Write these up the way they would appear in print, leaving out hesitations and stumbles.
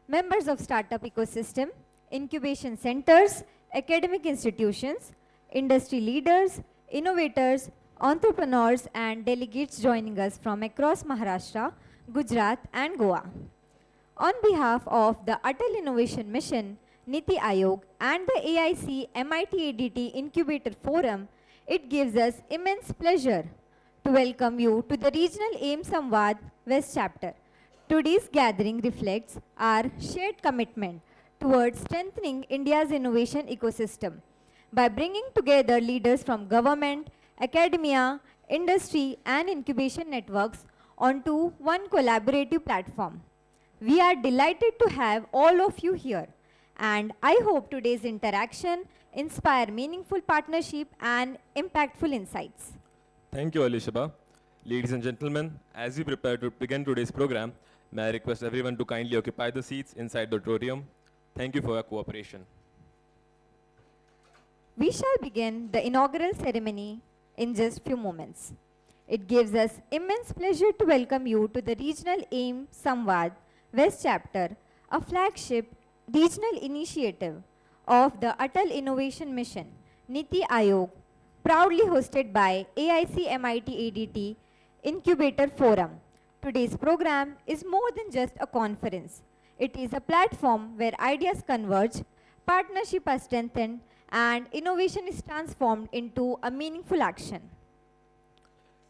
members of startup ecosystem, incubation centers, academic institutions, industry leaders, innovators, entrepreneurs, and delegates joining us from across Maharashtra, Gujarat, and Goa. On behalf of the Atal Innovation Mission, Niti Aayog, and the AIC MIT-ADT Incubator Forum, it gives us immense pleasure to welcome you to the Regional AIM Sumvaad West Chapter. Today's gathering reflects our shared commitment towards strengthening India's innovation ecosystem by bringing together leaders from government, academia, industry, and incubation networks onto one collaborative platform. We are delighted to have all of you here, and I hope today's interaction inspire meaningful partnership and impactful insights. Thank you, Alishaba. Ladies and gentlemen, as we prepare to begin today's program, may I request everyone to kindly occupy the seats inside the auditorium. Thank you for your cooperation. We shall begin the inaugural ceremony in just few moments. It gives us immense pleasure to welcome you to the Regional AIM Sumvaad West Chapter, a flagship regional initiative of the Atal Innovation Mission, Niti Aayog, proudly hosted by AIC MIT-ADT Incubator Forum. Today's program is more than just a conference. It is a platform where ideas converge, partnerships are strengthened, and innovation is transformed into a meaningful action.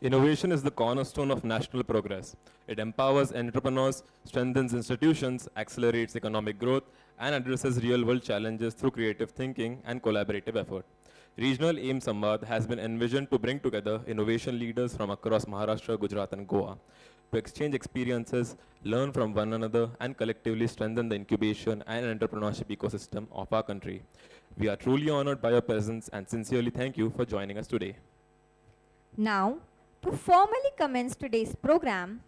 Innovation is the cornerstone of national progress. It empowers entrepreneurs, strengthens institutions, accelerates economic growth, and addresses real-world challenges through creative thinking and collaborative effort. Regional AIM Sumvaad has been envisioned to bring together innovation leaders from across Maharashtra, Gujarat, and Goa to exchange experiences, learn from one another, and collectively strengthen the incubation and entrepreneurship ecosystem of our country. We are truly honored by your presence and sincerely thank you for joining us today. Now, to formally commence today's program,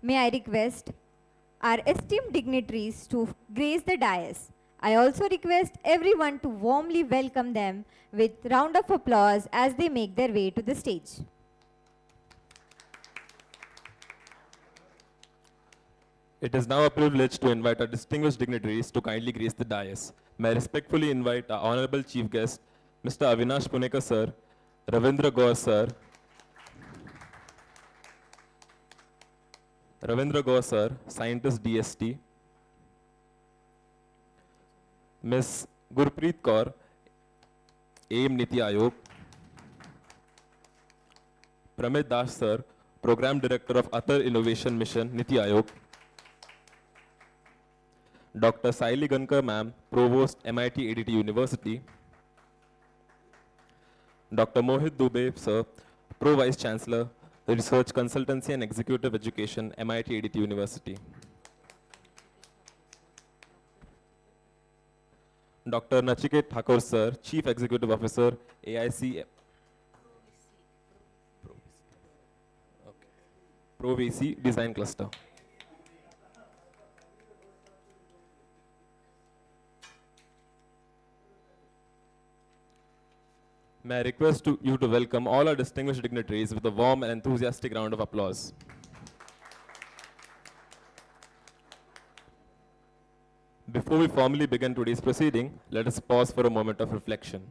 may I request our esteemed dignitaries to grace the dais. I also request everyone to warmly welcome them with round of applause as they make their way to the stage. It is now a privilege to invite our distinguished dignitaries to kindly grace the dais. May I respectfully invite our Honorable Chief Guest, Mr. Avinash Punekar Sir, Ravindra Gaur Sir, Scientist DST, Ms. Gurpreet Kaur, AIM Niti Aayog, Pramit Das Sir, Program Director of Atal Innovation Mission, Niti Aayog, Dr. Saili Gankar Ma'am, Provost, MIT-ADT University, Dr. Mohit Dubey Sir, Pro Vice Chancellor, Research Consultancy and Executive Education, MIT-ADT University. Dr. Nachiket Thakur Sir, Chief Executive Officer, AIC ProVC Design Cluster. May I request you to welcome all our distinguished dignitaries with a warm and enthusiastic round of applause. Before we formally begin today's proceeding, let us pause for a moment of reflection.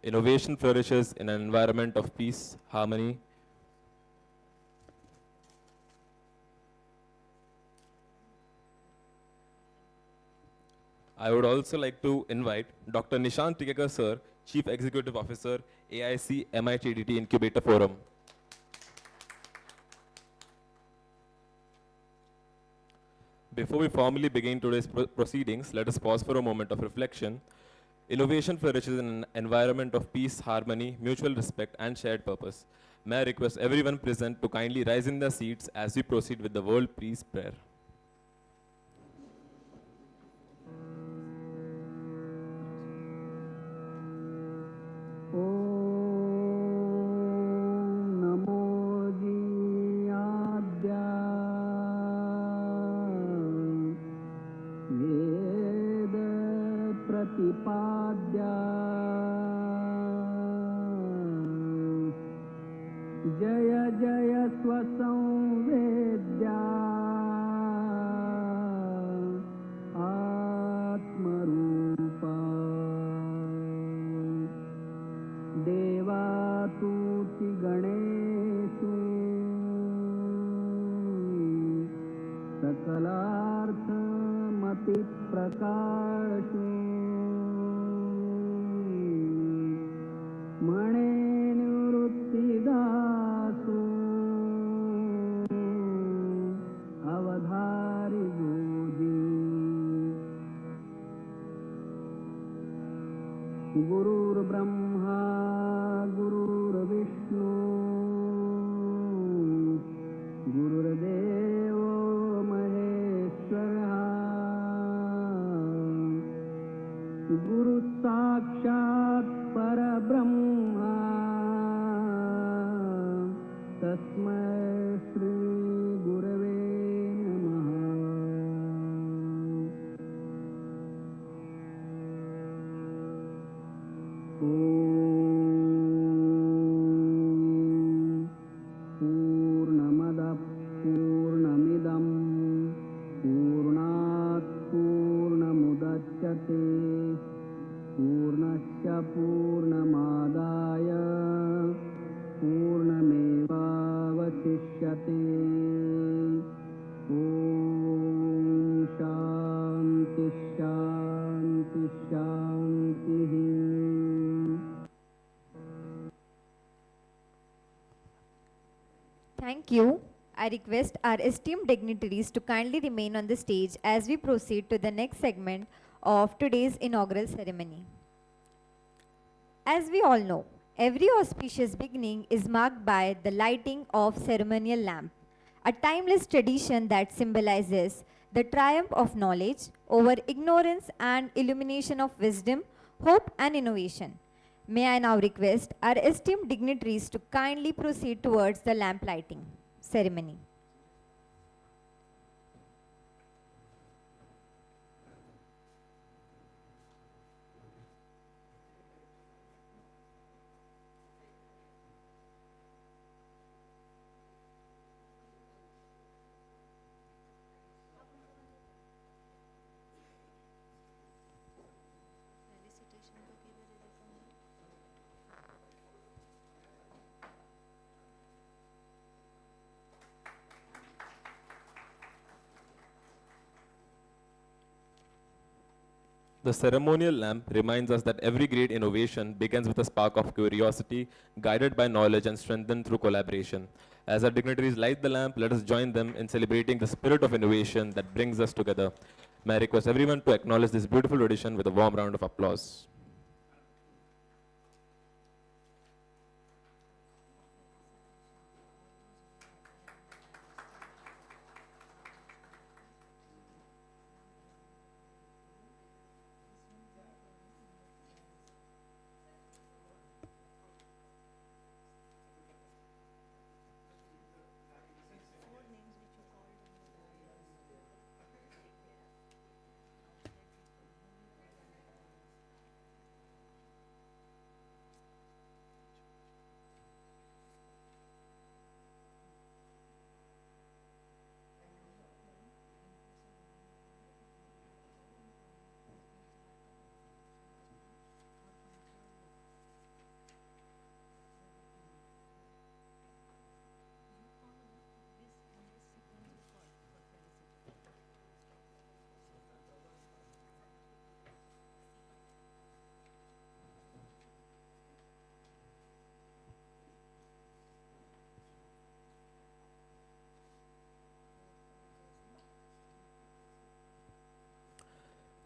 Innovation flourishes in an environment of peace, harmony, I would also like to invite Dr. Nishant Tikekar Sir, Chief Executive Officer, AIC MIT-ADT Incubator Forum. Before we formally begin today's proceedings, let us pause for a moment of reflection. Innovation flourishes in an environment of peace, harmony, mutual respect, and shared purpose. May I request everyone present to kindly rise in their seats as we proceed with the World Peace Prayer. जय जय स्वसंवेद्या सकलार्थमतिप्रकाशो मणे निवृत्तिदासो अवधारि goji गुरुर्ब्रह्मा गुरुर्विष्णु गुरुर्देवो महेश्वरः गुरुसाक्षात् परब्रह्मा तस्मै श्री गुरवे नमः। पूर्णमदः पूर्णमिदं पूर्णात् पूर्णमुदच्यते पूर्णस्य पूर्णमादाय पूर्णमेवावशिष्यते। ॐ शान्ति शान्ति शान्तिः। Thank you. I request our esteemed dignitaries to kindly remain on the stage as we proceed to the next segment of today's inaugural ceremony. As we all know, every auspicious beginning is marked by the lighting of ceremonial lamp, a timeless tradition that symbolizes the triumph of knowledge over ignorance and illumination of wisdom, hope and innovation. May I now request our esteemed dignitaries to kindly proceed towards the lamp lighting ceremony. The ceremonial lamp reminds us that every great innovation begins with a spark of curiosity, guided by knowledge and strengthened through collaboration. As our dignitaries light the lamp, let us join them in celebrating the spirit of innovation that brings us together. May I request everyone to acknowledge this beautiful tradition with a warm round of applause.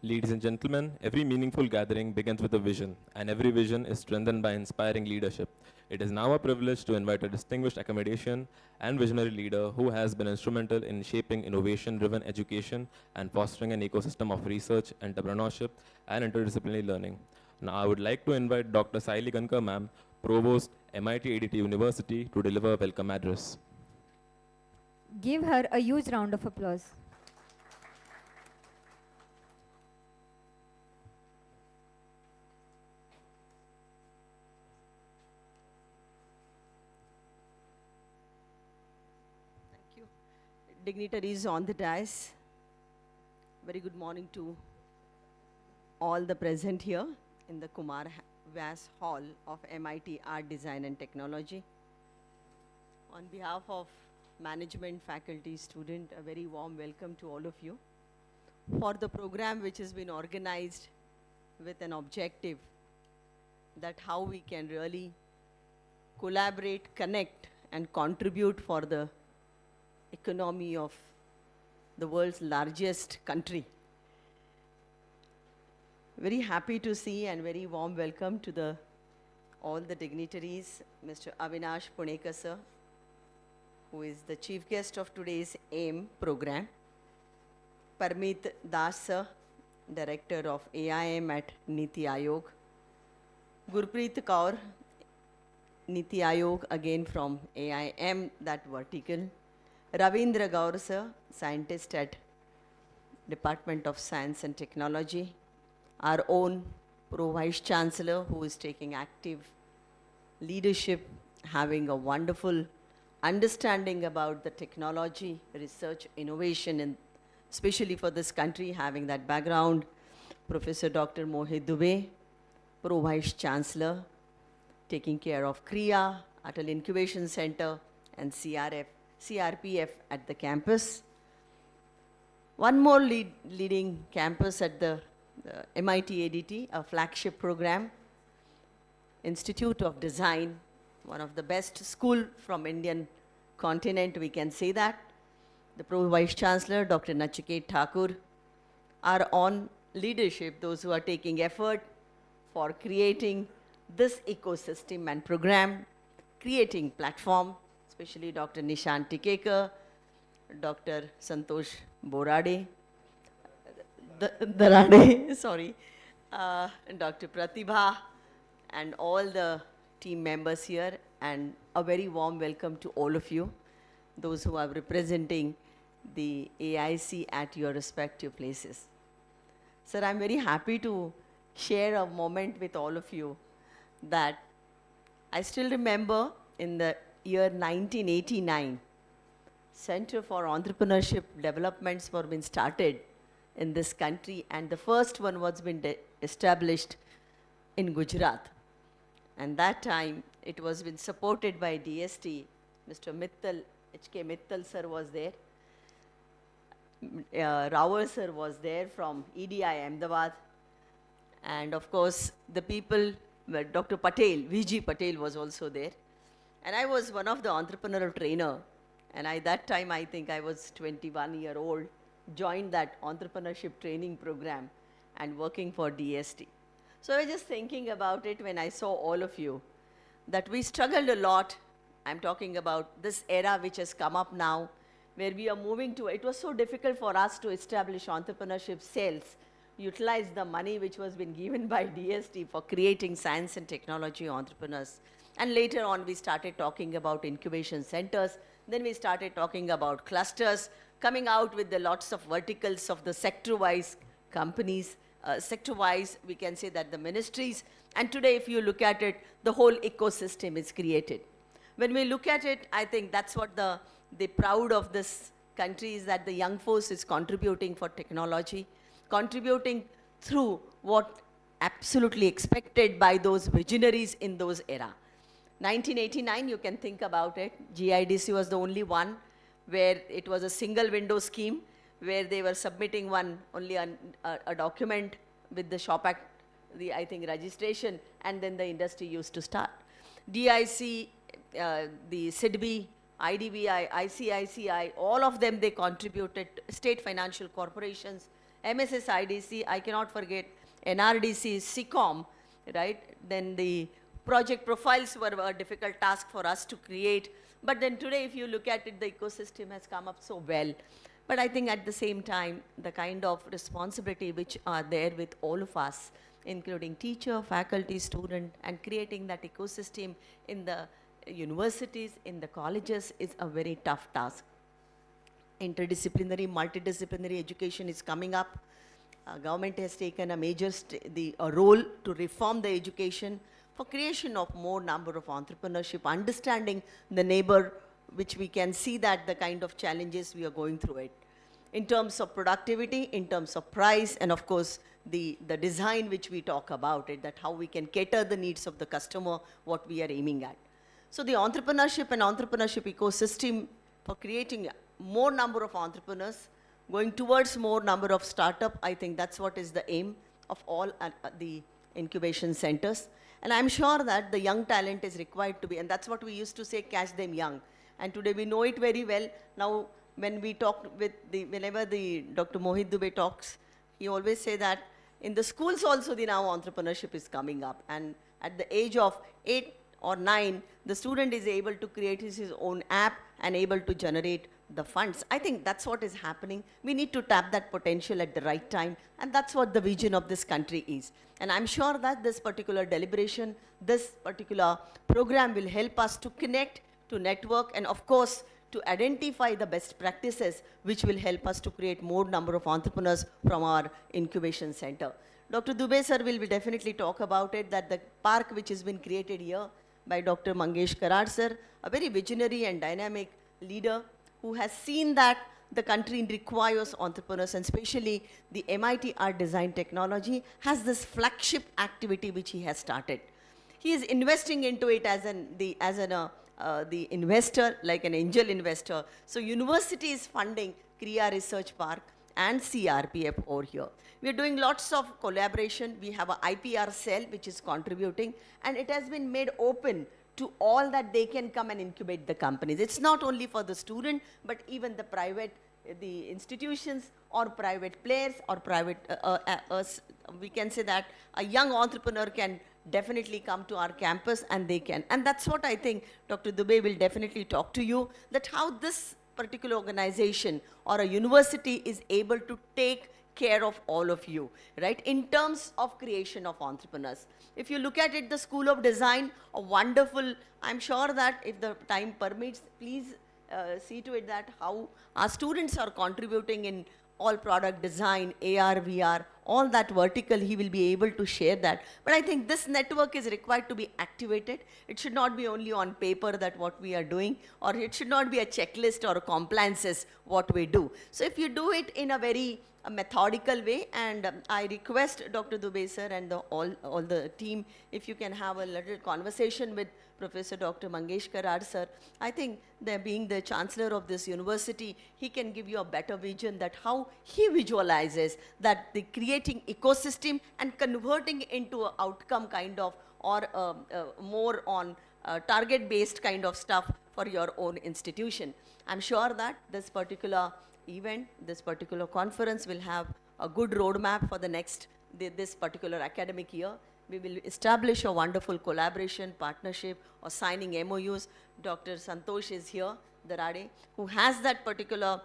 Ladies and gentlemen, every meaningful gathering begins with a vision, and every vision is strengthened by inspiring leadership. It is now a privilege to invite a distinguished academician and visionary leader who has been instrumental in shaping innovation-driven education and fostering an ecosystem of research, entrepreneurship, and interdisciplinary learning. Now, I would like to invite Dr. Saili Gankar ma'am, Provost, MIT-ADT University, to deliver a welcome address. Give her a huge round of applause. Dignitaries on the dais, very good morning to all the present here in the Kumar Vyas Hall of MIT Art Design and Technology. On behalf of management, faculty, student, a very warm welcome to all of you for the program which has been organized with an objective that how we can really collaborate, connect, and contribute for the economy of the world's largest country. Very happy to see and very warm welcome to all the dignitaries, Mr. Avinash Punekar sir, who is the chief guest of today's AIM program, Parmeet Das sir, director of AIM at Niti Aayog, Gurpreet Kaur, Niti Aayog again from AIM, that vertical, Ravindra Gaur sir, scientist at Department of Science and Technology, our own Pro Vice Chancellor who is taking active leadership, having a wonderful understanding about the technology, research, innovation, and especially for this country, having that background, Professor Dr. Mohit Dubey, Pro Vice Chancellor, taking care of KRIA, Atal Incubation Center, and CRPF at the campus. One more leading campus at the MIT-ADT, a flagship program, Institute of Design, one of the best school from Indian continent, we can say that. The Pro Vice Chancellor, Dr. Nachiket Thakur, are on leadership, those who are taking effort for creating this ecosystem and program, creating platform, especially Dr. Nishant Tikekar, Dr. Santosh Borade, Darade, sorry, Dr. Pratibha, and all the team members here, and a very warm welcome to all of you, those who are representing the AIC at your respective places. Sir, I'm very happy to share a moment with all of you that I still remember in the year 1989, Center for Entrepreneurship Developments were being started in this country, and the first one was been established in Gujarat. And that time it was been supported by DST. Mr. Mittal, H.K. Mittal sir was there. Rawal sir was there from EDI Ahmedabad. And of course, the people, Dr. Patel, VG Patel was also there. And I was one of the entrepreneurial trainer. And that time, I think I was 21-year-old, joined that entrepreneurship training program and working for DST. So I was just thinking about it when I saw all of you, that we struggled a lot. I'm talking about this era which has come up now, where we are moving to, it was so difficult for us to establish entrepreneurship cells, utilize the money which was been given by DST for creating science and technology entrepreneurs. And later on, we started talking about incubation centers. Then we started talking about clusters, coming out with the lots of verticals of the sector-wise companies. Sector-wise, we can say that the ministries. And today, if you look at it, the whole ecosystem is created. When we look at it, I think that's what the proud of this country is, that the young force is contributing for technology, contributing through what absolutely expected by those visionaries in those era. 1989, you can think about it. GIDC was the only one where it was a single window scheme where they were submitting only a document with the Shop Act, I think registration, and then the industry used to start. DIC, the SIDBI, IDBI, ICICI, all of them, they contributed, state financial corporations, MSSIDC, I cannot forget, NRDC, SICOM, right? Then the project profiles were a difficult task for us to create. But then today, if you look at it, the ecosystem has come up so well. But I think at the same time, the kind of responsibility which are there with all of us, including teacher, faculty, student, and creating that ecosystem in the universities, in the colleges, is a very tough task. Interdisciplinary, multidisciplinary education is coming up. Government has taken a major role to reform the education for creation of more number of entrepreneurship, understanding the neighbor, which we can see that the kind of challenges we are going through it. In terms of productivity, in terms of price, and of course, the design which we talk about it, that how we can cater the needs of the customer, what we are aiming at. So the entrepreneurship and entrepreneurship ecosystem for creating more number of entrepreneurs, going towards more number of startup. I think that's what is the aim of all the incubation centers. And I'm sure that the young talent is required to be, and that's what we used to say, catch them young. And today we know it very well. Now, when we talk with whenever the Dr. Mohit Dubey talks, he always say that in the schools also the now entrepreneurship is coming up. And at the age of 8 or 9, the student is able to create his own app and able to generate the funds. I think that's what is happening. We need to tap that potential at the right time, and that's what the vision of this country is. And I'm sure that this particular deliberation, this particular program will help us to connect, to network, and of course, to identify the best practices which will help us to create more number of entrepreneurs from our incubation center. Dr. Dubey sir will definitely talk about it, that the park which has been created here by Dr. Mangesh Karad sir, a very visionary and dynamic leader who has seen that the country requires entrepreneurs, and especially the MIT Art Design Technology has this flagship activity which he has started. He is investing into it as the investor, like an angel investor. So university is funding Kriya Research Park and CRPF over here. We are doing lots of collaboration. We have a IPR cell which is contributing, and it has been made open to all that they can come and incubate the companies. It's not only for the student, but even the private, the institutions or private players or private, we can say that a young entrepreneur can definitely come to our campus and they can. And that's what I think Dr. Dubey will definitely talk to you, that how this particular organization or a university is able to take care of all of you, right, in terms of creation of entrepreneurs. If you look at it, the School of Design, a wonderful, I'm sure that if the time permits, please see to it that how our students are contributing in all product design, AR, VR, all that vertical, he will be able to share that. But I think this network is required to be activated. It should not be only on paper that what we are doing, or it should not be a checklist or a compliances what we do. So if you do it in a very methodical way, and I request Dr. Dubey sir and all the team, if you can have a little conversation with Professor Dr. Mangesh Karad sir. I think that being the chancellor of this university, he can give you a better vision that how he visualizes that the creating ecosystem and converting into an outcome kind of, or more on target based kind of stuff for your own institution. I'm sure that this particular event, this particular conference will have a good roadmap for the next, this particular academic year. We will establish a wonderful collaboration, partnership, or signing MOUs. Dr. Santosh is here, Darade, who has that particular,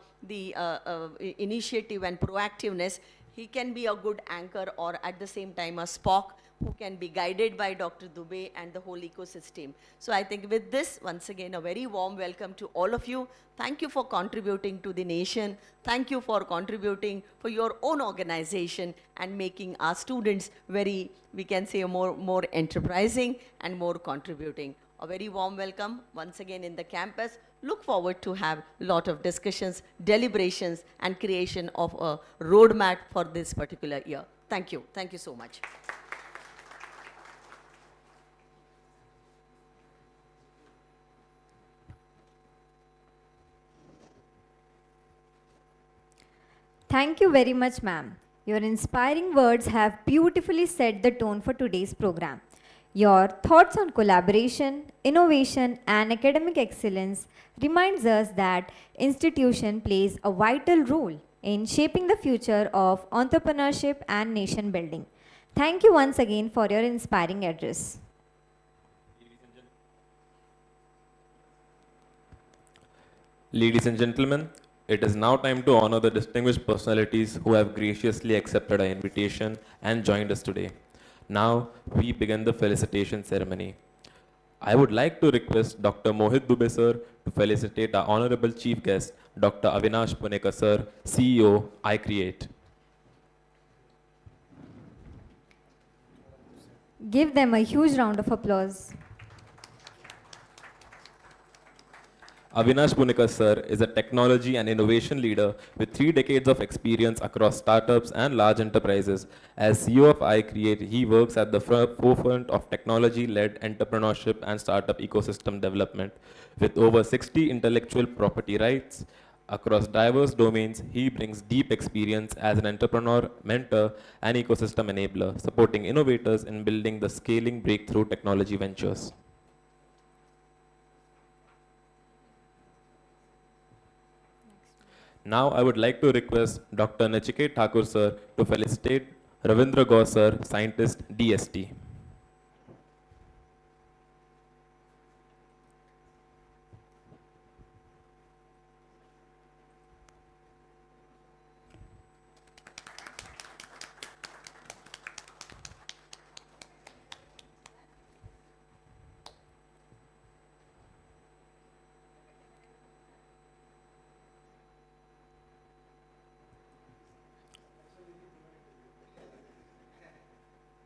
initiative and proactiveness. He can be a good anchor, or at the same time a Spock who can be guided by Dr. Dubey and the whole ecosystem. So I think with this, once again, a very warm welcome to all of you. Thank you for contributing to the nation. Thank you for contributing for your own organization and making our students very, we can say, more enterprising and more contributing. A very warm welcome once again in the campus. Look forward to have a lot of discussions, deliberations, and creation of a roadmap for this particular year. Thank you. Thank you so much. Thank you very much, ma'am. Your inspiring words have beautifully set the tone for today's program. Your thoughts on collaboration, innovation, and academic excellence reminds us that institution plays a vital role in shaping the future of entrepreneurship and nation building. Thank you once again for your inspiring address. Ladies and gentlemen, it is now time to honor the distinguished personalities who have graciously accepted our invitation and joined us today. Now, we begin the felicitation ceremony. I would like to request Dr. Mohit Dubey sir to felicitate our honorable chief guest, Dr. Avinash Punekar sir, CEO, iCreate. Give them a huge round of applause. Avinash Punekar sir is a technology and innovation leader with 3 decades of experience across startups and large enterprises. As CEO of iCreate, he works at the forefront of technology-led entrepreneurship and startup ecosystem development. With over 60 intellectual property rights across diverse domains, he brings deep experience as an entrepreneur, mentor, and ecosystem enabler, supporting innovators in building the scaling breakthrough technology ventures. Now I would like to request Dr. Nachiket Thakur sir to felicitate Ravindra Gaur sir, scientist DST.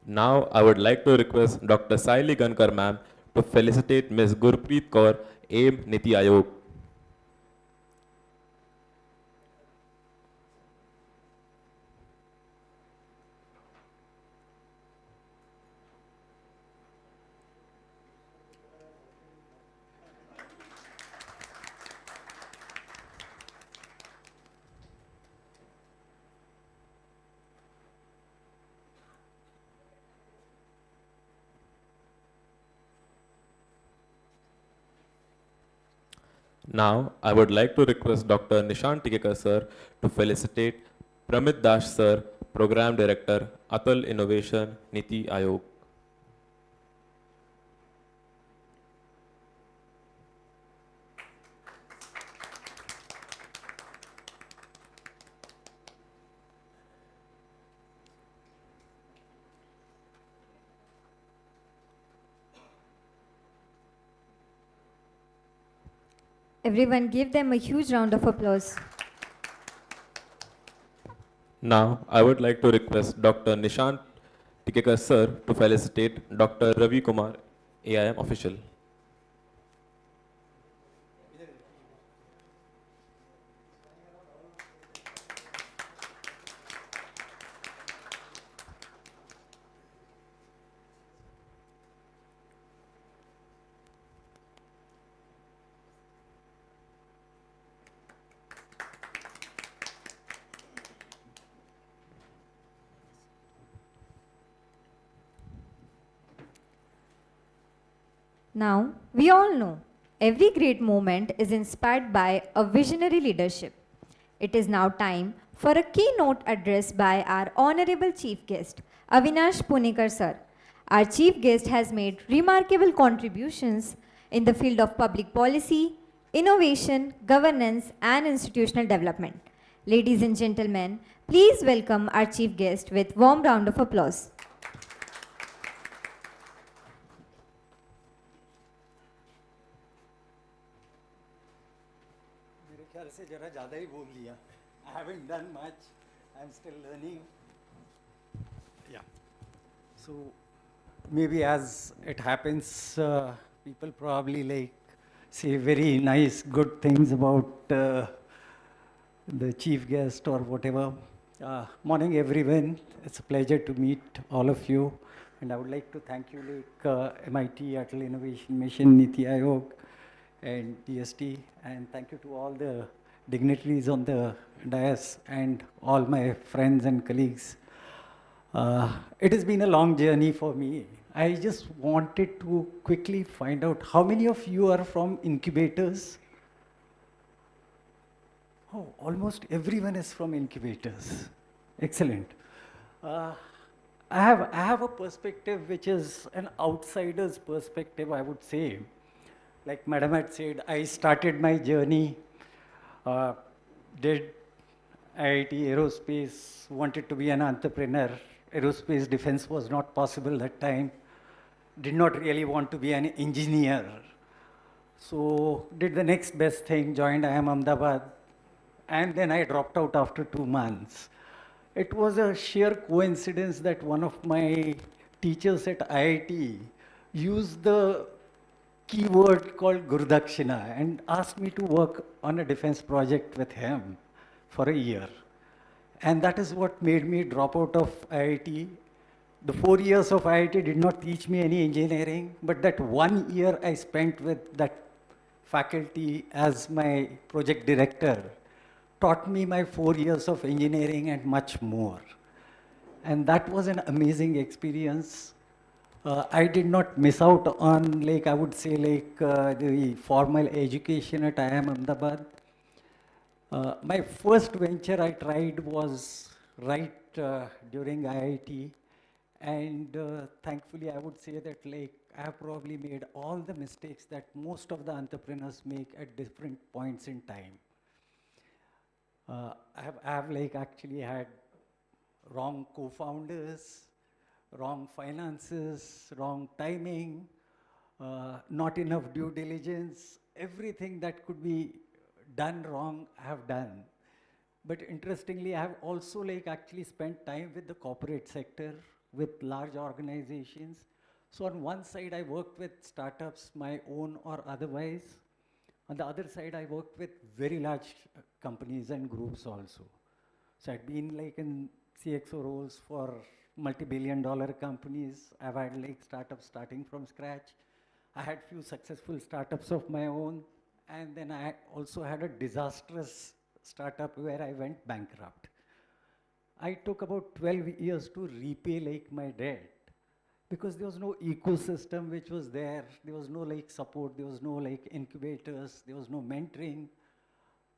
Now I would like to request Dr. Saili Gankar ma'am to felicitate Ms. Gurpreet Kaur, AIM Niti Aayog. Now, I would like to request Dr. Nishant Tikekar sir to felicitate Pramit Das sir, Program Director, Atal Innovation, Niti Aayog. Everyone give them a huge round of applause. Now, I would like to request Dr. Nishant Tikekar sir to felicitate Dr. Ravi Kumar, AIM official. Now, we all know every great movement is inspired by a visionary leadership. It is now time for a keynote address by our honorable chief guest, Avinash Punekar sir. Our chief guest has made remarkable contributions in the field of public policy, innovation, governance, and institutional development. Ladies and gentlemen, please welcome our chief guest with warm round of applause. मेरे ख्याल से जरा ज़्यादा ही बोल दिया. I haven't done much. I'm still learning. Yeah. So maybe as it happens, people probably like say very nice, good things about the chief guest or whatever. Morning, everyone. It's a pleasure to meet all of you. And I would like to thank you, like MIT-ADT Innovation Mission, Niti Aayog, and DST. And thank you to all the dignitaries on the dais and all my friends and colleagues. It has been a long journey for me. I just wanted to quickly find out how many of you are from incubators? Oh, almost everyone is from incubators. Excellent. I have a perspective which is an outsider's perspective, I would say. Like Madam had said, I started my journey, did IIT Aerospace, wanted to be an entrepreneur. Aerospace defense was not possible that time. Did not really want to be an engineer. So did the next best thing, joined IIM Ahmedabad, and then I dropped out after 2 months. It was a sheer coincidence that one of my teachers at IIT used the keyword called Gurdakshina and asked me to work on a defense project with him for a year. And that is what made me drop out of IIT. The 4 years of IIT did not teach me any engineering, but that 1 year I spent with that faculty as my project director taught me my 4 years of engineering and much more. And that was an amazing experience. I did not miss out on, like, I would say, like, the formal education at IIM Ahmedabad. My first venture I tried was right during IIT, and thankfully I would say that, like, I have probably made all the mistakes that most of the entrepreneurs make at different points in time. I have like actually had wrong co-founders, wrong finances, wrong timing, not enough due diligence. Everything that could be done wrong, I have done. But interestingly, I have also like actually spent time with the corporate sector, with large organizations. So on one side, I worked with startups, my own or otherwise. On the other side, I worked with very large companies and groups also. So I'd been like in CXO roles for multi-billion-dollar companies. I've had like startups starting from scratch. I had few successful startups of my own. And then I also had a disastrous startup where I went bankrupt. I took about 12 years to repay like my debt because there was no ecosystem which was there. There was no like support. There was no like incubators. There was no mentoring.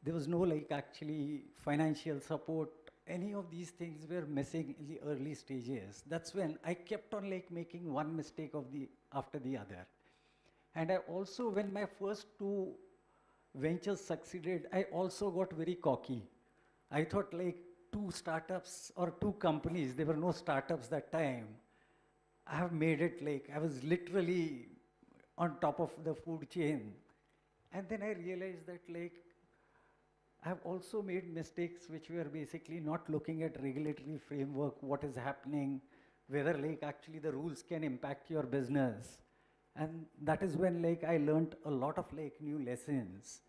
There was no like actually financial support. Any of these things were missing in the early stages. That's when I kept on like making one mistake after the other. And I also, when my first two ventures succeeded, I also got very cocky. I thought like two startups or two companies, there were no startups that time. I have made it like, I was literally on top of the food chain. And then I realized that like, I have also made mistakes which were basically not looking at regulatory framework, what is happening, whether like actually the rules can impact your business. And that is when like I learned a lot of like new lessons.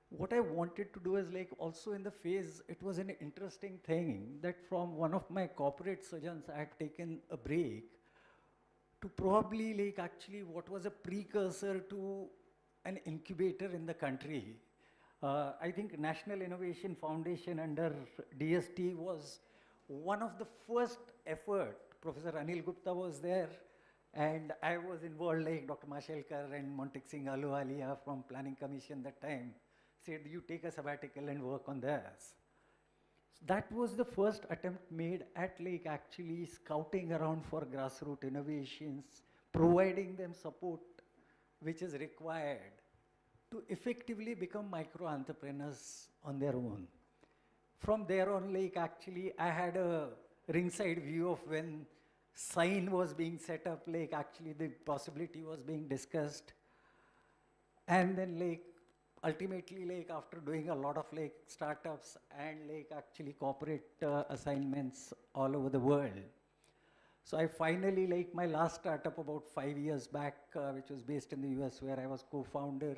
What I wanted to do is like also in the phase, it was an interesting thing that from one of my corporate surgeons, I had taken a break to probably like actually what was a precursor to an incubator in the country. I think National Innovation Foundation under DST was one of the first effort. Professor Anil Gupta was there, and I was involved like Dr. Mashelkar and Montek Singh Aluwalia from Planning Commission that time said, you take a sabbatical and work on this. So that was the first attempt made at like actually scouting around for grassroots innovations, providing them support which is required to effectively become micro entrepreneurs on their own. From there on, like actually I had a ringside view of when sign was being set up, like actually the possibility was being discussed. And then like ultimately like after doing a lot of like startups and like actually corporate assignments all over the world. So I finally like my last startup about 5 years back, which was based in the US where I was co-founder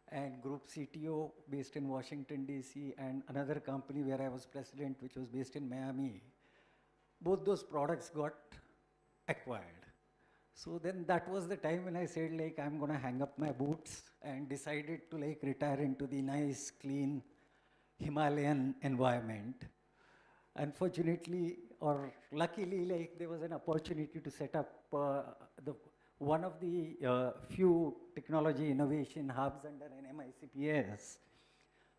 and group CTO based in Washington, DC, and another company where I was president, which was based in Miami. Both those products got acquired. So then that was the time when I said like, I'm gonna hang up my boots and decided to like retire into the nice, clean Himalayan environment. Unfortunately, or luckily, like there was an opportunity to set up one of the few technology innovation hubs under an MICPS.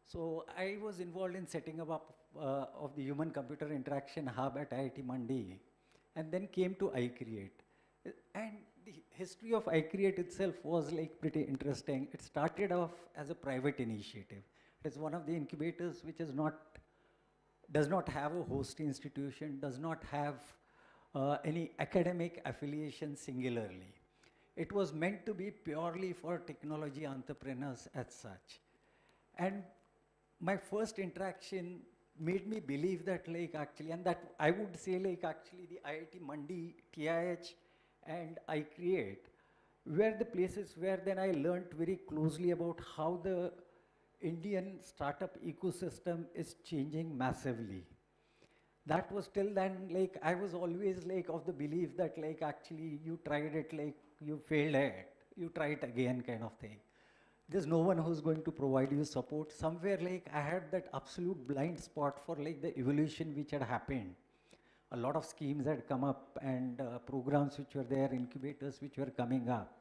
So I was involved in setting up of the human computer interaction hub at IIT Mandi, and then came to iCreate. And the history of iCreate itself was like pretty interesting. It started off as a private initiative. It is one of the incubators which is does not have a host institution, does not have any academic affiliation singularly. It was meant to be purely for technology entrepreneurs as such. And my first interaction made me believe that like actually, and that I would say like actually the IIT Mandi, TIH and iCreate were the places where then I learnt very closely about how the Indian startup ecosystem is changing massively. That was till then, like, I was always like of the belief that like actually you tried it, like you failed at it, you try it again kind of thing. There's no one who's going to provide you support. Somewhere like I had that absolute blind spot for like the evolution which had happened. A lot of schemes had come up and programs which were there, incubators which were coming up.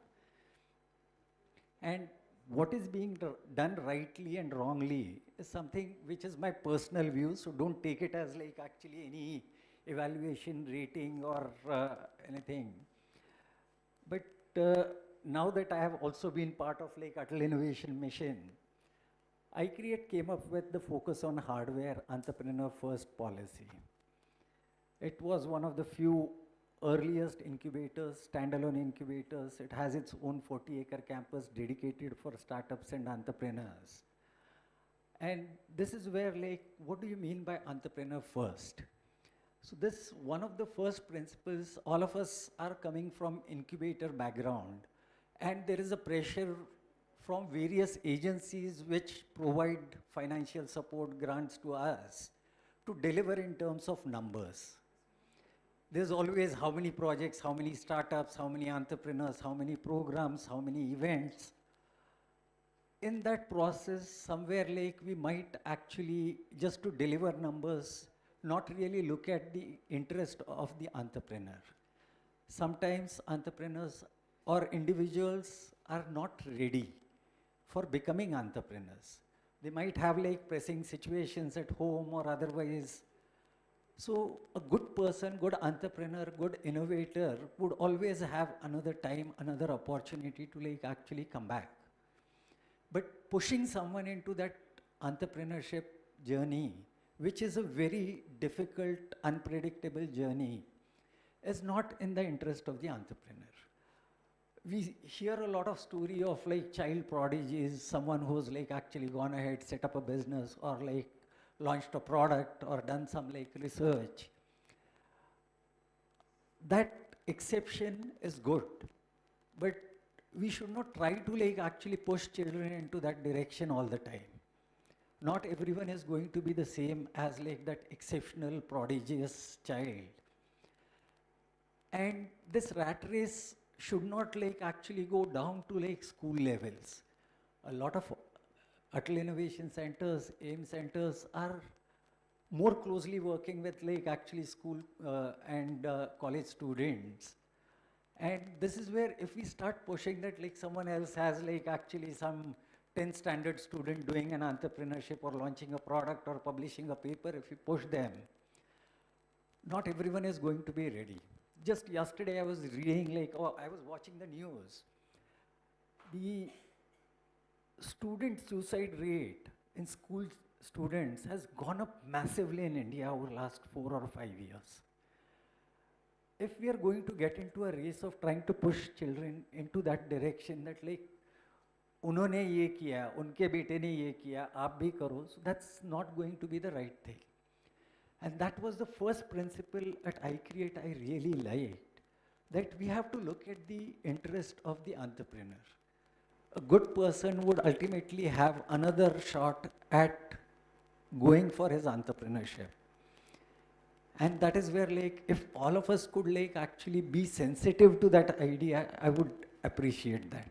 And what is being done rightly and wrongly is something which is my personal view, so don't take it as like actually any evaluation rating or anything. But now that I have also been part of like Atal Innovation Mission, I-Create came up with the focus on hardware entrepreneur first policy. It was one of the few earliest incubators, standalone incubators. It has its own 40-acre campus dedicated for startups and entrepreneurs. And this is where like, what do you mean by entrepreneur first? So this, one of the first principles, all of us are coming from incubator background, and there is a pressure from various agencies which provide financial support grants to us to deliver in terms of numbers. There's always how many projects, how many startups, how many entrepreneurs, how many programs, how many events. In that process, somewhere like we might actually, just to deliver numbers, not really look at the interest of the entrepreneur. Sometimes entrepreneurs or individuals are not ready for becoming entrepreneurs. They might have like pressing situations at home or otherwise. So a good person, good entrepreneur, good innovator would always have another time, another opportunity to like actually come back. But pushing someone into that entrepreneurship journey, which is a very difficult, unpredictable journey, is not in the interest of the entrepreneur. We hear a lot of story of like child prodigies, someone who's like actually gone ahead, set up a business or like launched a product or done some like research. That exception is good, but we should not try to like actually push children into that direction all the time. Not everyone is going to be the same as like that exceptional prodigious child. And this rat race should not like actually go down to like school levels. A lot of Atal Innovation Centers, AIM centers are more closely working with like actually school and college students. And this is where if we start pushing that like someone else has like actually some 10th standard student doing an entrepreneurship or launching a product or publishing a paper, if we push them, not everyone is going to be ready. Just yesterday I was reading like, I was watching the news. The student suicide rate in school students has gone up massively in India over the last 4 or 5 years. If we are going to get into a race of trying to push children into that direction, that like, उन्होंने ये किया, उनके बेटे ने ये किया, आप भी करो, so that's not going to be the right thing. And that was the first principle at I-Create I really liked, that we have to look at the interest of the entrepreneur. A good person would ultimately have another shot at going for his entrepreneurship. And that is where like, if all of us could like actually be sensitive to that idea, I would appreciate that.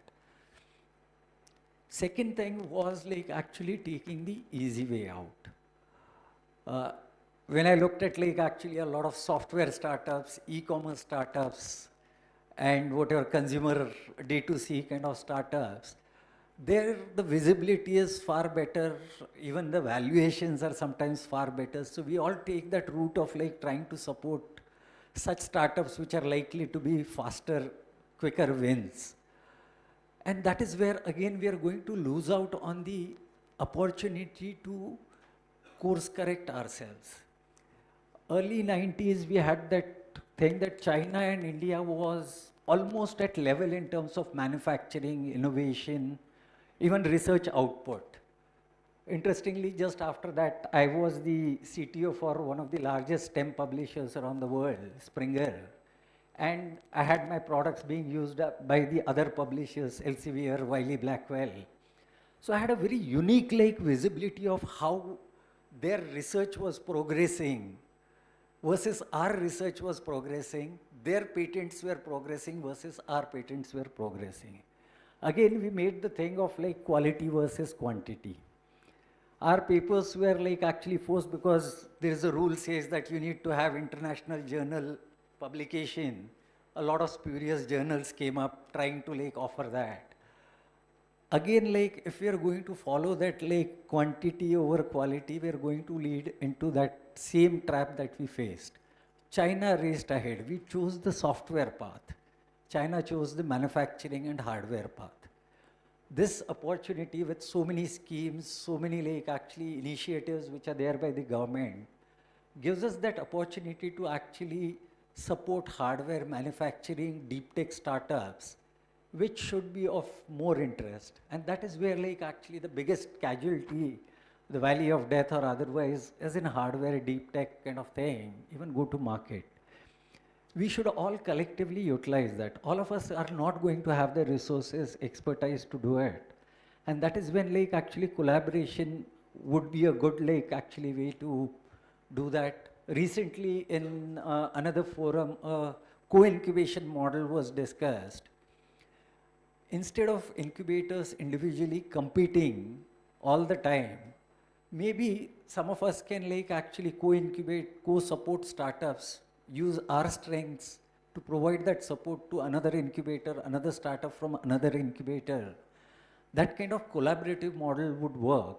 Second thing was like actually taking the easy way out. When I looked at like actually a lot of software startups, e-commerce startups, and whatever consumer D2C kind of startups, there the visibility is far better, even the valuations are sometimes far better. So we all take that route of like trying to support such startups which are likely to be faster, quicker wins. And that is where again we are going to lose out on the opportunity to course correct ourselves. Early 90s we had that thing that China and India was almost at level in terms of manufacturing, innovation, even research output. Interestingly, just after that, I was the CTO for one of the largest STEM publishers around the world, Springer. and I had my products being used up by the other publishers, Elsevier, Wiley Blackwell. So I had a very unique like visibility of how their research was progressing versus our research was progressing, their patents were progressing versus our patents were progressing. Again, we made the thing of like quality versus quantity. Our papers were like actually forced because there is a rule says that you need to have international journal publication. A lot of spurious journals came up trying to like offer that. Again, like if we are going to follow that like quantity over quality, we are going to lead into that same trap that we faced. China raced ahead. We chose the software path. China chose the manufacturing and hardware path. This opportunity with so many schemes, so many like actually initiatives which are there by the government, gives us that opportunity to actually support hardware manufacturing, deep tech startups, which should be of more interest. And that is where like actually the biggest casualty, the valley of death or otherwise, is in hardware, deep tech kind of thing, even go to market. We should all collectively utilize that. All of us are not going to have the resources, expertise to do it. And that is when like actually collaboration would be a good like actually way to do that. Recently in another forum, a co-incubation model was discussed. Instead of incubators individually competing all the time, maybe some of us can like actually co-incubate, co-support startups, use our strengths to provide that support to another incubator, another startup from another incubator. That kind of collaborative model would work.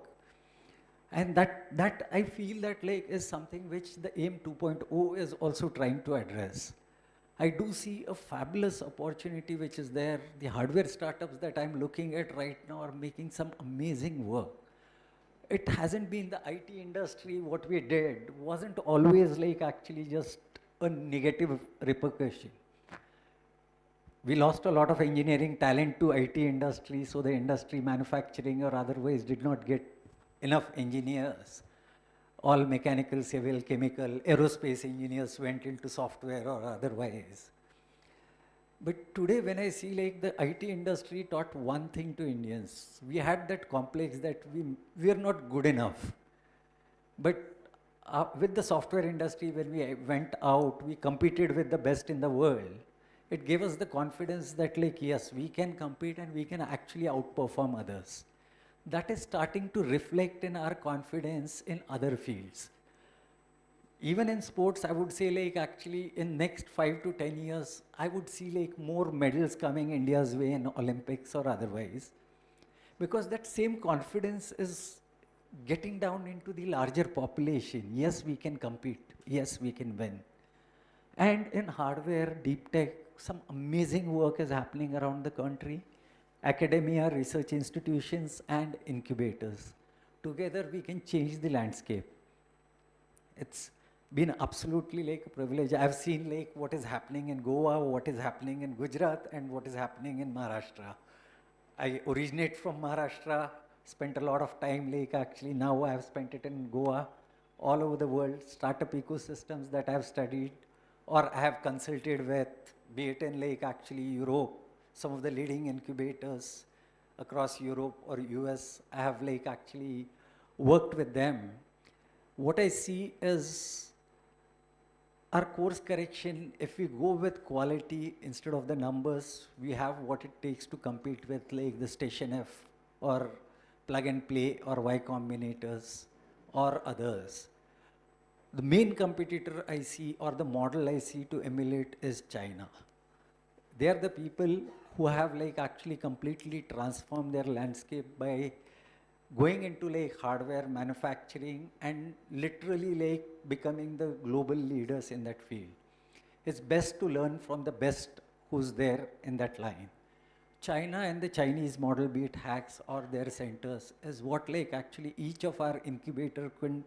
And that I feel that like is something which the AIM 2.0 is also trying to address. I do see a fabulous opportunity which is there. The hardware startups that I'm looking at right now are making some amazing work. It hasn't been the IT industry, what we did wasn't always like actually just a negative repercussion. We lost a lot of engineering talent to IT industry, so the industry manufacturing or otherwise did not get enough engineers. All mechanical, civil, chemical, aerospace engineers went into software or otherwise. But today when I see like the IT industry taught one thing to Indians, we had that complex that we are not good enough. But with the software industry, when we went out, we competed with the best in the world. It gave us the confidence that like, yes, we can compete and we can actually outperform others. That is starting to reflect in our confidence in other fields. Even in sports, I would say like actually in next 5 to 10 years, I would see like more medals coming India's way in Olympics or otherwise. Because that same confidence is getting down into the larger population. Yes, we can compete. Yes, we can win. And in hardware, deep tech, some amazing work is happening around the country. Academia, research institutions, and incubators. Together, we can change the landscape. It's been absolutely like a privilege. I've seen like what is happening in Goa, what is happening in Gujarat, and what is happening in Maharashtra. I originate from Maharashtra, spent a lot of time like actually now I've spent it in Goa, all over the world, startup ecosystems that I've studied or I have consulted with, be it in like actually Europe, some of the leading incubators across Europe or US, I have like actually worked with them. What I see is our course correction, if we go with quality instead of the numbers, we have what it takes to compete with like the Station F or plug and play or Y Combinators or others. The main competitor I see or the model I see to emulate is China. They are the people who have like actually completely transformed their landscape by going into like hardware manufacturing and literally like becoming the global leaders in that field. It's best to learn from the best who's there in that line. China and the Chinese model, be it hacks or their centers, is what like actually each of our incubator can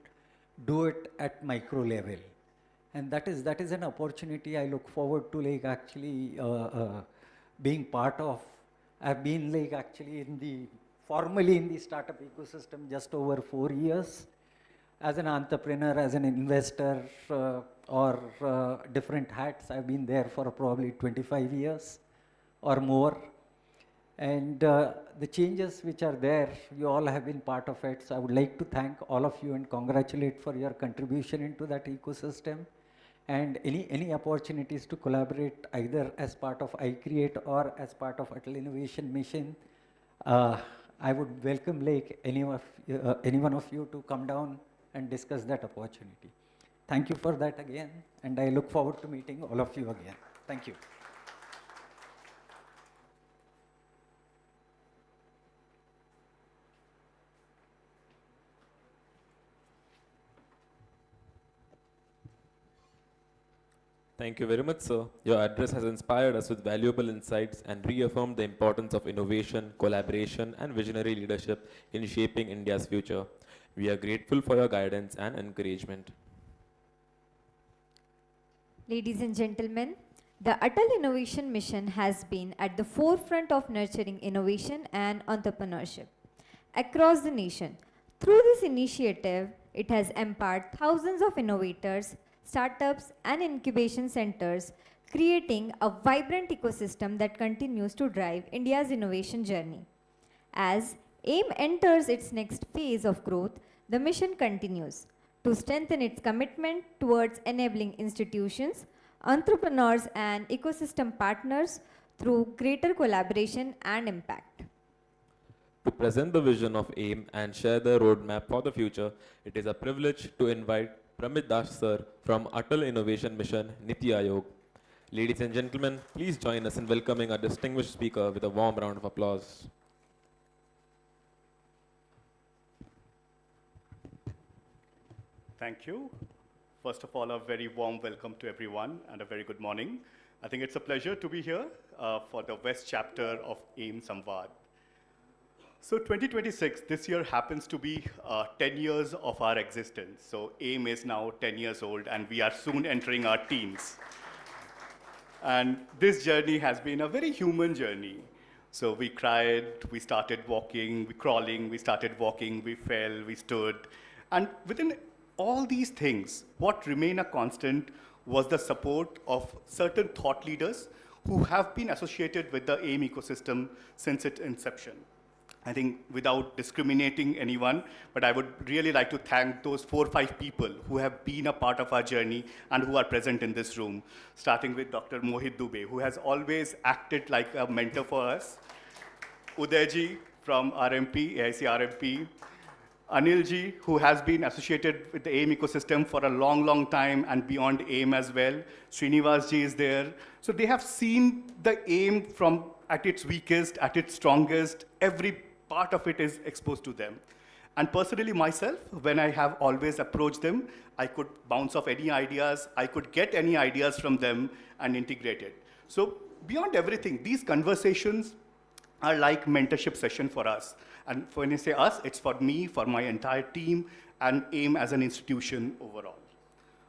do it at micro level. And that is an opportunity I look forward to like actually being part of. I've been like actually formally in the startup ecosystem just over 4 years. as an entrepreneur, as an investor, or different hats. I've been there for probably 25 years or more. And the changes which are there, you all have been part of it. So I would like to thank all of you and congratulate for your contribution into that ecosystem. And any opportunities to collaborate either as part of iCreate or as part of Atal Innovation Mission, I would welcome like any one of you to come down and discuss that opportunity. Thank you for that again, and I look forward to meeting all of you again. Thank you. Thank you very much, sir. Your address has inspired us with valuable insights and reaffirmed the importance of innovation, collaboration, and visionary leadership in shaping India's future. We are grateful for your guidance and encouragement. Ladies and gentlemen, the Atal Innovation Mission has been at the forefront of nurturing innovation and entrepreneurship across the nation. Through this initiative, it has empowered thousands of innovators, startups, and incubation centers, creating a vibrant ecosystem that continues to drive India's innovation journey. As AIM enters its next phase of growth, the mission continues to strengthen its commitment towards enabling institutions, entrepreneurs, and ecosystem partners through greater collaboration and impact. To present the vision of AIM and share the roadmap for the future, it is a privilege to invite Pramit Das sir from Atal Innovation Mission, Niti Aayog. Ladies and gentlemen, please join us in welcoming our distinguished speaker with a warm round of applause. Thank you. First of all, a very warm welcome to everyone and a very good morning. I think it's a pleasure to be here for the West chapter of AIM Sumvaad. So 2026, this year happens to be 10 years of our existence. So AIM is now 10 years old and we are soon entering our teens. And this journey has been a very human journey. So we cried, we started walking, we crawling, we started walking, we fell, we stood. And within all these things, what remained a constant was the support of certain thought leaders who have been associated with the AIM ecosystem since its inception. I think without discriminating anyone, but I would really like to thank those 4 or 5 people who have been a part of our journey and who are present in this room, starting with Dr. Mohit Dubey, who has always acted like a mentor for us, Udayji from RMP, AIC RMP, Anilji, who has been associated with the AIM ecosystem for a long, long time and beyond AIM as well. Srinivasji is there. So they have seen the AIM from at its weakest, at its strongest, every part of it is exposed to them. And personally myself, when I have always approached them, I could bounce off any ideas, I could get any ideas from them and integrate it. So beyond everything, these conversations are like mentorship session for us. And when I say us, it's for me, for my entire team, and AIM as an institution overall.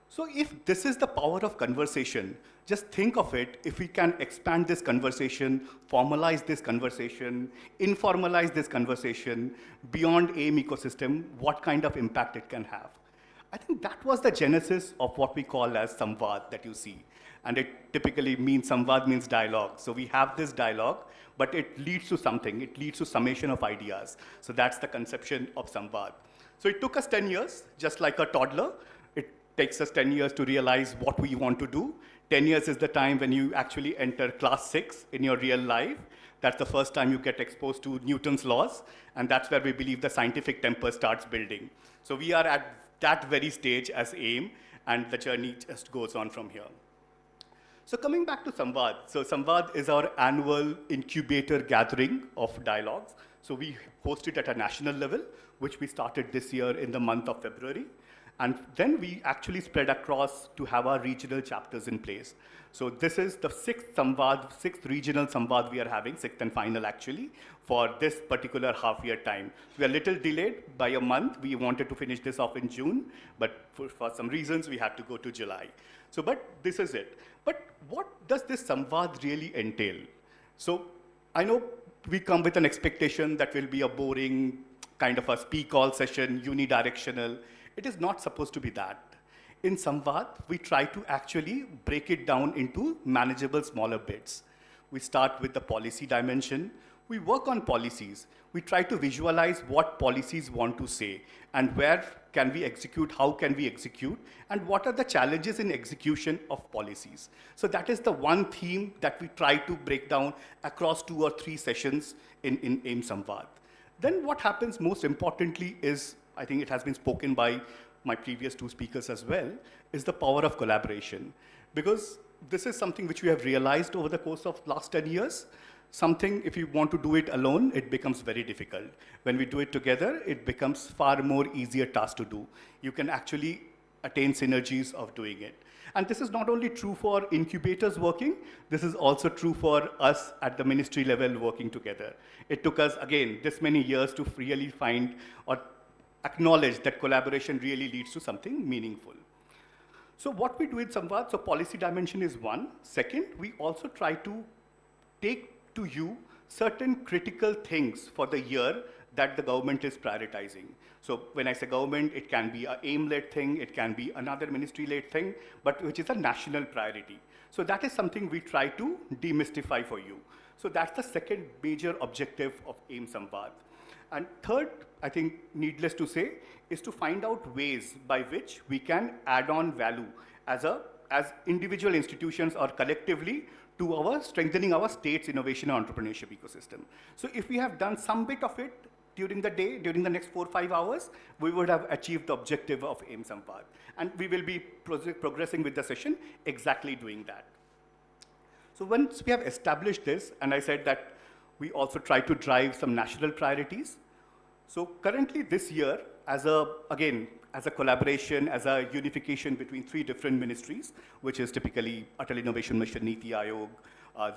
So if this is the power of conversation, just think of it, if we can expand this conversation, formalize this conversation, informalize this conversation beyond AIM ecosystem, what kind of impact it can have. I think that was the genesis of what we call as Sumvaad that you see. And it typically means, Sumvaad means dialogue. So we have this dialogue, but it leads to something. It leads to summation of ideas. So that's the conception of Sumvaad. So it took us 10 years, just like a toddler. It takes us 10 years to realize what we want to do. 10 years is the time when you actually enter class 6 in your real life. That's the first time you get exposed to Newton's laws. And that's where we believe the scientific temper starts building. So we are at that very stage as AIM, and the journey just goes on from here. So coming back to Sumvaad. So Sumvaad is our annual incubator gathering of dialogues. So we host it at a national level, which we started this year in the month of February. And then we actually spread across to have our regional chapters in place. So this is the 6th Sumvaad, 6th regional Sumvaad we are having, 6th and final actually, for this particular half-year time. We are a little delayed by a month. We wanted to finish this off in June, but for some reasons we had to go to July. So, but this is it. But what does this Sumvaad really entail? So I know we come with an expectation that will be a boring kind of a speak all session, unidirectional. It is not supposed to be that. In Sumvaad, we try to actually break it down into manageable smaller bits. We start with the policy dimension. We work on policies. We try to visualize what policies want to say and where can we execute, how can we execute, and what are the challenges in execution of policies. So that is the one theme that we try to break down across 2 or 3 sessions in AIM Sumvaad. Then what happens most importantly is, I think it has been spoken by my previous 2 speakers as well, is the power of collaboration. Because this is something which we have realized over the course of last 10 years. Something, if you want to do it alone, it becomes very difficult. When we do it together, it becomes far more easier task to do. You can actually attain synergies of doing it. And this is not only true for incubators working, this is also true for us at the ministry level working together. It took us, again, this many years to really find or acknowledge that collaboration really leads to something meaningful. So what we do in Sumvaad, so policy dimension is one. Second, we also try to take to you certain critical things for the year that the government is prioritizing. So when I say government, it can be an AIM-led thing, it can be another ministry-led thing, but which is a national priority. So that is something we try to demystify for you. So that's the second major objective of AIM Sumvaad. And third, I think needless to say, is to find out ways by which we can add on value as individual institutions or collectively to our strengthening our state's innovation and entrepreneurship ecosystem. So if we have done some bit of it during the day, during the next 4 or 5 hours, we would have achieved the objective of AIM Sumvaad. And we will be progressing with the session exactly doing that. So once we have established this, and I said that we also try to drive some national priorities. So currently this year, as a collaboration, as a unification between 3 different ministries, which is typically Atal Innovation Mission, NITI-Aayog,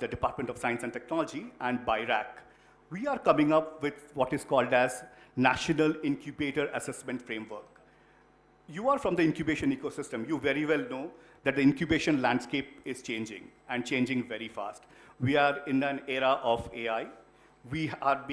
the Department of Science and Technology, and BIRAC, we are coming up with what is called as National Incubator Assessment Framework. You are from the incubation ecosystem. You very well know that the incubation landscape is changing and changing very fast. We are in an era of AI. We are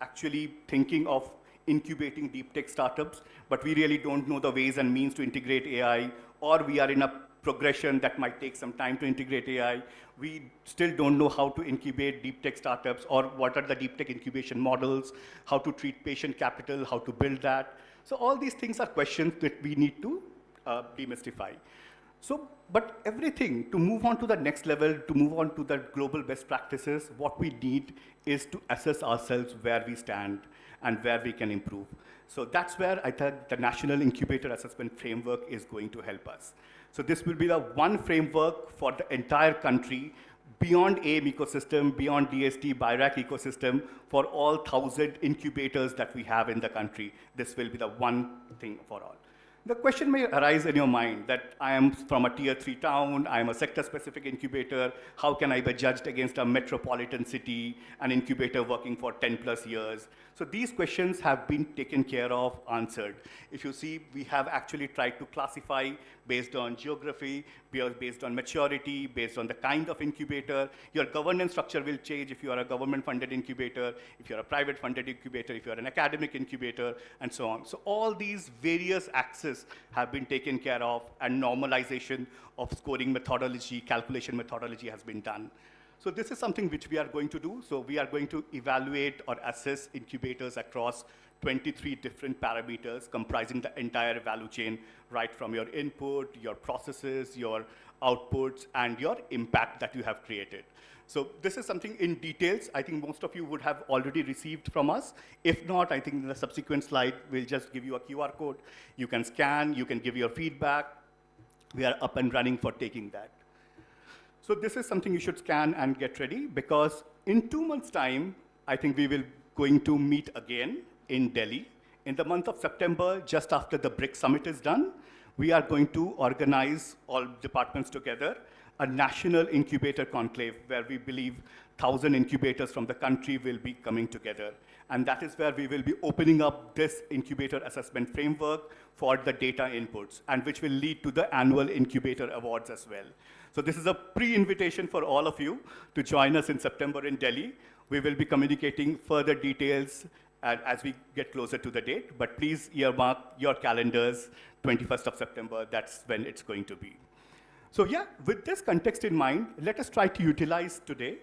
actually thinking of incubating deep tech startups, but we really don't know the ways and means to integrate AI, or we are in a progression that might take some time to integrate AI. We still don't know how to incubate deep tech startups, or what are the deep tech incubation models, how to treat patient capital, how to build that. So all these things are questions that we need to demystify. So, but everything, to move on to the next level, to move on to the global best practices, what we need is to assess ourselves where we stand and where we can improve. So that's where I think the National Incubator Assessment Framework is going to help us. So this will be the one framework for the entire country, beyond AIM ecosystem, beyond DST, BIRAC ecosystem, for all 1,000 incubators that we have in the country. This will be the one thing for all. The question may arise in your mind that I am from a tier 3 town, I am a sector-specific incubator, how can I be judged against a metropolitan city, an incubator working for 10 plus years? So these questions have been taken care of, answered. If you see, we have actually tried to classify based on geography, based on maturity, based on the kind of incubator. Your governance structure will change if you are a government-funded incubator, if you're a private-funded incubator, if you're an academic incubator, and so on. So all these various axes have been taken care of, and normalization of scoring methodology, calculation methodology has been done. So this is something which we are going to do. So we are going to evaluate or assess incubators across 23 different parameters comprising the entire value chain, right from your input, your processes, your outputs, and your impact that you have created. So this is something in details I think most of you would have already received from us. If not, I think in the subsequent slide, we'll just give you a QR code. You can scan, you can give your feedback. We are up and running for taking that. So this is something you should scan and get ready, because in 2 months' time, I think we will going to meet again in Delhi. In the month of September, just after the BRICS summit is done, we are going to organize all departments together, a national incubator conclave where we believe 1,000 incubators from the country will be coming together. And that is where we will be opening up this incubator assessment framework for the data inputs, and which will lead to the annual incubator awards as well. So this is a pre-invitation for all of you to join us in September in Delhi. We will be communicating further details as we get closer to the date, but please earmark your calendars, 21st of September, that's when it's going to be. So yeah, with this context in mind, let us try to utilize today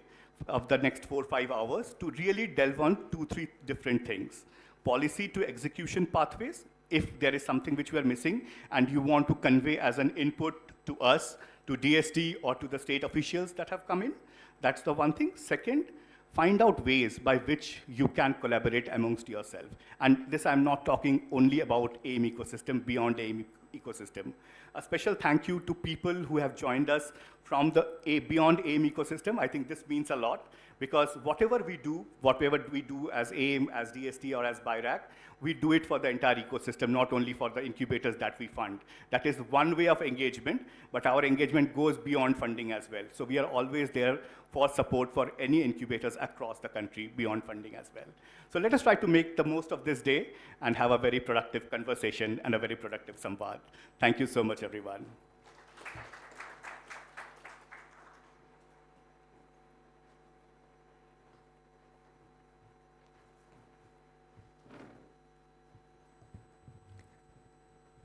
of the next 4 or 5 hours to really delve on 2-3 different things. Policy to execution pathways, if there is something which we are missing and you want to convey as an input to us, to DST or to the state officials that have come in, that's the one thing. Second, find out ways by which you can collaborate amongst yourself. And this, I'm not talking only about AIM ecosystem, beyond AIM ecosystem. A special thank you to people who have joined us from the beyond AIM ecosystem. I think this means a lot because whatever we do as AIM, as DST, or as BIRAC, we do it for the entire ecosystem, not only for the incubators that we fund. That is one way of engagement, but our engagement goes beyond funding as well. So we are always there for support for any incubators across the country beyond funding as well. So let us try to make the most of this day and have a very productive conversation and a very productive Sumvaad. Thank you so much, everyone.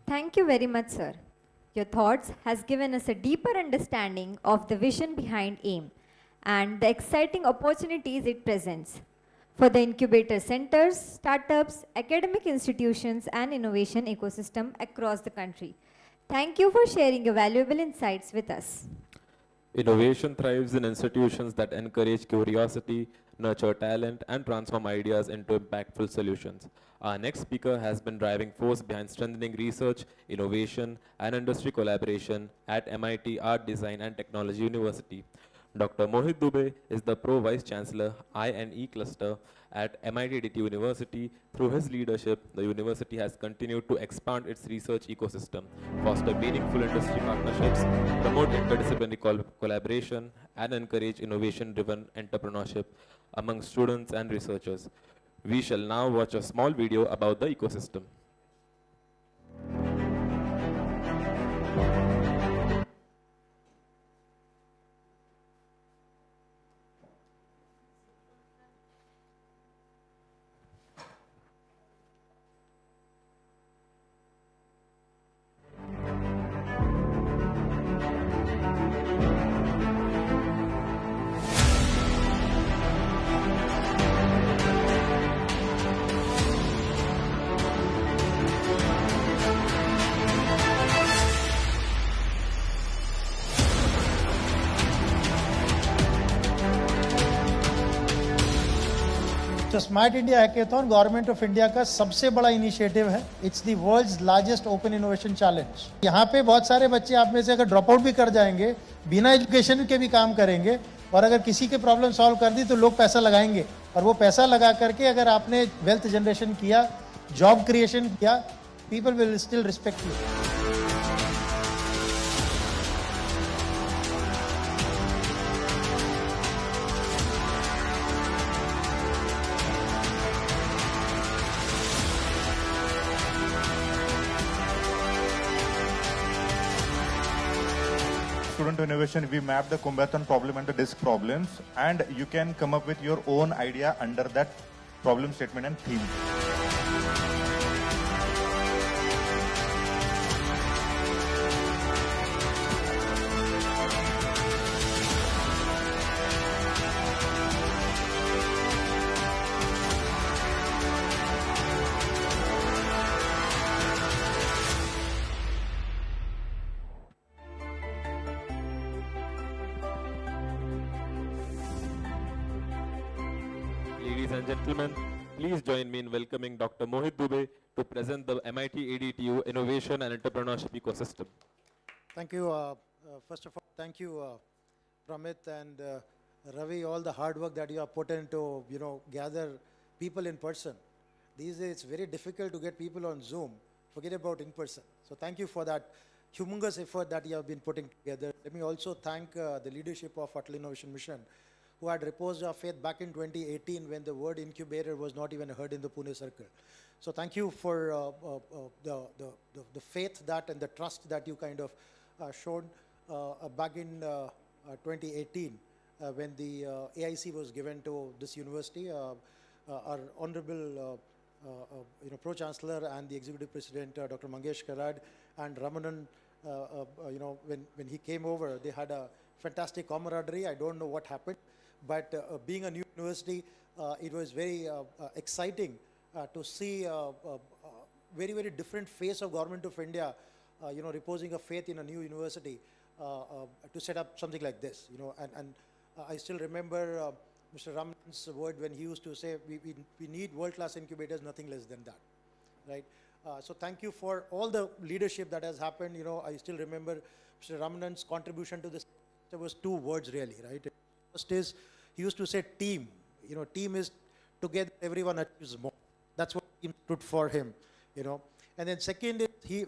Thank you very much, sir. Your thoughts has given us a deeper understanding of the vision behind AIM and the exciting opportunities it presents for the incubator centers, startups, academic institutions, and innovation ecosystem across the country. Thank you for sharing your valuable insights with us. Innovation thrives in institutions that encourage curiosity, nurture talent, and transform ideas into impactful solutions. Our next speaker has been driving force behind strengthening research, innovation, and industry collaboration at MIT Art, Design, and Technology University. Dr. Mohit Dubey is the Pro Vice Chancellor I&E Cluster at MIT-ADT University. Through his leadership, the university has continued to expand its research ecosystem, foster meaningful industry partnerships, promote interdisciplinary collaboration, and encourage innovation-driven entrepreneurship among students and researchers. We shall now watch a small video about the ecosystem. तो Smart India Hackathon government of India का सबसे बड़ा initiative है. It's the world's largest open innovation challenge. यहाँ पे बहुत सारे बच्चे आप में से अगर ड्रॉप आउट भी कर जाएंगे, बिना एजुकेशन के भी काम करेंगे, और अगर किसी के प्रॉब्लम सॉल्व कर दी तो लोग पैसा लगाएंगे, और वो पैसा लगा करके अगर आपने वेल्थ जनरेशन किया, जॉब क्रिएशन किया, people will still respect you. Student innovation, we map the Kumbhathon problem and the disk problems, and you can come up with your own idea under that problem statement and theme. Ladies and gentlemen, please join me in welcoming Dr. Mohit Dubey to present the MIT-ADTU Innovation and Entrepreneurship Ecosystem. Thank you. First of all, thank you, Pramit and Ravi, all the hard work that you have put into, gather people in person. These days, it's very difficult to get people on Zoom. Forget about in person. So thank you for that humongous effort that you have been putting together. Let me also thank the leadership of Atal Innovation Mission, who had reposed our faith back in 2018 when the word incubator was not even heard in the Pune circle. So thank you for the faith that and the trust that you kind of showed back in 2018 when the AIC was given to this university. our Honorable Pro-Chancellor and the Executive President, Dr. Mangesh Karad, and Ramanan, when he came over, they had a fantastic camaraderie. I don't know what happened, but being a new university, it was very exciting to see very, very different face of Government of India, reposing a faith in a new university to set up something like this, and I still remember Mr. Raman's word when he used to say, we need world-class incubators, nothing less than that, right? So thank you for all the leadership that has happened. I still remember Mr. Raman's contribution to this. There was 2 words really, right? First is, he used to say team. Team is together, everyone achieves more. That's what team stood for him, And then second is, we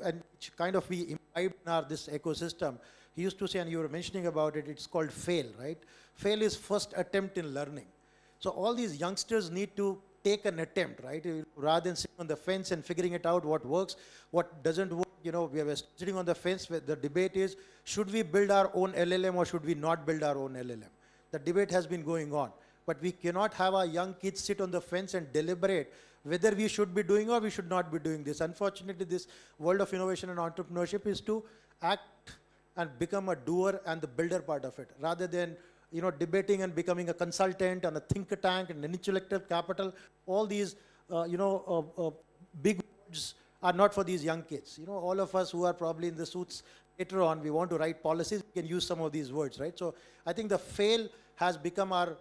imbibed in this ecosystem. He used to say, and you were mentioning about it, it's called fail, right? Fail is first attempt in learning. So all these youngsters need to take an attempt, right? Rather than sitting on the fence and figuring it out what works, what doesn't work. We are sitting on the fence where the debate is, should we build our own LLM or should we not build our own LLM? The debate has been going on. But we cannot have our young kids sit on the fence and deliberate whether we should be doing or we should not be doing this. Unfortunately, this world of innovation and entrepreneurship is to act and become a doer and the builder part of it, rather than debating and becoming a consultant and a think tank and an intellectual capital. All these big words are not for these young kids. All of us who are probably in the suits later on, we want to write policies, we can use some of these words, right? So I think the fail has become our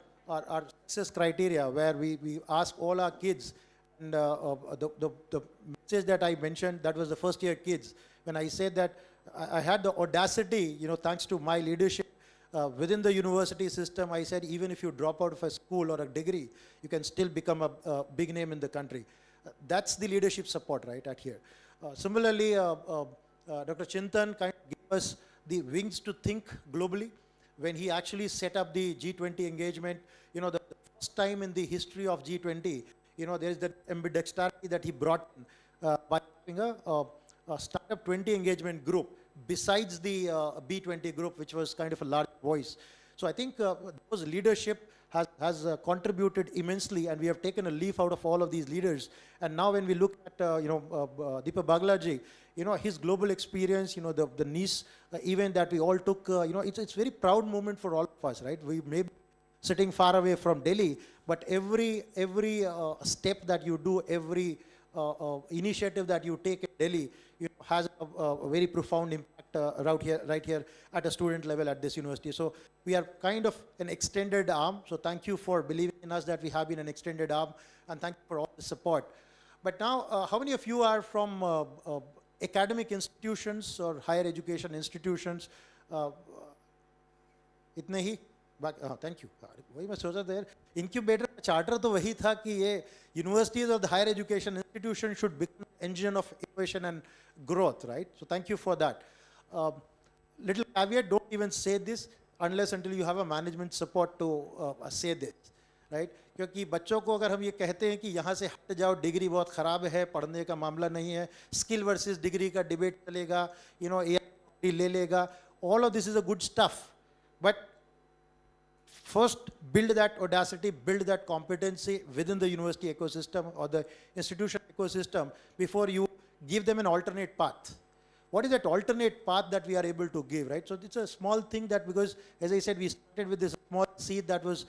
success criteria, where we ask all our kids, and the message that I mentioned, that was the first year kids. When I said that, I had the audacity, thanks to my leadership within the university system, I said, even if you drop out of a school or a degree, you can still become a big name in the country. That's the leadership support, right, at here. Similarly, Dr. Chintan kind of gave us the wings to think globally when he actually set up the G20 engagement. The first time in the history of G20, there is that ambidexterity that he brought in, by having a Startup 20 engagement group besides the B20 group, which was kind of a large voice. So I think those leadership has contributed immensely, and we have taken a leaf out of all of these leaders. And now when we look at Deepak Baglaji, his global experience, the Nice event that we all took, it's very proud moment for all of us, right? We may be sitting far away from Delhi, but every step that you do, every initiative that you take in Delhi, has a very profound impact right here at a student level at this university. So we are kind of an extended arm. So thank you for believing in us that we have been an extended arm, and thank you for all the support. But now, how many of you are from academic institutions or higher education institutions? इतने ही thank you वही मैं सोचा था यार incubator का charter तो वही था कि ये यूनिवर्सिटीज और the higher education institution should become engine of innovation and growth, right? So thank you for that. Little caveat, don't even say this unless until you have a management support to say this, right? क्योंकि बच्चों को अगर हम ये कहते हैं कि यहाँ से हट जाओ, डिग्री बहुत ख़राब है, पढ़ने का मामला नहीं है, स्किल वर्सेस डिग्री का डिबेट चलेगा, AI ले लेगा, all of this is a good stuff, but first build that audacity, build that competency within the university ecosystem or the institution ecosystem before you give them an alternate path. What is that alternate path that we are able to give, right? So it's a small thing that, because as I said, we started with this small seed that was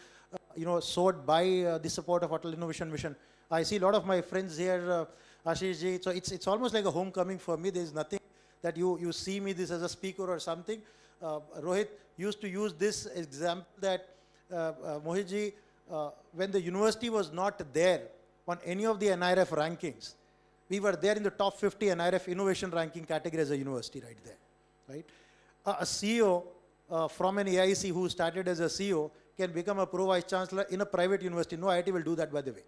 sowed by the support of Atal Innovation Mission. I see a lot of my friends here, Ashish ji, so it's almost like a homecoming for me. There's nothing that you see me this as a speaker or something. Rohit used to use this example that Mohit ji, when the university was not there on any of the NIRF rankings, we were there in the top 50 NIRF innovation ranking category as a university right there, right? A CEO from an AIC who started as a CEO can become a pro vice chancellor in a private university. No IIT will do that, by the way,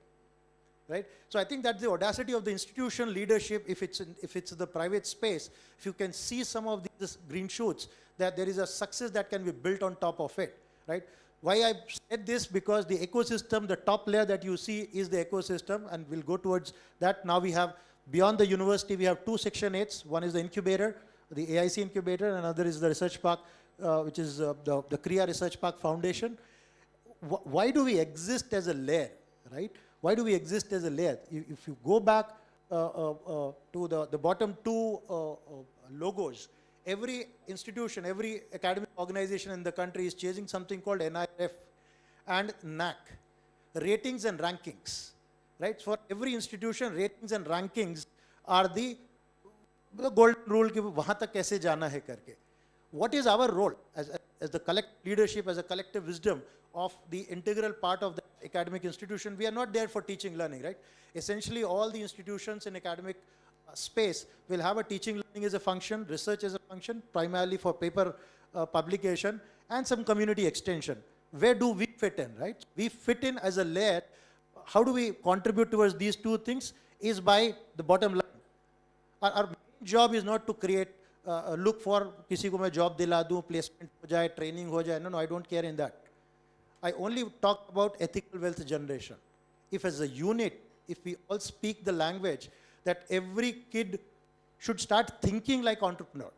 right? So I think that's the audacity of the institution leadership. If it's the private space, if you can see some of these green shoots, that there is a success that can be built on top of it, right? Why I said this, because the ecosystem, the top layer that you see is the ecosystem, and we'll go towards that. Now we have, beyond the university, we have two Section 8s. One is the incubator, the AIC incubator, and another is the research park, which is the Kriya Research Park Foundation. Why do we exist as a layer, right? Why do we exist as a layer? If you go back to the bottom two logos, every institution, every academic organization in the country is chasing something called NIRF and NAC, ratings and rankings, right? For every institution, ratings and rankings are the golden rule कि वहाँ तक कैसे जाना है करके. What is our role as the collective leadership, as a collective wisdom of the integral part of the academic institution? We are not there for teaching learning, right? Essentially, all the institutions in academic space will have a teaching learning as a function, research as a function, primarily for paper publication, and some community extension. Where do we fit in, right? We fit in as a layer. How do we contribute towards these two things? Is by the bottom line. Our main job is not to create, look for किसी को मैं job दिला दूँ, placement हो जाए, training हो जाए. No, I don't care in that. I only talk about ethical wealth generation. If as a unit, if we all speak the language that every kid should start thinking like entrepreneur.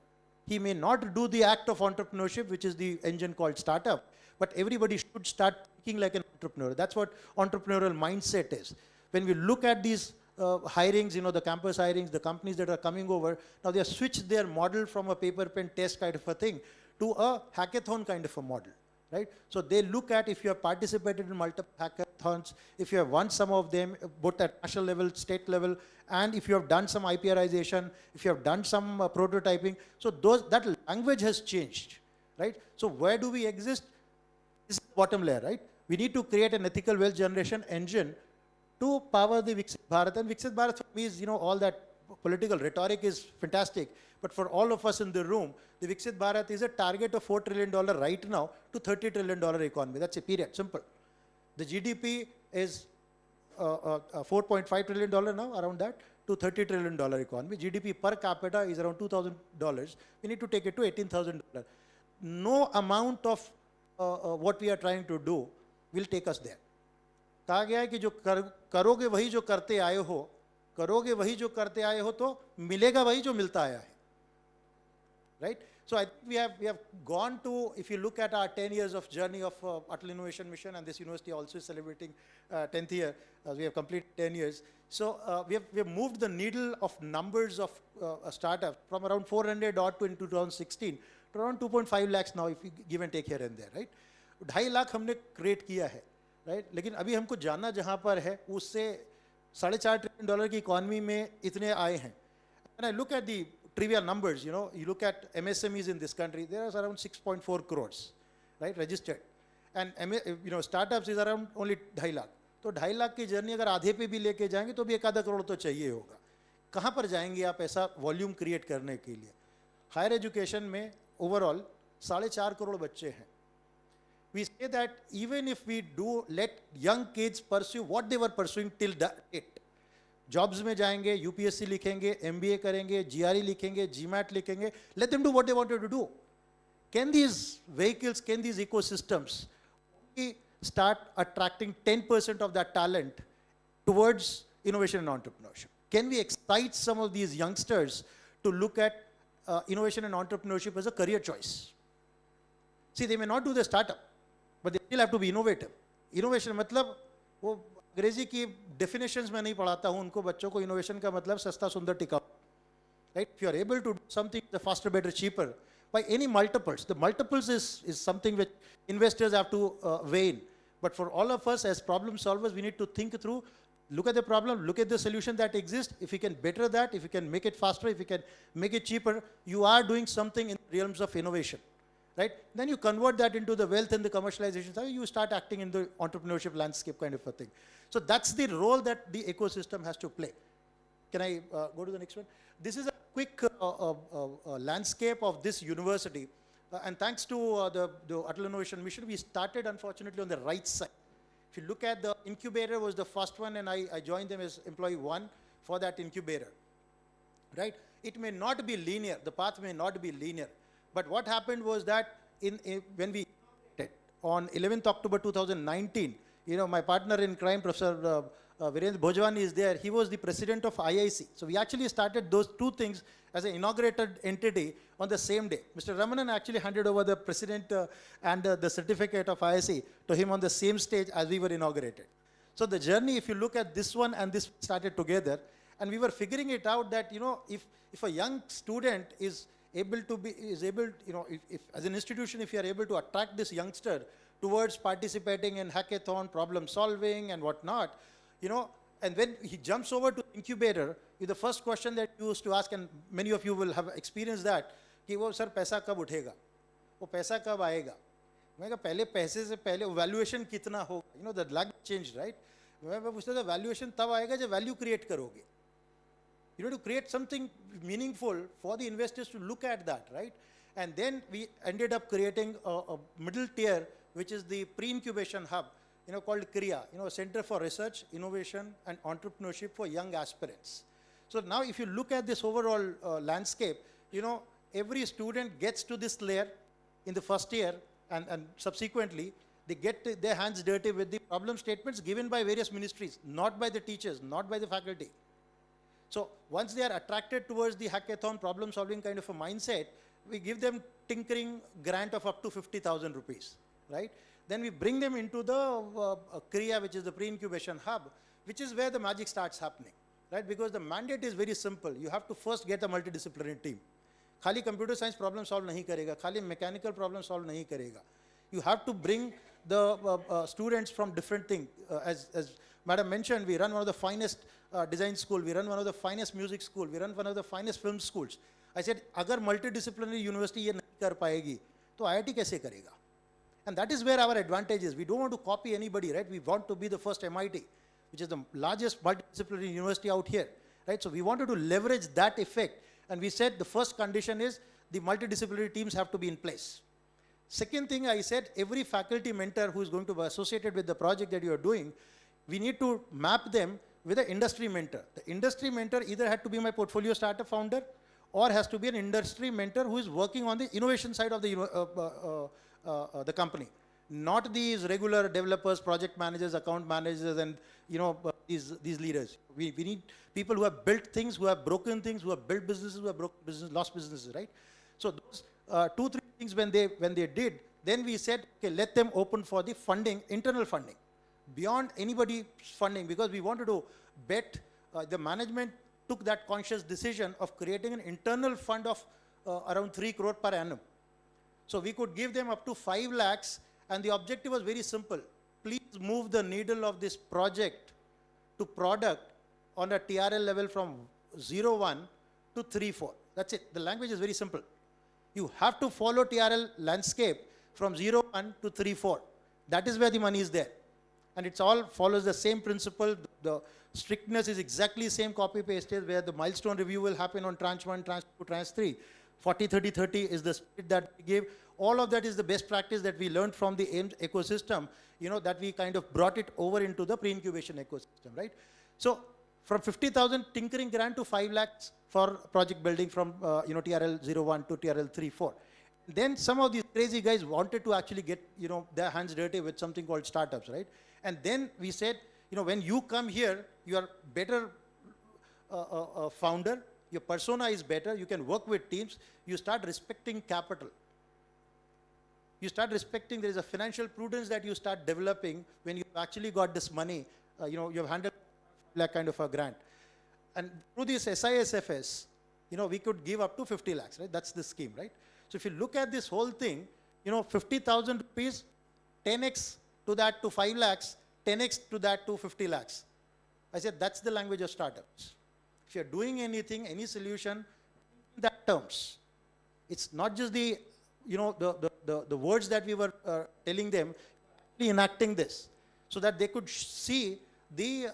He may not do the act of entrepreneurship, which is the engine called startup, but everybody should start thinking like an entrepreneur. That's what entrepreneurial mindset is. When we look at these hirings, the campus hirings, the companies that are coming over, now they have switched their model from a paper pen test kind of a thing to a hackathon kind of a model, right? So they look at if you have participated in multiple hackathons, if you have won some of them, both at national level, state level, and if you have done some IPRization, if you have done some prototyping, so that language has changed, right? So where do we exist? This is the bottom layer, right? We need to create an ethical wealth generation engine to power the Viksit Bharat. And Viksit Bharat for me is, all that political rhetoric is fantastic. But for all of us in the room, the Viksit Bharat is a target of $4 trillion right now to $30 trillion economy. That's a period, simple. The GDP is $4.5 trillion now, around that, to $30 trillion economy. GDP per capita is around $2,000. We need to take it to $18,000. No amount of what we are trying to do will take us there. कहा गया है कि जो करोगे वही जो करते आए हो, करोगे वही जो करते आए हो, तो मिलेगा वही जो मिलता आया है, right? So I think we have gone to, if you look at our 10 years of journey of Atal Innovation Mission, and this university also is celebrating 10th year, we have completed 10 years. So we have moved the needle of numbers of startups from around 400 odd to in 2016 to around 2.5 lakhs now, if you give and take here and there, right? 2.5 lakh हमने create किया है, right? लेकिन अभी हमको जाना जहाँ पर है उससे $4.5 trillion की इकोनॉमी में इतने आए हैं. And I look at the trivial numbers, you look at MSMEs in this country, there are around 6.4 crores, right, registered. And startups is around only 2.5 lakh. तो 2.5 लाख की जर्नी अगर आधे पे भी लेके जाएंगे तो भी 1 करोड़ तो चाहिए होगा. कहाँ पर जाएंगे आप ऐसा वॉल्यूम क्रिएट करने के लिए? हायर एजुकेशन में ओवरऑल 4.5 करोड़ बच्चे हैं. We say that even if we do let young kids pursue what they were pursuing till that date, jobs में जाएंगे, UPSC लिखेंगे, MBA करेंगे, GRE लिखेंगे, GMAT लिखेंगे, let them do what they wanted to do. Can these vehicles, can these ecosystems start attracting 10% of that talent towards innovation and entrepreneurship? Can we excite some of these youngsters to look at innovation and entrepreneurship as a career choice? See, they may not do the startup, but they still have to be innovative. Innovation मतलब वो अंग्रेजी की definitions में नहीं पढ़ाता हूँ उनको बच्चों को. innovation का मतलब सस्ता सुंदर टिकाऊ, right? If you are able to do something the faster, better, cheaper by any multiples, the multiples is something which investors have to weigh in. But for all of us as problem solvers, we need to think through, look at the problem, look at the solution that exists. If we can better that, if we can make it faster, if we can make it cheaper, you are doing something in the realms of innovation. Right? Then you convert that into the wealth and the commercialization side, you start acting in the entrepreneurship landscape kind of a thing. So that's the role that the ecosystem has to play. Can I go to the next one? This is a quick landscape of this university. And thanks to the Atal Innovation Mission, we started unfortunately on the right side. If you look at the incubator was the first one, and I joined them as employee 1 for that incubator. Right? It may not be linear, the path may not be linear. But what happened was that when we on 11th October 2019, my partner in crime, Professor Virendra Bhojwani is there. He was the president of IIC. So we actually started those two things as an inaugurated entity on the same day. Mr. Ramanan actually handed over the president and the certificate of IIC to him on the same stage as we were inaugurated. So the journey, if you look at this one and this started together, and we were figuring it out that, if a young student is able, if as an institution, if you are able to attract this youngster towards participating in hackathon, problem solving and whatnot, and when he jumps over to incubator, the first question that you used to ask, and many of you will have experienced that, कि वो sir पैसा कब उठेगा, वो पैसा कब आएगा. मैं कहा पहले पैसे से पहले वैल्यूएशन कितना होगा, द लैंग्वेज चेंज, राइट. मैं पूछता था वैल्यूएशन तब आएगा जब वैल्यू क्रिएट करोगे. You know, to create something meaningful for the investors to look at that, right? And then we ended up creating a middle tier, which is the pre-incubation hub, called KRIA, a Center for Research, Innovation and Entrepreneurship for Young Aspirants. So now if you look at this overall landscape, every student gets to this layer in the first year, and subsequently they get their hands dirty with the problem statements given by various ministries, not by the teachers, not by the faculty. So once they are attracted towards the hackathon problem solving kind of a mindset, we give them tinkering grant of up to 50,000 rupees, right? Then we bring them into the KRIA, which is the pre-incubation hub, which is where the magic starts happening, right? Because the mandate is very simple. You have to first get a multidisciplinary team. खाली computer science problem solve नहीं करेगा, खाली mechanical problem solve नहीं करेगा. You have to bring the students from different things. As Madam mentioned, we run one of the finest design school, we run one of the finest music school, we run one of the finest film schools. I said, अगर multidisciplinary university ये नहीं कर पाएगी, तो IIT कैसे करेगा? And that is where our advantage is. We don't want to copy anybody, right? We want to be the first MIT, which is the largest multidisciplinary university out here, right? So we wanted to leverage that effect. And we said the first condition is the multidisciplinary teams have to be in place. Second thing I said, every faculty mentor who is going to be associated with the project that you are doing, we need to map them with an industry mentor. The industry mentor either had to be my portfolio startup founder or has to be an industry mentor who is working on the innovation side of the company. Not these regular developers, project managers, account managers, and these leaders. We need people who have built things, who have broken things, who have built businesses, who have broken business, lost businesses, right? So those 2-3 things when they did, then we said, okay, let them open for the funding, internal funding, beyond anybody's funding, because we wanted to bet. The management took that conscious decision of creating an internal fund of around 3 crore per annum. So we could give them up to 5 lakhs, and the objective was very simple. Please move the needle of this project to product on a TRL level from 0-1 to 3-4. That's it. The language is very simple. You have to follow TRL landscape from 0-1 to 3-4. That is where the money is there. And it's all follows the same principle. The strictness is exactly same copy pasted, where the milestone review will happen on tranche 1, tranche 2, tranche 3. 40-30-30 is the split that we give. All of that is the best practice that we learned from the AIMS ecosystem, that we kind of brought it over into the pre-incubation ecosystem, right? So from 50,000 tinkering grant to 5 lakhs for project building from, TRL 01 to TRL 34. Then some of these crazy guys wanted to actually get, their hands dirty with something called startups, right? And then we said, when you come here, you are better founder, your persona is better, you can work with teams, you start respecting capital. You start respecting, there is a financial prudence that you start developing when you've actually got this money, you've handled like kind of a grant. And through this SISFS, we could give up to 50 lakhs, right? That's the scheme, right? So if you look at this whole thing, 50,000 rupees, 10x to that to 5 lakhs, 10x to that to 50 lakhs. I said, that's the language of startups. If you're doing anything, any solution, in that terms. It's not just the, the words that we were telling them, enacting this, so that they could see the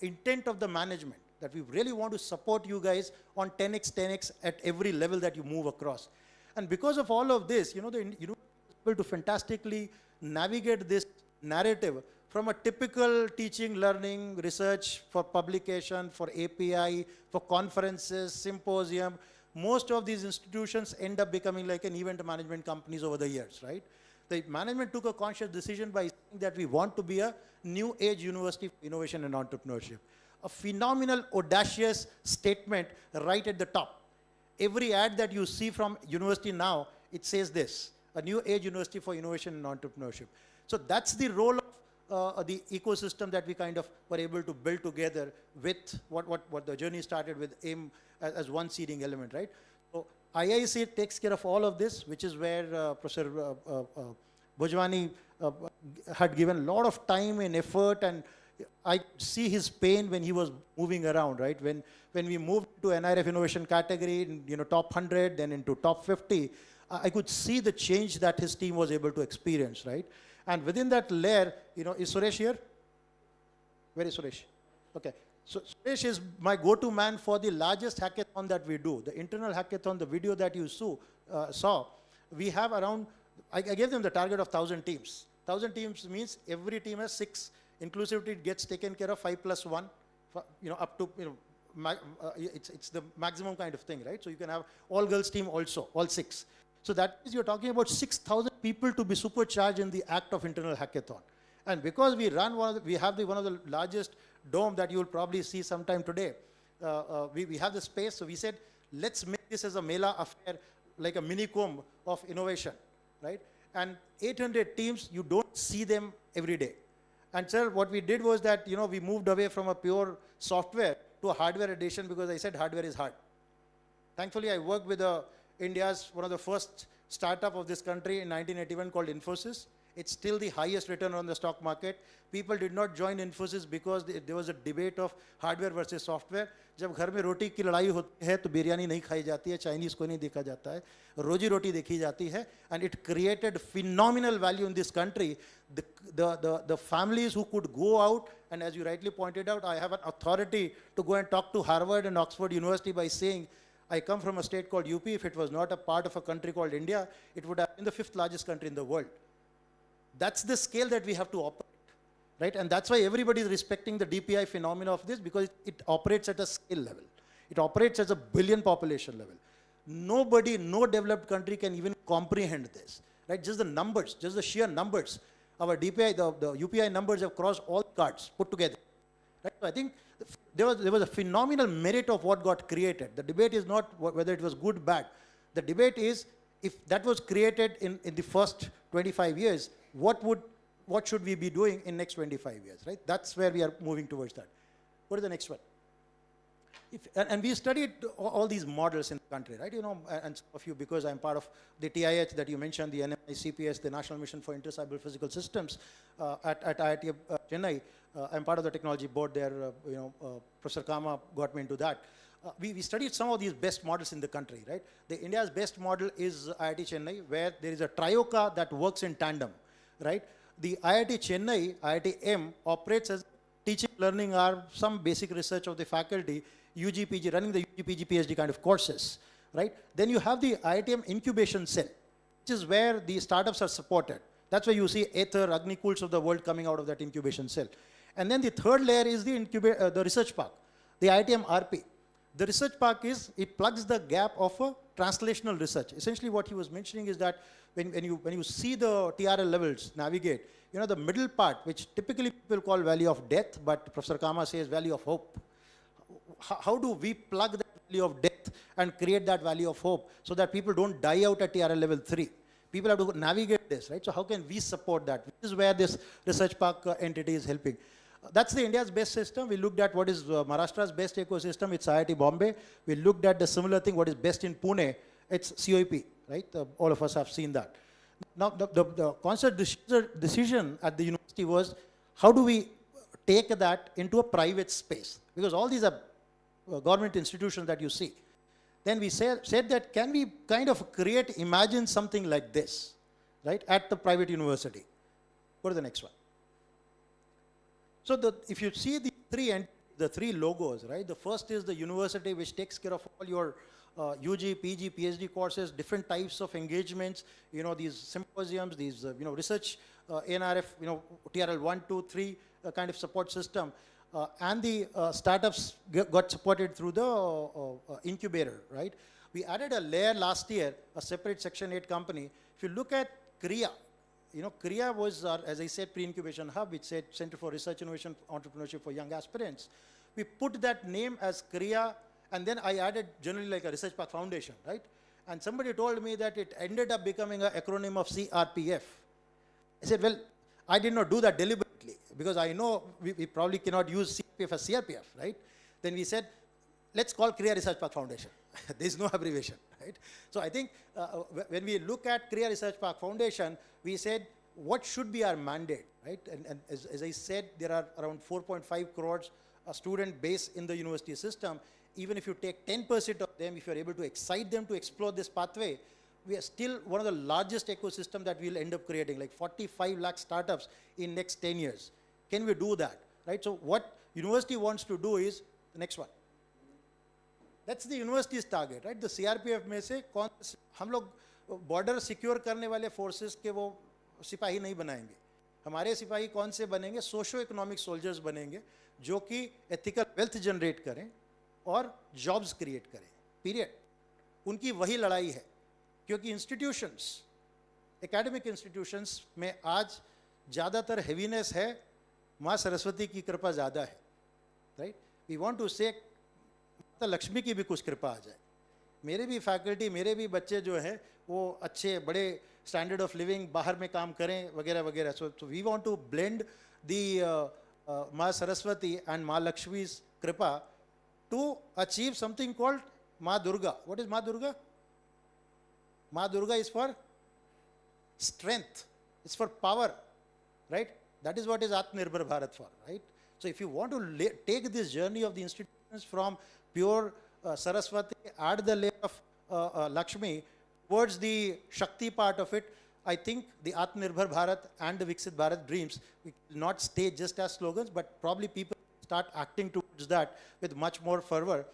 intent of the management, that we really want to support you guys on 10x at every level that you move across. And because of all of this, the able to fantastically navigate this narrative from a typical teaching, learning, research for publication, for API, for conferences, symposium. Most of these institutions end up becoming like an event management companies over the years, right? The management took a conscious decision by saying that we want to be a new age university for innovation and entrepreneurship. A phenomenal, audacious statement right at the top. Every ad that you see from university now, it says this, a new age university for innovation and entrepreneurship. So that's the role the ecosystem that we kind of were able to build together with what the journey started with AIM as one seeding element, right? So IIC takes care of all of this, which is where Professor Bhojwani had given a lot of time and effort, and I see his pain when he was moving around, right? When we moved to NIRF innovation category, in, top 100, then into top 50, I could see the change that his team was able to experience, right? And within that layer, is Suresh here? Where is Suresh? Okay. So Suresh is my go-to man for the largest hackathon that we do. The internal hackathon, the video that you saw, we have around, I gave them the target of 1,000 teams. 1,000 teams means every team has 6. Inclusivity gets taken care of 5 plus 1, up to, it's the maximum kind of thing, right? So you can have all girls team also, all 6. So that is, you're talking about 6,000 people to be supercharged in the act of internal hackathon. And because we run we have one of the largest dome that you will probably see sometime today. We have the space, so we said, let's make this as a Mela affair, like a mini comb of innovation, right? And 800 teams, you don't see them every day. And sir, what we did was that, we moved away from a pure software to a hardware edition because I said hardware is hard. Thankfully, I worked with India's one of the first startup of this country in 1981 called Infosys. It's still the highest return on the stock market. People did not join Infosys because there was a debate of hardware versus software. जब घर में रोटी की लड़ाई होती है तो बिरयानी नहीं खाई जाती है, चाइनीज को नहीं देखा जाता है, रोजी रोटी देखी जाती है, and it created phenomenal value in this country. The families who could go out, and as you rightly pointed out, I have an authority to go and talk to Harvard and Oxford University by saying, I come from a state called UP. If it was not a part of a country called India, it would have been the 5th largest country in the world. That's the scale that we have to operate, right? And that's why everybody is respecting the DPI phenomena of this, because it operates at a scale level. It operates at a billion population level. Nobody, no developed country can even comprehend this, right? Just the numbers, just the sheer numbers. Our DPI, the UPI numbers have crossed all cards put together, right? So I think there was a phenomenal merit of what got created. The debate is not whether it was good, bad. The debate is, if that was created in the first 25 years, what should we be doing in next 25 years, right? That's where we are moving towards that. Go to the next one. And we studied all these models in the country, right? And some of you, because I'm part of the TIH that you mentioned, the NMI-CPS, the National Mission for Inter-Cyber Physical Systems at IIT Chennai. I'm part of the technology board there. Professor Kama got me into that. We studied some of these best models in the country, right? India's best model is IIT Chennai, where there is a trioka that works in tandem, right? The IIT Chennai, IIT-M, operates as teaching, learning arm, some basic research of the faculty, UG, PG, running the UG, PG, PhD kind of courses, right? Then you have the IIT-M incubation cell, which is where the startups are supported. That's why you see Aether, Agnicools of the world coming out of that incubation cell. And then the third layer is the research park, the IIT-M RP. The research park it plugs the gap of a translational research. Essentially what he was mentioning is that when you see the TRL levels navigate, the middle part, which typically people call valley of death, but Professor Kama says valley of hope. How do we plug that valley of death and create that valley of hope so that people don't die out at TRL level 3? People have to navigate this, right? So how can we support that? This is where this research park entity is helping. That's the India's best system. We looked at what is Maharashtra's best ecosystem. It's IIT Bombay. We looked at the similar thing, what is best in Pune. It's COEP, right? All of us have seen that. Now, the constant decision at the university was, how do we take that into a private space? Because all these are government institutions that you see. Then we said that, can we kind of imagine something like this, right, at the private university? Go to the next one. So if you see the three logos, right? The first is the university, which takes care of all your UG, PG, PhD courses, different types of engagements, these symposiums, these, research, NRF, TRL 1, 2, 3 kind of support system. And the startups got supported through the incubator, right? We added a layer last year, a separate Section 8 company. If you look at Kriya, Kriya was our, as I said, pre-incubation hub. It said Center for Research, Innovation, Entrepreneurship for Young Aspirants. We put that name as Kriya, and then I added generally like a Research Park Foundation, right? And somebody told me that it ended up becoming an acronym of CRPF. I said, well, I did not do that deliberately. because I know we probably cannot use CRPF as CRPF, right? Then we said, let's call Kriya Research Park Foundation. There is no abbreviation, right? So I think when we look at Kriya Research Park Foundation, we said, what should be our mandate, right? And as I said, there are around 4.5 crores student base in the university system. Even if you take 10% of them, if you're able to excite them to explore this pathway, we are still one of the largest ecosystem that we'll end up creating, like 45 lakh startups in next 10 years. Can we do that, right? So what university wants to do is, the next one. That's the university's target, right? The CRPF में से कौन हम लोग border secure करने वाले forces के वो सिपाही नहीं बनाएंगे. हमारे सिपाही कौन से बनेंगे? सोशो इकोनॉमिक सोल्जर्स बनेंगे जो कि एथिकल वेल्थ जनरेट करें और जॉब्स क्रिएट करें. पीरियड. उनकी वही लड़ाई है, क्योंकि इंस्टीट्यूशंस, एकेडमिक इंस्टीट्यूशंस में आज ज़्यादातर हेवीनेस है, माँ सरस्वती की कृपा ज़्यादा है, राइट? वी वांट टू से माता लक्ष्मी की भी कुछ कृपा आ जाए. मेरे भी फैकल्टी, मेरे भी बच्चे जो हैं वो अच्छे बड़े स्टैंडर्ड ऑफ लिविंग बाहर में काम करें वगैरह वगैरह. So we want to blend the Maa Saraswati and माँ लक्ष्मी's कृपा to achieve something called Ma Durga. What is Ma Durga? Ma Durga is for strength. It's for power, right? That is what is Atmanirbhar Bharat for, right? So if you want to take this journey of the institutions from pure Saraswati, add the layer of Lakshmi towards the Shakti part of it, I think the Atmanirbhar Bharat and the Viksit Bharat dreams will not stay just as slogans, but probably people start acting towards that with much more fervor.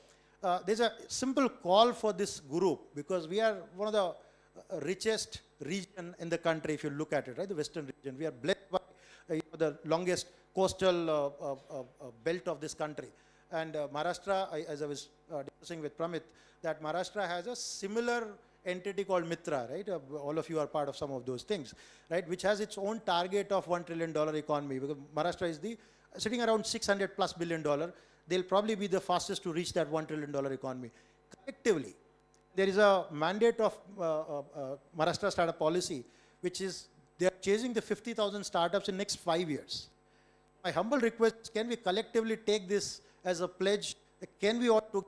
There's a simple call for this group, because we are one of the richest region in the country, if you look at it, right? The western region. We are blessed by the longest coastal belt of this country. And Maharashtra, as I was discussing with Pramit, that Maharashtra has a similar entity called Mitra, right? All of you are part of some of those things, right? Which has its own target of $1 trillion economy, because Maharashtra is sitting around $600+ billion. They'll probably be the fastest to reach that $1 trillion economy. Collectively, there is a mandate of Maharashtra startup policy, which is they are chasing the 50,000 startups in next 5 years. My humble request is, can we collectively take this as a pledge? Can we ought to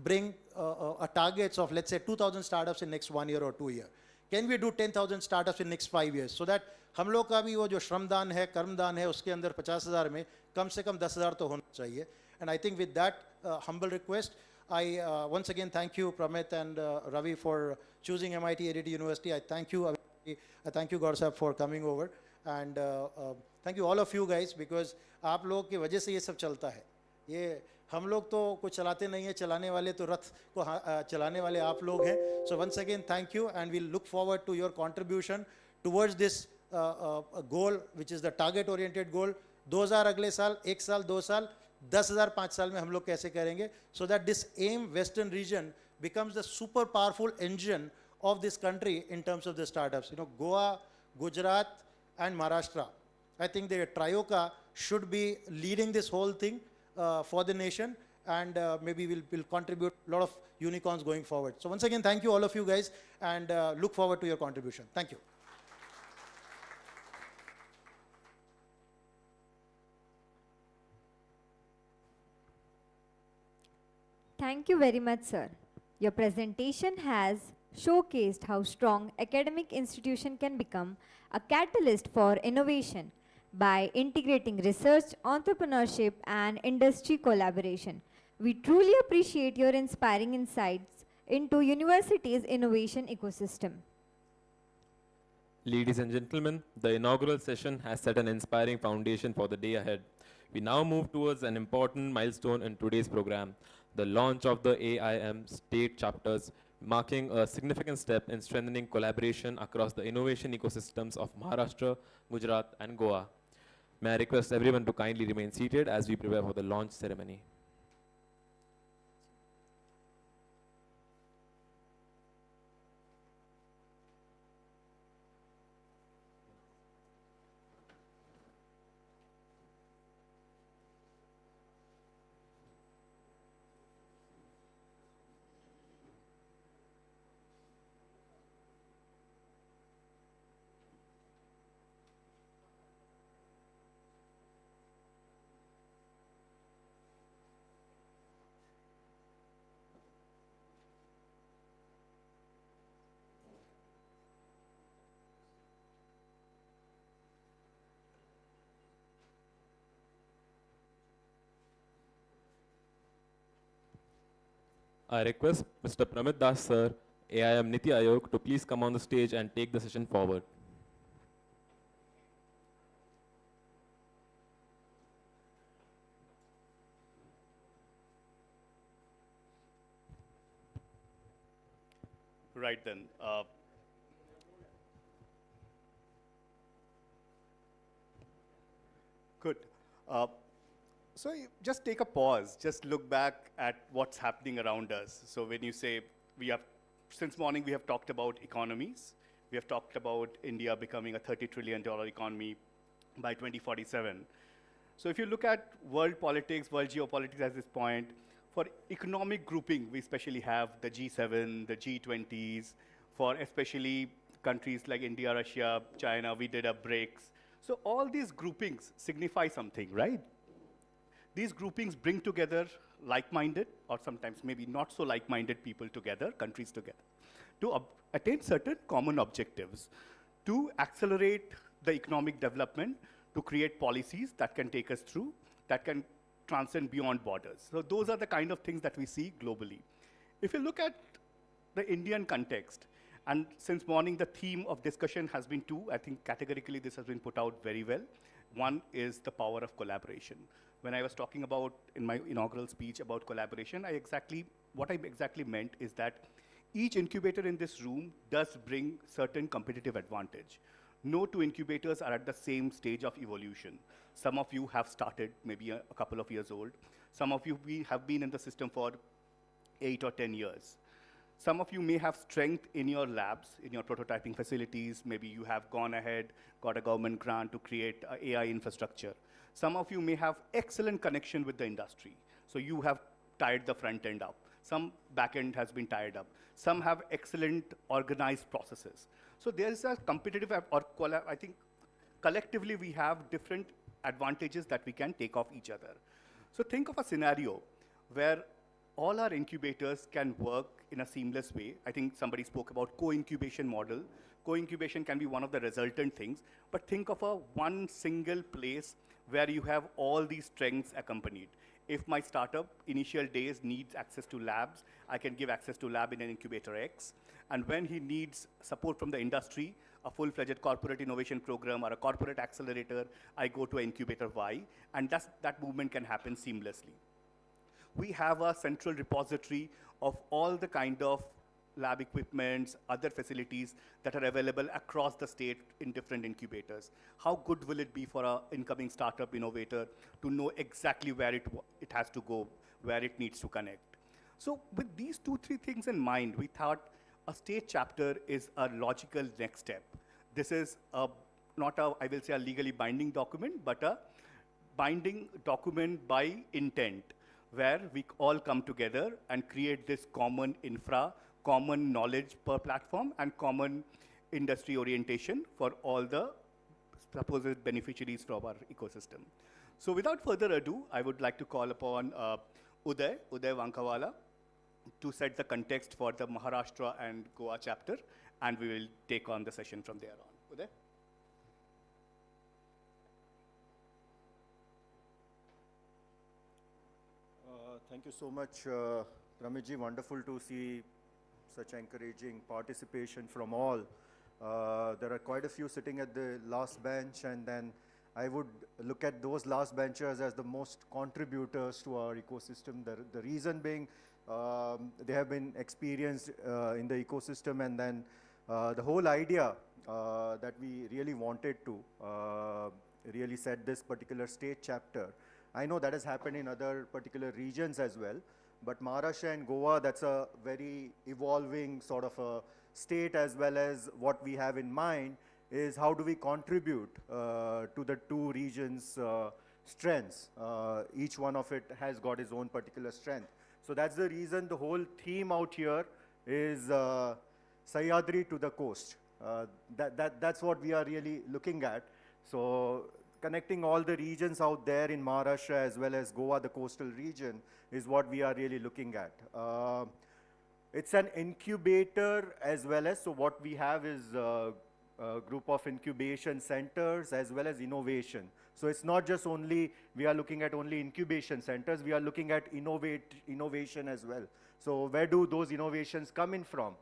bring a targets of, let's say, 2,000 startups in next 1 year or 2 years? Can we do 10,000 startups in next 5 years? So that हम लोग का भी वो जो श्रमदान है, कर्मदान है, उसके अंदर 50,000 में कम से कम 10,000 तो होना चाहिए. And I think with that humble request, I once again thank you, Pramit and Ravi, for choosing MIT-ADT University. I thank you, Gaur Sahab, for coming over. And thank you all of you guys, because आप लोग की वजह से ये सब चलता है. ये हम लोग तो कुछ चलाते नहीं है, चलाने वाले तो रथ को चलाने वाले आप लोग हैं. So once again, thank you, and we'll look forward to your contribution towards this goal, which is the target-oriented goal. 2000 अगले साल, 1 साल, 2 साल, 10,000 5 साल में हम लोग कैसे करेंगे, so that this AIM Western region becomes the super powerful engine of this country in terms of the startups. You know, Goa, Gujarat, and Maharashtra. I think the Trioka should be leading this whole thing for the nation, and maybe we'll contribute a lot of unicorns going forward. So once again, thank you all of you guys, and look forward to your contribution. Thank you. Thank you very much, sir. Your presentation has showcased how strong academic institution can become a catalyst for innovation by integrating research, entrepreneurship, and industry collaboration. We truly appreciate your inspiring insights into university's innovation ecosystem. Ladies and gentlemen, the inaugural session has set an inspiring foundation for the day ahead. We now move towards an important milestone in today's program, the launch of the AIM state chapters, marking a significant step in strengthening collaboration across the innovation ecosystems of Maharashtra, Gujarat, and Goa. May I request everyone to kindly remain seated as we prepare for the launch ceremony. I request Mr. Pramit Das sir, AIM Niti Ayog, to please come on the stage and take the session forward. Right then. Good. So just take a pause, just look back at what's happening around us. So when you say since morning we have talked about economies, we have talked about India becoming a $30 trillion economy by 2047. So if you look at world politics, world geopolitics at this point, for economic grouping, we especially have the G7, the G20s, for especially countries like India, Russia, China, we did a BRICS. So all these groupings signify something, right? These groupings bring together like-minded, or sometimes maybe not so like-minded people together, countries together, to attain certain common objectives, to accelerate the economic development, to create policies that can take us through, that can transcend beyond borders. So those are the kind of things that we see globally. If you look at the Indian context, and since morning the theme of discussion has been two, I think categorically this has been put out very well. One is the power of collaboration. When I was talking about, in my inaugural speech about collaboration, what I exactly meant is that each incubator in this room does bring certain competitive advantage. No two incubators are at the same stage of evolution. Some of you have started maybe a couple of years old. Some of you have been in the system for 8 or 10 years. Some of you may have strength in your labs, in your prototyping facilities. Maybe you have gone ahead, got a government grant to create AI infrastructure. Some of you may have excellent connection with the industry. So you have tied the front end up. Some back end has been tied up. Some have excellent organized processes. So there's a competitive, I think collectively we have different advantages that we can take off each other. So think of a scenario where all our incubators can work in a seamless way. I think somebody spoke about co-incubation model. Co-incubation can be one of the resultant things, but think of one single place where you have all these strengths accompanied. If my startup initial days needs access to labs, I can give access to lab in an incubator X. And when he needs support from the industry, a full-fledged corporate innovation program or a corporate accelerator, I go to incubator Y, and that movement can happen seamlessly. We have a central repository of all the kind of lab equipments, other facilities that are available across the state in different incubators. How good will it be for an incoming startup innovator to know exactly where it has to go, where it needs to connect? So with these 2-3 things in mind, we thought a state chapter is a logical next step. This is not I will say a legally binding document, but a binding document by intent, where we all come together and create this common infra, common knowledge per platform, and common industry orientation for all the supposed beneficiaries from our ecosystem. So without further ado, I would like to call upon Uday Wankawala to set the context for the Maharashtra and Goa chapter, and we will take on the session from there on. Uday? Thank you so much, Ramiji. Wonderful to see such encouraging participation from all. There are quite a few sitting at the last bench, and then I would look at those last benchers as the most contributors to our ecosystem. The reason being, they have been experienced in the ecosystem, and then the whole idea that we really wanted to really set this particular state chapter. I know that has happened in other particular regions as well, but Maharashtra and Goa, that's a very evolving sort of a state, as well as what we have in mind is how do we contribute to the two regions' strengths. Each one of it has got its own particular strength. So that's the reason the whole theme out here is Sahyadri to the coast. That's what we are really looking at. So connecting all the regions out there in Maharashtra as well as Goa, the coastal region, is what we are really looking at. It's an incubator as well as, so what we have is a group of incubation centers as well as innovation. So it's not just only, we are looking at only incubation centers, we are looking at innovation as well. So where do those innovations come in from?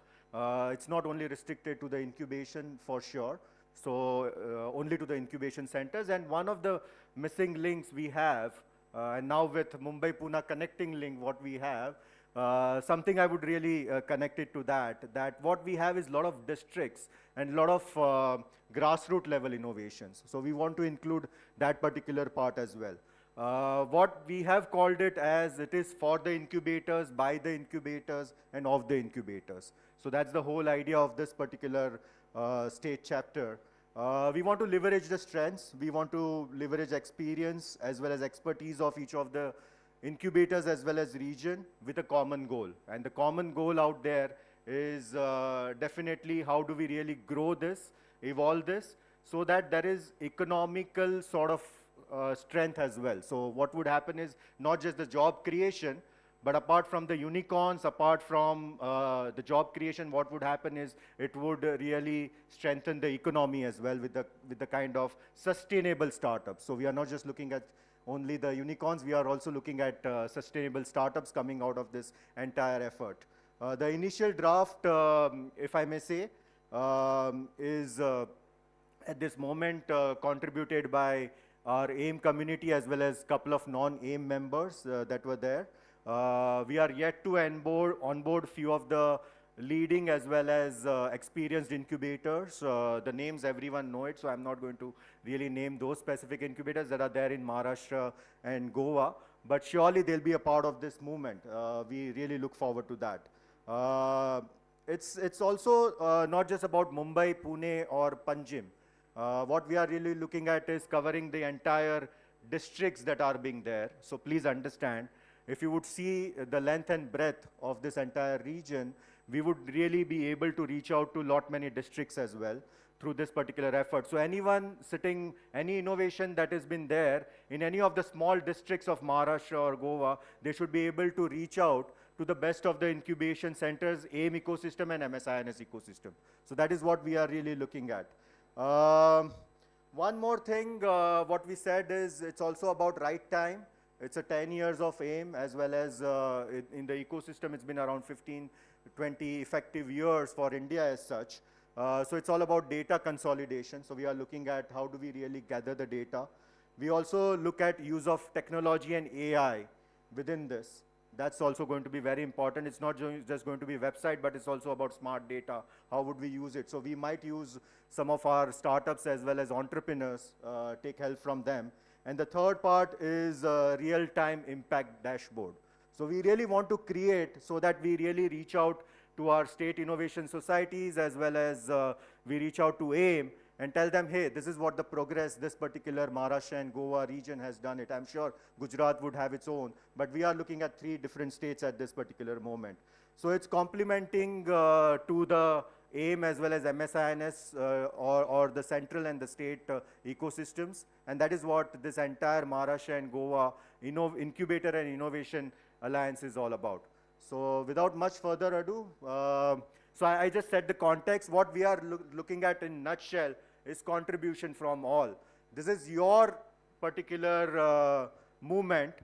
It's not only restricted to the incubation for sure, so only to the incubation centers. And one of the missing links we have, and now with Mumbai-Pune connecting link what we have, something I would really connect it to that what we have is a lot of districts and a lot of grassroots level innovations. So we want to include that particular part as well. What we have called it as it is for the incubators, by the incubators, and of the incubators. So that's the whole idea of this particular state chapter. We want to leverage the strengths. We want to leverage experience as well as expertise of each of the incubators as well as region with a common goal. And the common goal out there is definitely how do we really grow this, evolve this, so that there is economical sort of strength as well. So what would happen is not just the job creation, but apart from the unicorns, apart from the job creation, what would happen is it would really strengthen the economy as well with the kind of sustainable startups. So we are not just looking at only the unicorns, we are also looking at sustainable startups coming out of this entire effort. The initial draft, if I may say, is at this moment contributed by our AIM community as well as a couple of non-AIM members that were there. We are yet to onboard few of the leading as well as experienced incubators. The names everyone know it, so I'm not going to really name those specific incubators that are there in Maharashtra and Goa, but surely they'll be a part of this movement. We really look forward to that. It's also not just about Mumbai, Pune or Panjim. What we are really looking at is covering the entire districts that are being there. So please understand, if you would see the length and breadth of this entire region, we would really be able to reach out to lot many districts as well through this particular effort. So anyone sitting, any innovation that has been there in any of the small districts of Maharashtra or Goa, they should be able to reach out to the best of the incubation centers, AIM ecosystem and MSINS ecosystem. So that is what we are really looking at. One more thing, what we said is it's also about right time. It's a 10 years of AIM as well as in the ecosystem, it's been around 15, 20 effective years for India as such. So it's all about data consolidation. So we are looking at how do we really gather the data. We also look at use of technology and AI within this. That's also going to be very important. It's not just going to be website, but it's also about smart data. How would we use it? So we might use some of our startups as well as entrepreneurs, take help from them. And the third part is real-time impact dashboard. So we really want to create so that we really reach out to our state innovation societies as well as we reach out to AIM and tell them, hey, this is what the progress this particular Maharashtra and Goa region has done it. I'm sure Gujarat would have its own, but we are looking at 3 different states at this particular moment. So it's complementing to the AIM as well as MSINS or the central and the state ecosystems. And that is what this entire Maharashtra and Goa Incubator and Innovation Alliance is all about. So without much further ado, so I just set the context. What we are looking at in nutshell is contribution from all. This is your particular movement.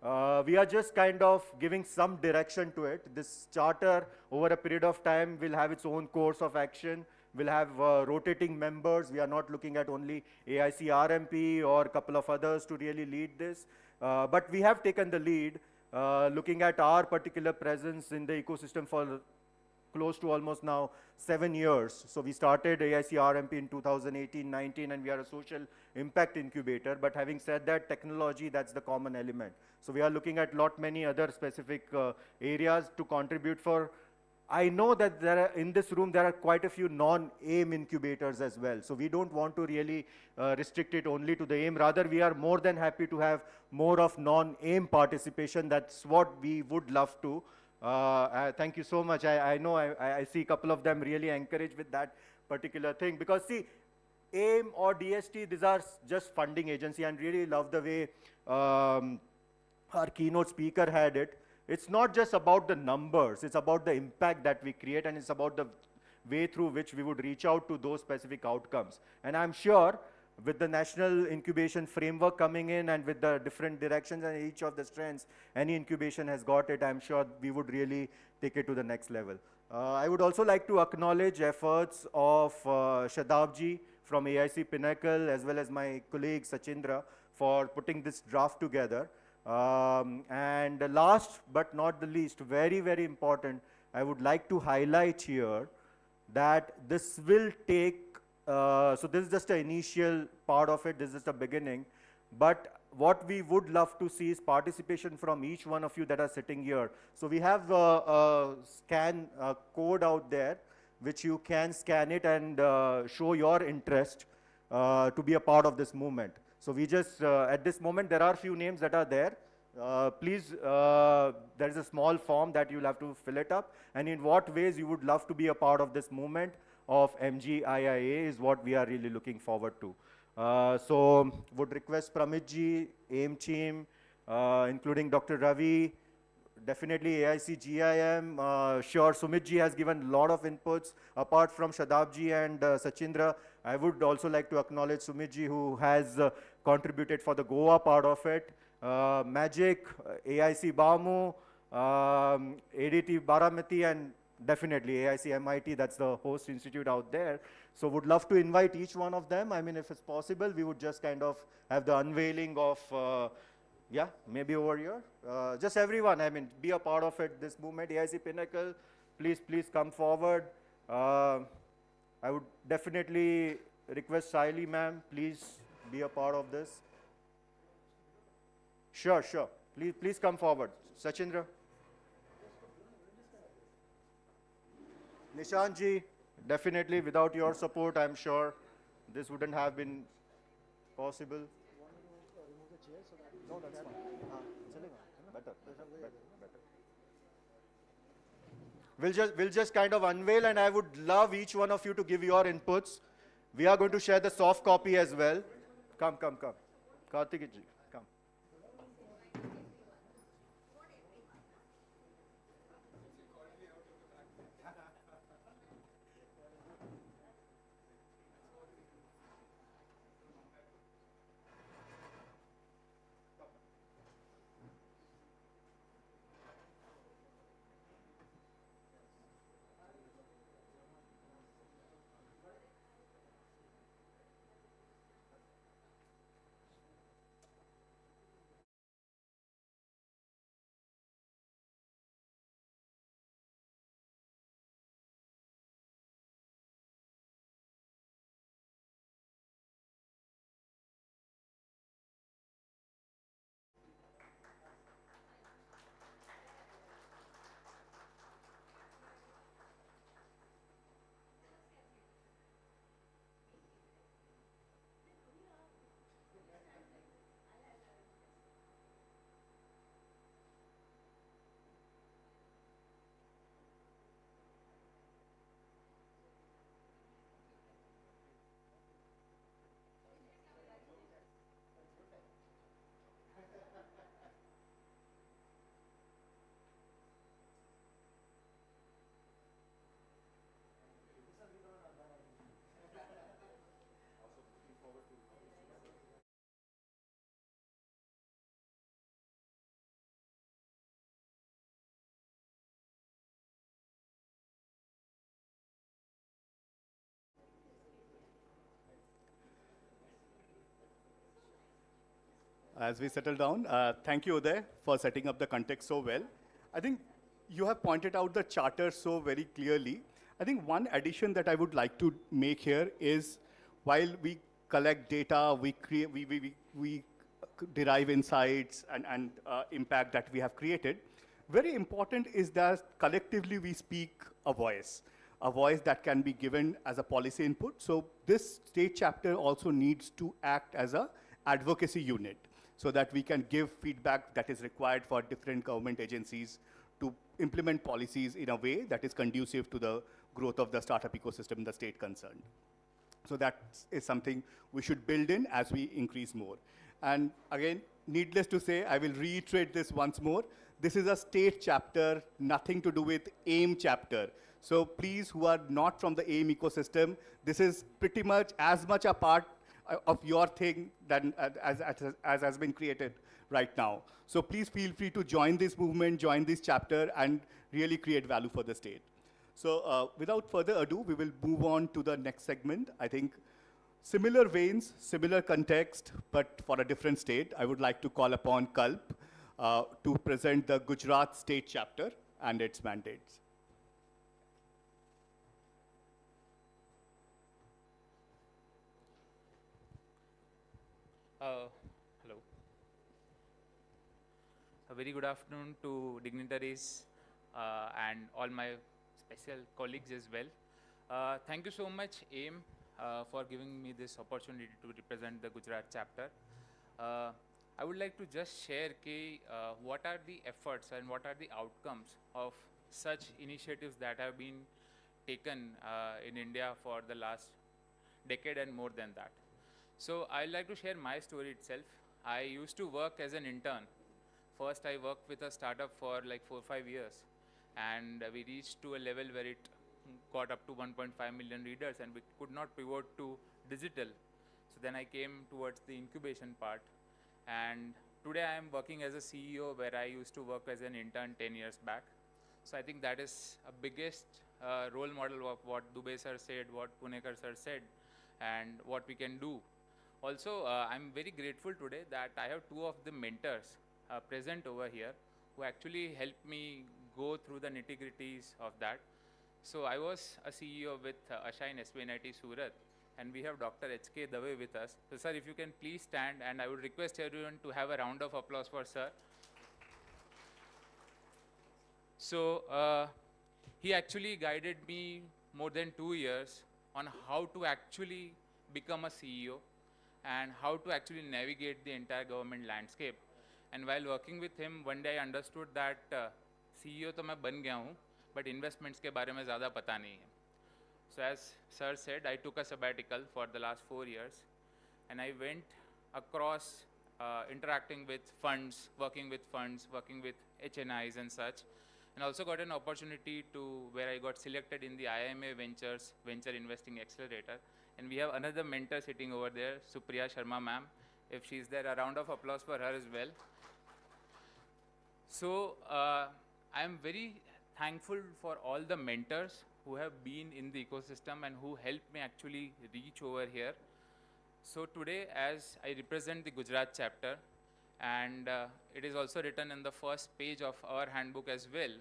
We are just kind of giving some direction to it. This charter over a period of time will have its own course of action. We'll have rotating members. We are not looking at only AIC RMP or a couple of others to really lead this. But we have taken the lead, looking at our particular presence in the ecosystem for close to almost now 7 years. So we started AIC RMP in 2018-19, and we are a social impact incubator. But having said that, technology, that's the common element. So we are looking at many other specific areas to contribute for. I know that there are, in this room, there are quite a few non-AIM incubators as well. So we don't want to really restrict it only to the AIM. Rather, we are more than happy to have more of non-AIM participation. That's what we would love to. Thank you so much. I know I see a couple of them really encouraged with that particular thing. Because see, AIM or DST, these are just funding agency, and really love the way our keynote speaker had it. It's not just about the numbers, it's about the impact that we create, and it's about the way through which we would reach out to those specific outcomes. And I'm sure with the national incubation framework coming in and with the different directions and each of the strengths, any incubation has got it, I'm sure we would really take it to the next level. I would also like to acknowledge efforts of Shadabji from AIC Pinnacle as well as my colleague Sachindra for putting this draft together. And last but not the least, very, very important, I would like to highlight here that this will take, so this is just an initial part of it, this is just a beginning, but what we would love to see is participation from each one of you that are sitting here. So we have a scan code out there, which you can scan it and show your interest to be a part of this movement. So we just, at this moment, there are few names that are there. Please, there is a small form that you'll have to fill it up. And in what ways you would love to be a part of this movement of MGIIA is what we are really looking forward to. So would request Pramitji, AIM team, including Dr. Ravi, definitely AIC GIM, sure Sumitji has given a lot of inputs. Apart from Shadabji and Sachindra, I would also like to acknowledge Sumitji who has contributed for the Goa part of it. Magic, AIC Bamu, ADT Baramati, and definitely AIC MIT, that's the host institute out there. So would love to invite each one of them. I mean, if it's possible, we would just kind of have the unveiling of, yeah, maybe over here. Just everyone, I mean, be a part of it, this movement, AIC Pinnacle, please come forward. I would definitely request Saili ma'am, please be a part of this. Sure. Please come forward. Sachindra. Nishantji, definitely without your support, I'm sure this wouldn't have been possible. No, that's fine. Better. We'll just kind of unveil, and I would love each one of you to give your inputs. We are going to share the soft copy as well. Come. Karthik ji, come. As we settle down, thank you, Uday, for setting up the context so well. I think you have pointed out the charter so very clearly. I think one addition that I would like to make here is while we collect data, we derive insights and impact that we have created, very important is that collectively we speak a voice that can be given as a policy input. So this state chapter also needs to act as a advocacy unit so that we can give feedback that is required for different government agencies to implement policies in a way that is conducive to the growth of the startup ecosystem in the state concerned. So that is something we should build in as we increase more. And again, needless to say, I will reiterate this once more. This is a state chapter, nothing to do with AIM chapter. So please, who are not from the AIM ecosystem, this is pretty much as much a part of your thing than as has been created right now. So please feel free to join this movement, join this chapter, and really create value for the state. So without further ado, we will move on to the next segment. I think similar veins, similar context, but for a different state. I would like to call upon Kalp to present the Gujarat state chapter and its mandates. Hello. A very good afternoon to dignitaries and all my special colleagues as well. Thank you so much, AIM, for giving me this opportunity to represent the Gujarat chapter. I would like to just share what are the efforts and what are the outcomes of such initiatives that have been taken in India for the last decade and more than that. So I'd like to share my story itself. I used to work as an intern. First, I worked with a startup for like 4 or 5 years, and we reached to a level where it got up to 1.5 million readers, and we could not pivot to digital. So then I came towards the incubation part, and today I am working as a CEO where I used to work as an intern 10 years back. So I think that is a biggest role model of what Dubey sir said, what Punekar sir said, and what we can do. Also, I'm very grateful today that I have two of the mentors present over here who actually helped me go through the nitty-gritties of that. So I was a CEO with Asha in MIT Surat, and we have Dr. H.K. Dave with us. So sir, if you can please stand, and I would request everyone to have a round of applause for sir. So he actually guided me more than 2 years on how to actually become a CEO and how to actually navigate the entire government landscape. And while working with him, one day I understood that CEO तो मैं बन गया हूँ, but investments के बारे में ज़्यादा पता नहीं है. So as sir said, I took a sabbatical for the last 4 years, and I went across interacting with funds, working with HNIs and such, and also got an opportunity to where I got selected in the IMA Ventures Venture Investing Accelerator. And we have another mentor sitting over there, Supriya Sharma ma'am. If she's there, a round of applause for her as well. So I am very thankful for all the mentors who have been in the ecosystem and who helped me actually reach over here. So today, as I represent the Gujarat chapter, and it is also written in the first page of our handbook as well,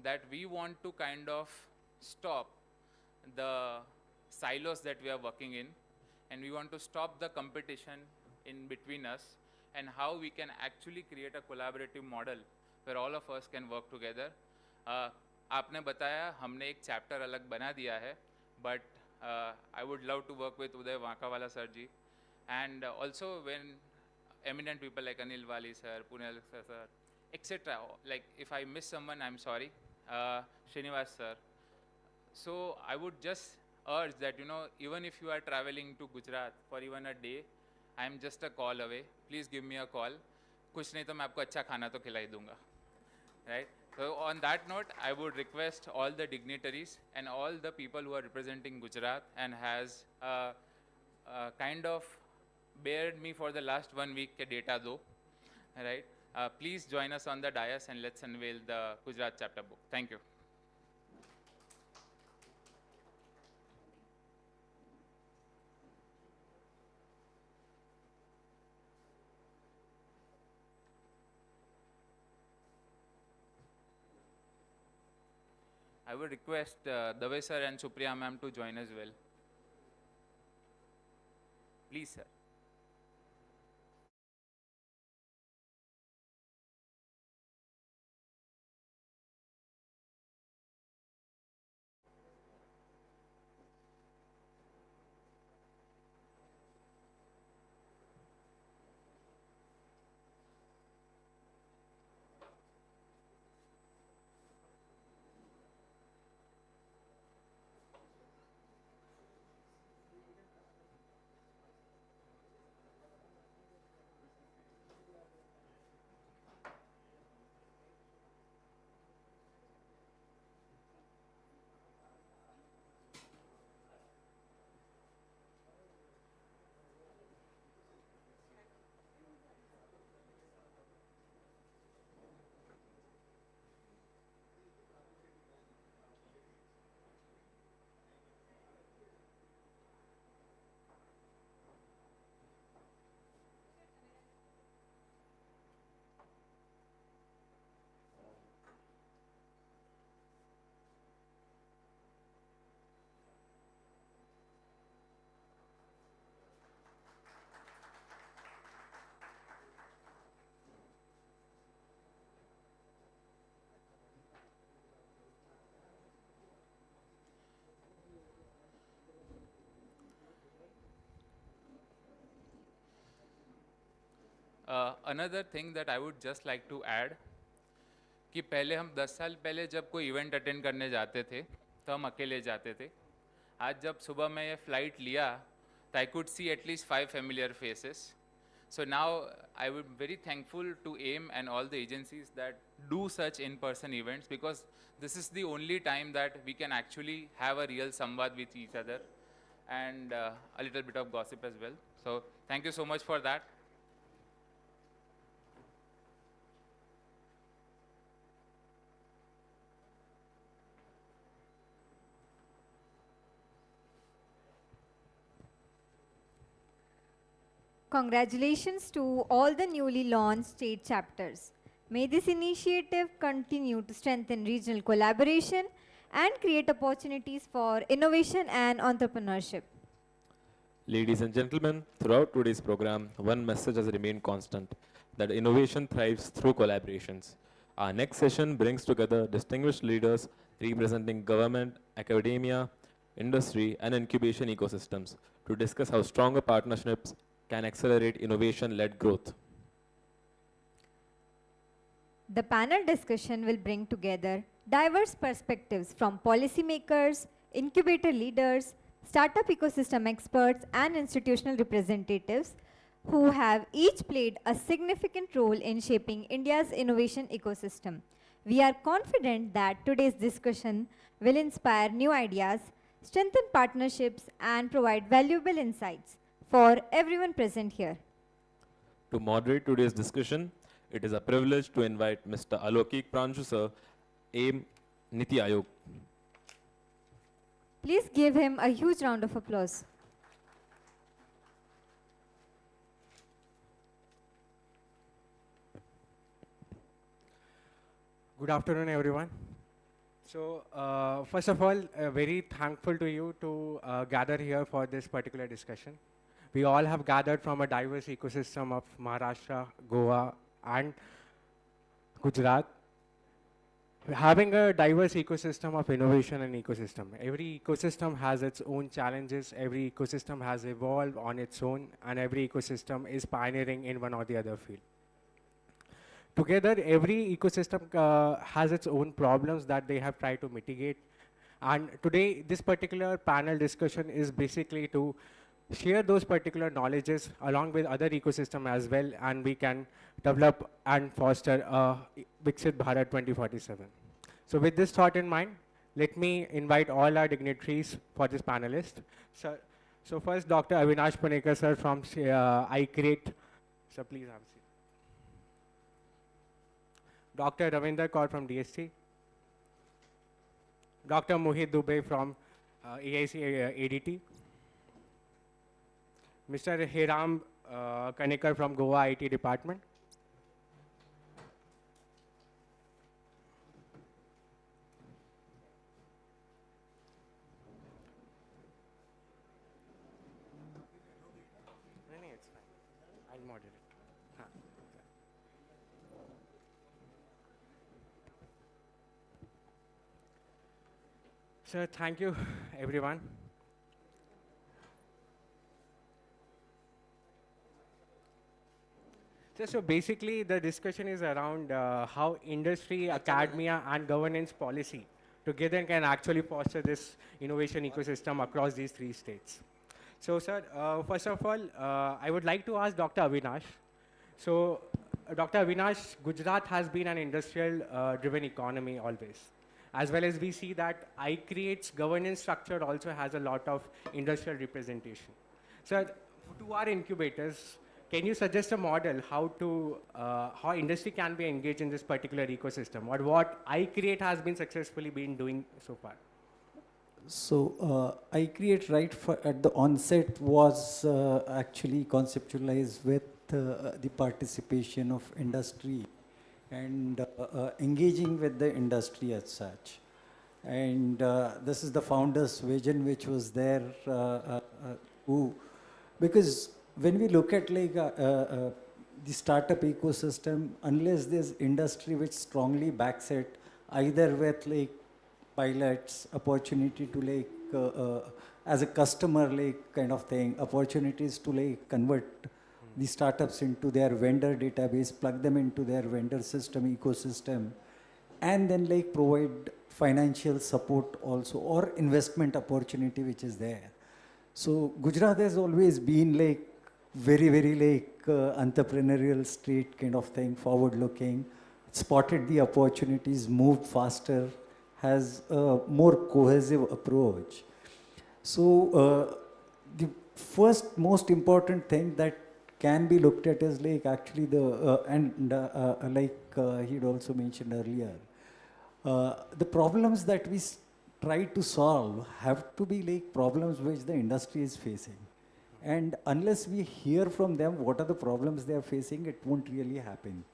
that we want to kind of stop the silos that we are working in, and we want to stop the competition in between us, and how we can actually create a collaborative model where all of us can work together. आपने बताया हमने एक chapter अलग बना दिया है, but I would love to work with Uday Wankawala sir ji, and also when eminent people like Anil Wali sir, Pune sir, etc. Like if I miss someone, I'm sorry. Srinivas sir. So I would just urge that, even if you are traveling to Gujarat for even a day, I am just a call away. Please give me a call. कुछ नहीं तो मैं आपको अच्छा खाना तो खिला ही दूंगा. Right? So on that note, I would request all the dignitaries and all the people who are representing Gujarat and has kind of bared me for the last 1 week के data दो. Right? Please join us on the dais and let's unveil the Gujarat chapter book. Thank you. I would request Dave sir and Supriya ma'am to join as well. Please, sir. Another thing that I would just like to add कि पहले हम 10 साल पहले जब कोई event attend करने जाते थे तो हम अकेले जाते थे. आज जब सुबह मैं ये फ्लाइट लिया तो I could see at least 5 familiar faces. So now I would be very thankful to AIM and all the agencies that do such in-person events, because this is the only time that we can actually have a real samvad with each other and a little bit of gossip as well. So thank you so much for that. Congratulations to all the newly launched state chapters. May this initiative continue to strengthen regional collaboration and create opportunities for innovation and entrepreneurship. Ladies and gentlemen, throughout today's program, one message has remained constant, that innovation thrives through collaborations. Our next session brings together distinguished leaders representing government, academia, industry, and incubation ecosystems to discuss how stronger partnerships can accelerate innovation-led growth. The panel discussion will bring together diverse perspectives from policymakers, incubator leaders, startup ecosystem experts, and institutional representatives who have each played a significant role in shaping India's innovation ecosystem. We are confident that today's discussion will inspire new ideas, strengthen partnerships, and provide valuable insights for everyone present here. To moderate today's discussion, it is a privilege to invite Mr. Alokik Pranshu sir, AIM Niti Ayog. Please give him a huge round of applause. Good afternoon, everyone. So, first of all, very thankful to you to gather here for this particular discussion. We all have gathered from a diverse ecosystem of Maharashtra, Goa, and Gujarat. Having a diverse ecosystem of innovation and ecosystem. Every ecosystem has its own challenges, every ecosystem has evolved on its own, and every ecosystem is pioneering in one or the other field. Together, every ecosystem has its own problems that they have tried to mitigate. And today, this particular panel discussion is basically to share those particular knowledges along with other ecosystem as well, and we can develop and foster Viksit Bharat 2047. So with this thought in mind, let me invite all our dignitaries for this panelist. So first, Dr. Avinash Punekar sir from MIT-ADT. Sir, please have a seat. Dr. Ravinder Kaur from DST. Dr. Mohit Dubey from MIT-ADT. Mr. Hiram Kanikar from Goa IT department. No, it's fine. I'll moderate. Sir, thank you, everyone. So basically, the discussion is around how industry, academia, and governance policy together can actually foster this innovation ecosystem across these 3 states. So, sir, first of all, I would like to ask Dr. Avinash. So, Dr. Avinash, Gujarat has been an industrial-driven economy always. As well as we see that iCreate's governance structure also has a lot of industrial representation. So, to our incubators, can you suggest a model how industry can be engaged in this particular ecosystem, or what iCreate has been successfully been doing so far? So iCreate at the onset was actually conceptualized with the participation of industry and engaging with the industry as such. And this is the founder's vision which was there because when we look at like the startup ecosystem, unless there's industry which strongly backs it, either with like pilots, opportunity to like as a customer like kind of thing, opportunities to like convert the startups into their vendor database, plug them into their vendor system, ecosystem, and then like provide financial support also or investment opportunity which is there. So Gujarat has always been like very like entrepreneurial street kind of thing, forward looking, spotted the opportunities, moved faster, has a more cohesive approach. So the first most important thing that can be looked at is like actually the, he'd also mentioned earlier, the problems that we try to solve have to be like problems which the industry is facing. And unless we hear from them what are the problems they are facing, it won't really happen.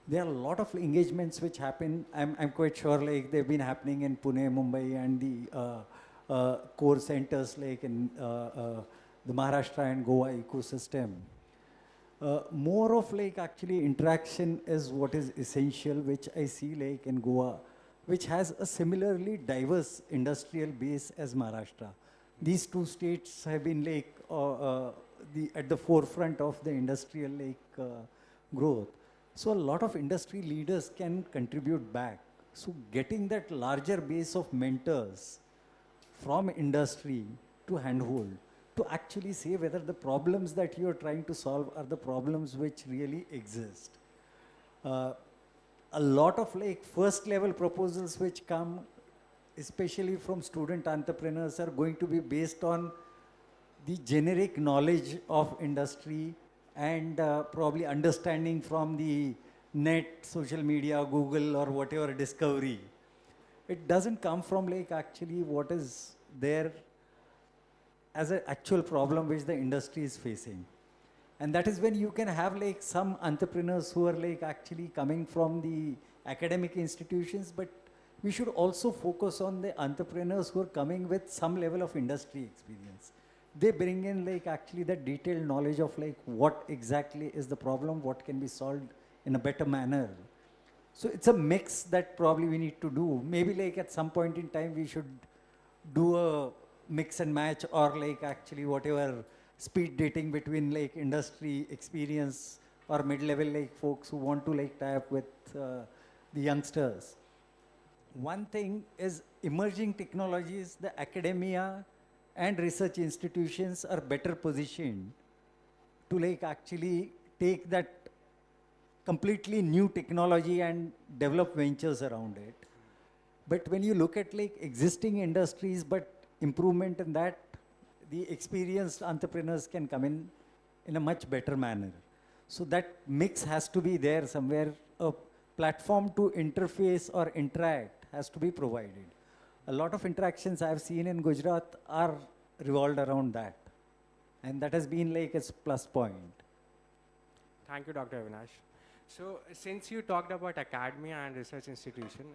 There are a lot of engagements which happen. I'm quite sure like they've been happening in Pune, Mumbai, and the core centers like in the Maharashtra and Goa ecosystem. More of like actually interaction is what is essential, which I see like in Goa, which has a similarly diverse industrial base as Maharashtra. These two states have been like at the forefront of the industrial like growth. So a lot of industry leaders can contribute back. So getting that larger base of mentors from industry to handhold, to actually say whether the problems that you are trying to solve are the problems which really exist. A lot of like first level proposals which come, especially from student entrepreneurs, are going to be based on the generic knowledge of industry and probably understanding from the net, social media, Google or whatever discovery. It doesn't come from like actually what is there as an actual problem which the industry is facing. And that is when you can have like some entrepreneurs who are like actually coming from the academic institutions, but we should also focus on the entrepreneurs who are coming with some level of industry experience. They bring in like actually the detailed knowledge of like what exactly is the problem, what can be solved in a better manner. So it's a mix that probably we need to do. Maybe like at some point in time we should do a mix and match, or like actually whatever speed dating between like industry experience or mid-level like folks who want to like tie up with the youngsters. One thing is emerging technologies, the academia and research institutions are better positioned to like actually take that completely new technology and develop ventures around it. But when you look at like existing industries, but improvement in that, the experienced entrepreneurs can come in a much better manner. So that mix has to be there somewhere. A platform to interface or interact has to be provided. A lot of interactions I've seen in Gujarat are revolved around that. And that has been like its plus point. Thank you, Dr. Avinash. So since you talked about academia and research institution,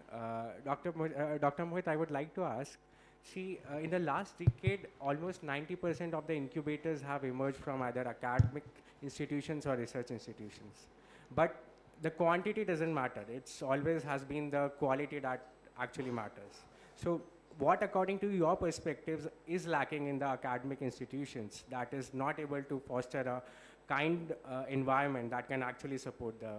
Dr. Mohit, I would like to ask, see, in the last decade, almost 90% of the incubators have emerged from either academic institutions or research institutions. But the quantity doesn't matter. It's always has been the quality that actually matters. So what, according to your perspectives, is lacking in the academic institutions that is not able to foster a kind environment that can actually support the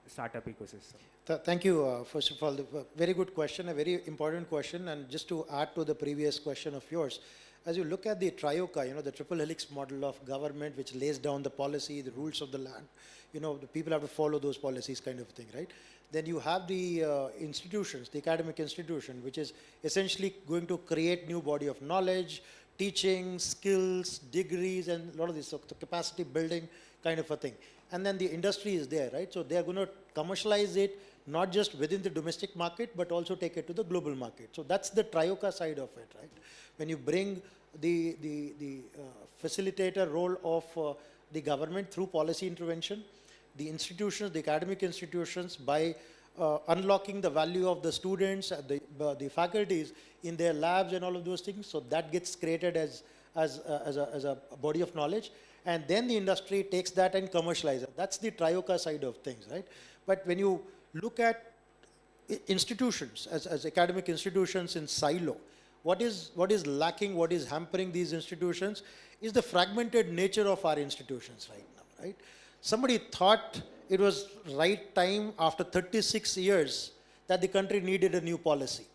startup ecosystem? Thank you. First of all, very good question, a very important question. And just to add to the previous question of yours, as you look at the Trioca, the triple helix model of government, which lays down the policy, the rules of the land, the people have to follow those policies kind of thing, right? Then you have the institutions, the academic institution, which is essentially going to create new body of knowledge, teaching, skills, degrees, and a lot of this, so the capacity building kind of a thing. And then the industry is there, right? So they are going to commercialize it, not just within the domestic market, but also take it to the global market. So that's the Trioca side of it, right? When you bring the facilitator role of the government through policy intervention, the institutions, the academic institutions, by unlocking the value of the students, the faculties in their labs and all of those things. So that gets created as a body of knowledge. And then the industry takes that and commercializes it. That's the Trioca side of things, right? But when you look at institutions, as academic institutions in silo, what is lacking, what is hampering these institutions is the fragmented nature of our institutions right now, right? somebody thought it was right time after 36 years that the country needed a new policy.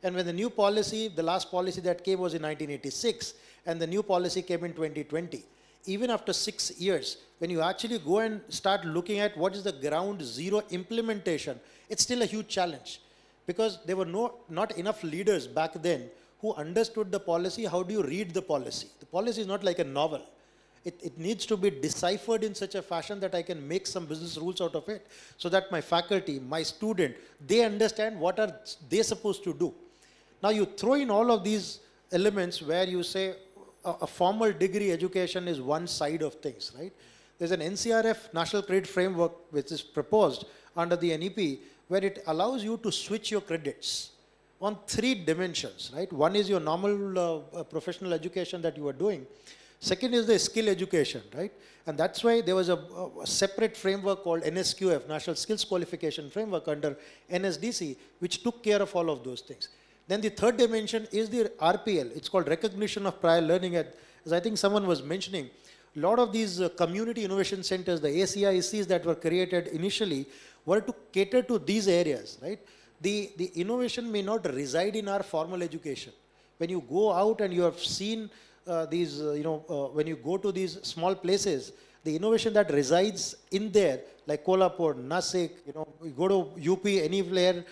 And when the new policy, the last policy that came was in 1986, and the new policy came in 2020. Even after 6 years, when you actually go and start looking at what is the ground zero implementation, it's still a huge challenge. Because there were not enough leaders back then who understood the policy. How do you read the policy? The policy is not like a novel. It needs to be deciphered in such a fashion that I can make some business rules out of it, so that my faculty, my student, they understand what are they supposed to do. Now you throw in all of these elements where you say a formal degree education is one side of things, right? There's an NCRF National Credit Framework which is proposed under the NEP, where it allows you to switch your credits on 3 dimensions, right? One is your normal professional education that you are doing. Second is the skill education, right? And that's why there was a separate framework called NSQF, National Skills Qualification Framework, under NSDC, which took care of all of those things. Then the third dimension is the RPL. It's called recognition of prior learning. As I think someone was mentioning, a lot of these community innovation centers, the ACICs that were created initially, were to cater to these areas, right? The innovation may not reside in our formal education. When you go out and you have seen when you go to these small places, the innovation that resides in there, like Kolhapur, Nasik, you go to UP, anywhere,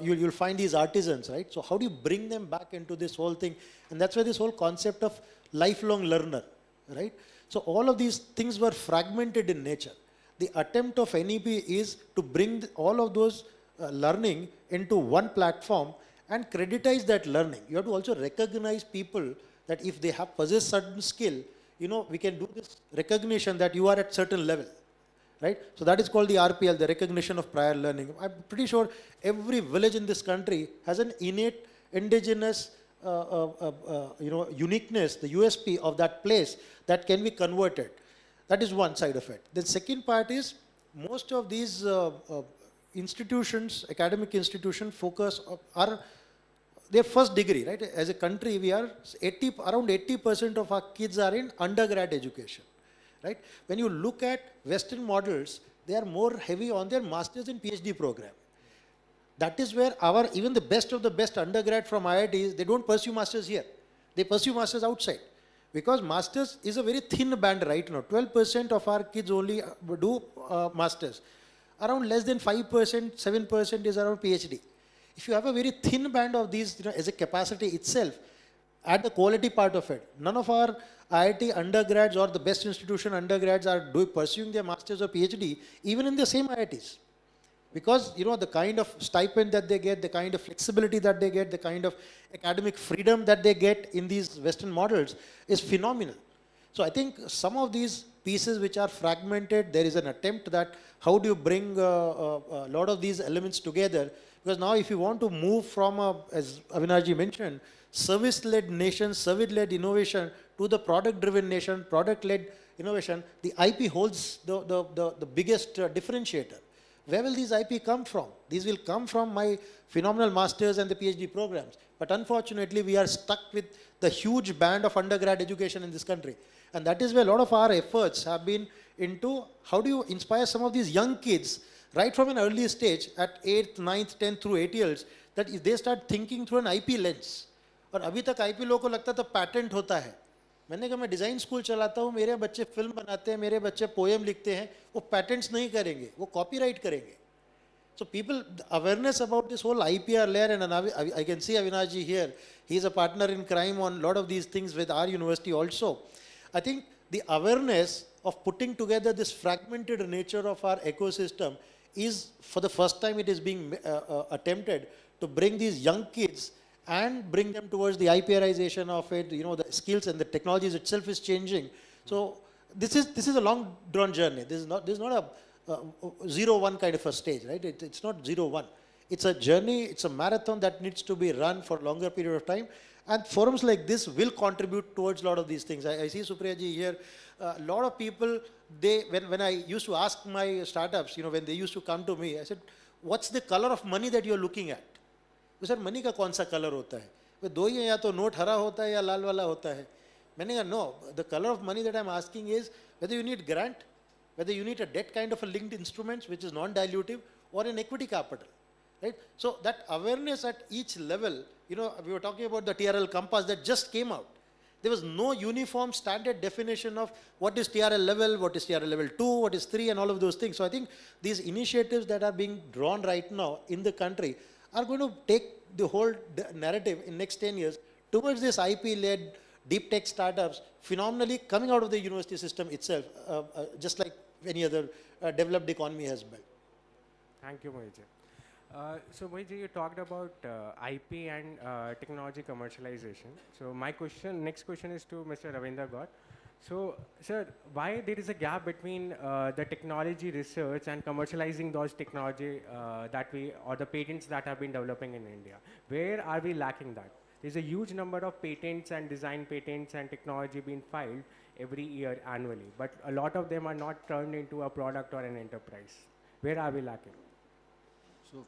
you'll find these artisans, right? So how do you bring them back into this whole thing? And that's why this whole concept of lifelong learner, right? So all of these things were fragmented in nature. The attempt of NEP is to bring all of those learning into one platform and creditize that learning. You have to also recognize people that if they have possessed certain skill, we can do this recognition that you are at certain level, right? So that is called the RPL, the recognition of prior learning. I'm pretty sure every village in this country has an innate indigenous uniqueness, the USP of that place that can be converted. That is one side of it. The second part is most of these institutions, academic institutions, focus are their first degree, right? As a country, we are around 80% of our kids are in undergrad education, right? When you look at Western models, they are more heavy on their master's and PhD program. That is where even the best of the best undergrad from IITs, they don't pursue masters here. They pursue masters outside. Because masters is a very thin band right now. 12% of our kids only do masters. Around less than 5%, 7% is around PhD. If you have a very thin band of these, as a capacity itself, add the quality part of it. None of our IIT undergrads or the best institution undergrads are pursuing their masters or PhD, even in the same IITs. Because, the kind of stipend that they get, the kind of flexibility that they get, the kind of academic freedom that they get in these Western models is phenomenal. So I think some of these pieces which are fragmented, there is an attempt that how do you bring a lot of these elements together. Because now if you want to move from, as Avinashji mentioned, service-led nation, service-led innovation to the product-driven nation, product-led innovation, the IP holds the biggest differentiator. Where will these IP come from? These will come from my phenomenal masters and the PhD programs. But unfortunately, we are stuck with the huge band of undergrad education in this country. And that is where a lot of our efforts have been into how do you inspire some of these young kids right from an early stage at 8th, 9th, 10th through 8 years, that if they start thinking through an IP lens. और अभी तक IP लोगों को लगता था patent होता है. मैंने कहा मैं डिज़ाइन स्कूल चलाता हूँ, मेरे बच्चे फिल्म बनाते हैं, मेरे बच्चे पोएम लिखते हैं, वो पैटेंट्स नहीं करेंगे, वो कॉपीराइट करेंगे. So people, awareness about this whole IPR layer, and I can see Avinashji here, he is a partner in crime on a lot of these things with our university also. I think the awareness of putting together this fragmented nature of our ecosystem is, for the first time it is being attempted to bring these young kids and bring them towards the IPRization of it, the skills and the technologies itself is changing. So this is a long drawn journey. This is not a 0-1 kind of a stage, right? It's not 0-1. It's a journey, it's a marathon that needs to be run for a longer period of time. And forums like this will contribute towards a lot of these things. I see Supriya ji here. A lot of people, when I used to ask my startups, when they used to come to me, I said, what's the color of money that you're looking at? I said, money का कौन सा color होता है? वो दो ही हैं, या तो नोट हरा होता है या लाल वाला होता है. मैंने कहा, no, the color of money that I'm asking is whether you need grant whether you need a debt kind of a linked instruments which is non-dilutive or an equity capital, right? So that awareness at each level, you know, we were talking about the TRL compass that just came out. There was no uniform standard definition of what is TRL level, what is TRL level 2, what is 3 and all of those things. So I think these initiatives that are being drawn right now in the country are going to take the whole narrative in next 10 years towards this IP-led deep tech startups phenomenally coming out of the university system itself, just like any other developed economy has built. Thank you, Mohit. So Mohit, you talked about IP and technology commercialization. So my next question is to Mr. Ravindra Gaur. So, sir, why there is a gap between the technology research and commercializing those technology or the patents that have been developing in India? Where are we lacking that? There's a huge number of patents and design patents and technology being filed every year annually, but a lot of them are not turned into a product or an enterprise. Where are we lacking? So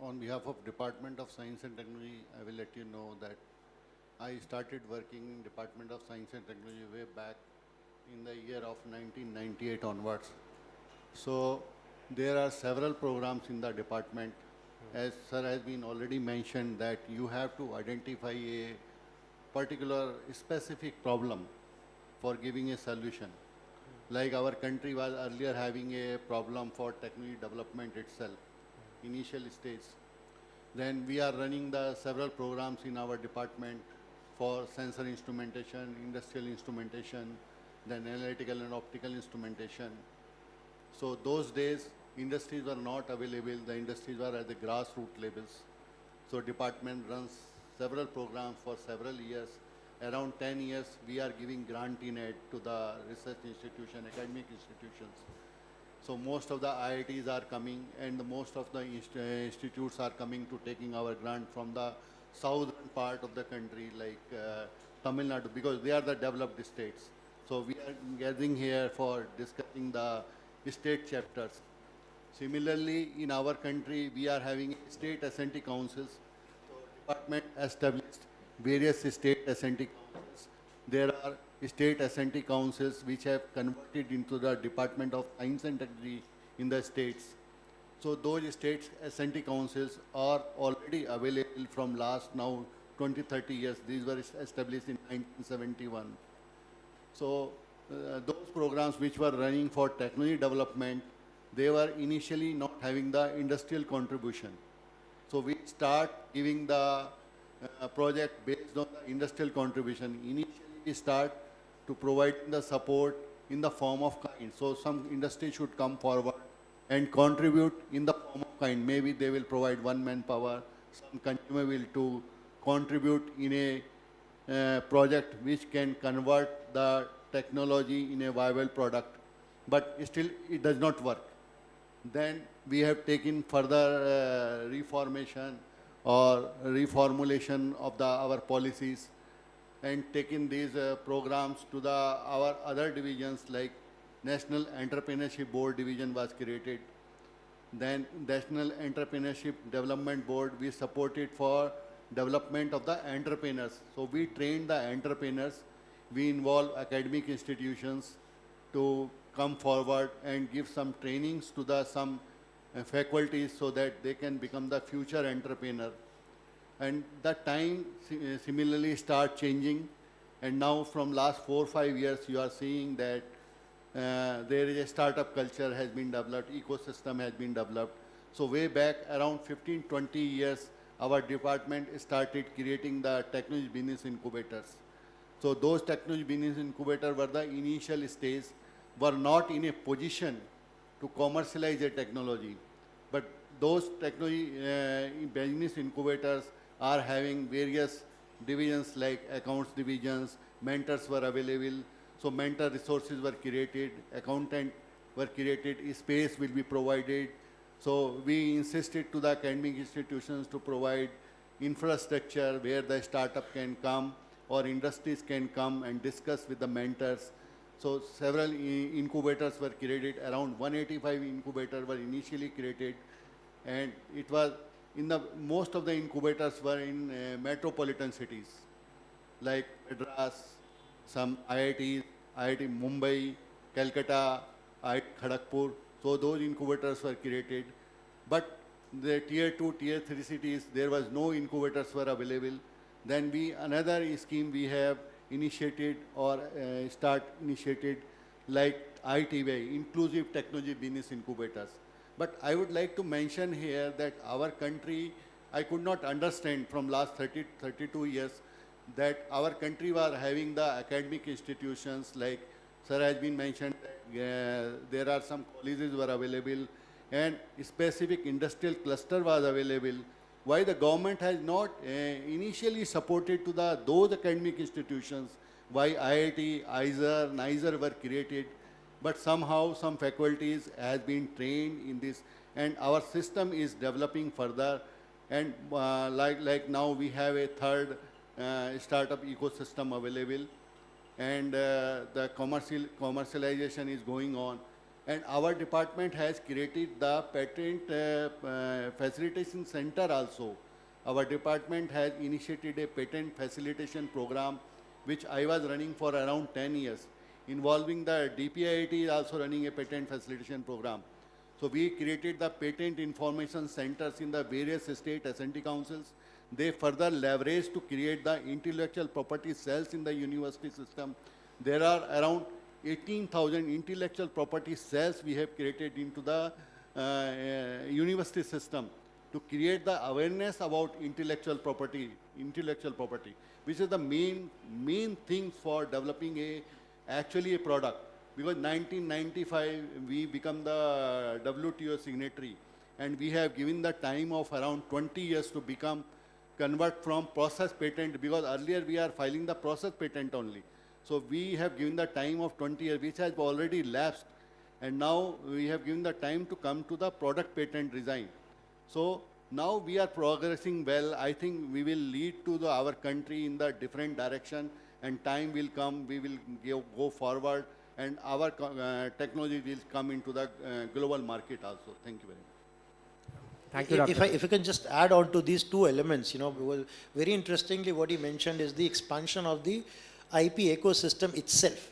on behalf of Department of Science and Technology, I will let you know that I started working in Department of Science and Technology way back in the year of 1998 onwards. So there are several programs in the department. As sir has been already mentioned that you have to identify a particular specific problem for giving a solution. Like our country was earlier having a problem for technology development itself, initial stage. Then we are running the several programs in our department for sensor instrumentation, industrial instrumentation, then analytical and optical instrumentation. So those days, industries were not available. The industries were at the grassroots levels. So department runs several programs for several years. Around 10 years, we are giving grant in aid to the research institution, academic institutions. So most of the IITs are coming and most of the institutes are coming to taking our grant from the southern part of the country like Tamil Nadu, because they are the developed states. So we are gathering here for discussing the state chapters. Similarly, in our country, we are having state S&T councils. So department established various state S&T councils. There are state S&T councils which have converted into the Department of Science and Technology in the states. So those state S&T councils are already available from last now 20-30 years. These were established in 1971. So those programs which were running for technology development, they were initially not having the industrial contribution. So we start giving the project based on the industrial contribution. Initially we start to provide the support in the form of kind. So some industry should come forward and contribute in the form of kind. Maybe they will provide one manpower, some consumer will to contribute in a project which can convert the technology in a viable product, but still it does not work. Then we have taken further reformation or reformulation of our policies and taken these programs to our other divisions like National Entrepreneurship Board division was created. Then National Entrepreneurship Development Board we supported for development of the entrepreneurs. So we train the entrepreneurs. We involve academic institutions to come forward and give some trainings to some faculties so that they can become the future entrepreneur. And the time similarly start changing. And now from last 4 or 5 years, you are seeing that there is a startup culture has been developed, ecosystem has been developed. So way back around 15-20 years, our department started creating the technology business incubators. So those technology business incubators were the initial stage, were not in a position to commercialize a technology. But those technology business incubators are having various divisions like accounts divisions, mentors were available. So mentor resources were created, accountant were created, space will be provided. So we insisted to the academic institutions to provide infrastructure where the startup can come or industries can come and discuss with the mentors. So several incubators were created, around 185 incubators were initially created, and it was most of the incubators were in metropolitan cities like Madras, some IITs, IIT Mumbai, Calcutta, IIT Kharagpur. So those incubators were created. But the tier 2, tier 3 cities, there was no incubators were available. Then another scheme we have initiated or initiated like ITY, Inclusive Technology Business Incubators. But I would like to mention here that our country, I could not understand from last 32 years that our country was having the academic institutions like sir has been mentioned, there are some colleges were available and specific industrial cluster was available. Why the government has not initially supported to those academic institutions, why IIT, ISER, NISER were created, but somehow some faculties has been trained in this and our system is developing further and like now we have a third startup ecosystem available and the commercialization is going on. And our department has created the patent facilitation center also. Our department has initiated a patent facilitation program which I was running for around 10 years. Involving the DPIIT is also running a patent facilitation program. So we created the patent information centers in the various state S&T councils. They further leverage to create the intellectual property cells in the university system. There are around 18,000 intellectual property cells we have created into the university system to create the awareness about intellectual property, which is the main thing for developing actually a product. Because 1995 we become the WTO signatory and we have given the time of around 20 years to convert from process patent, because earlier we are filing the process patent only. So we have given the time of 20 years, which has already lapsed. And now we have given the time to come to the product patent design. So now we are progressing well. I think we will lead to our country in the different direction and time will come, we will go forward and our technology will come into the global market also. Thank you very much. Thank you, Dr. If I can just add on to these two elements, because very interestingly what he mentioned is the expansion of the IP ecosystem itself.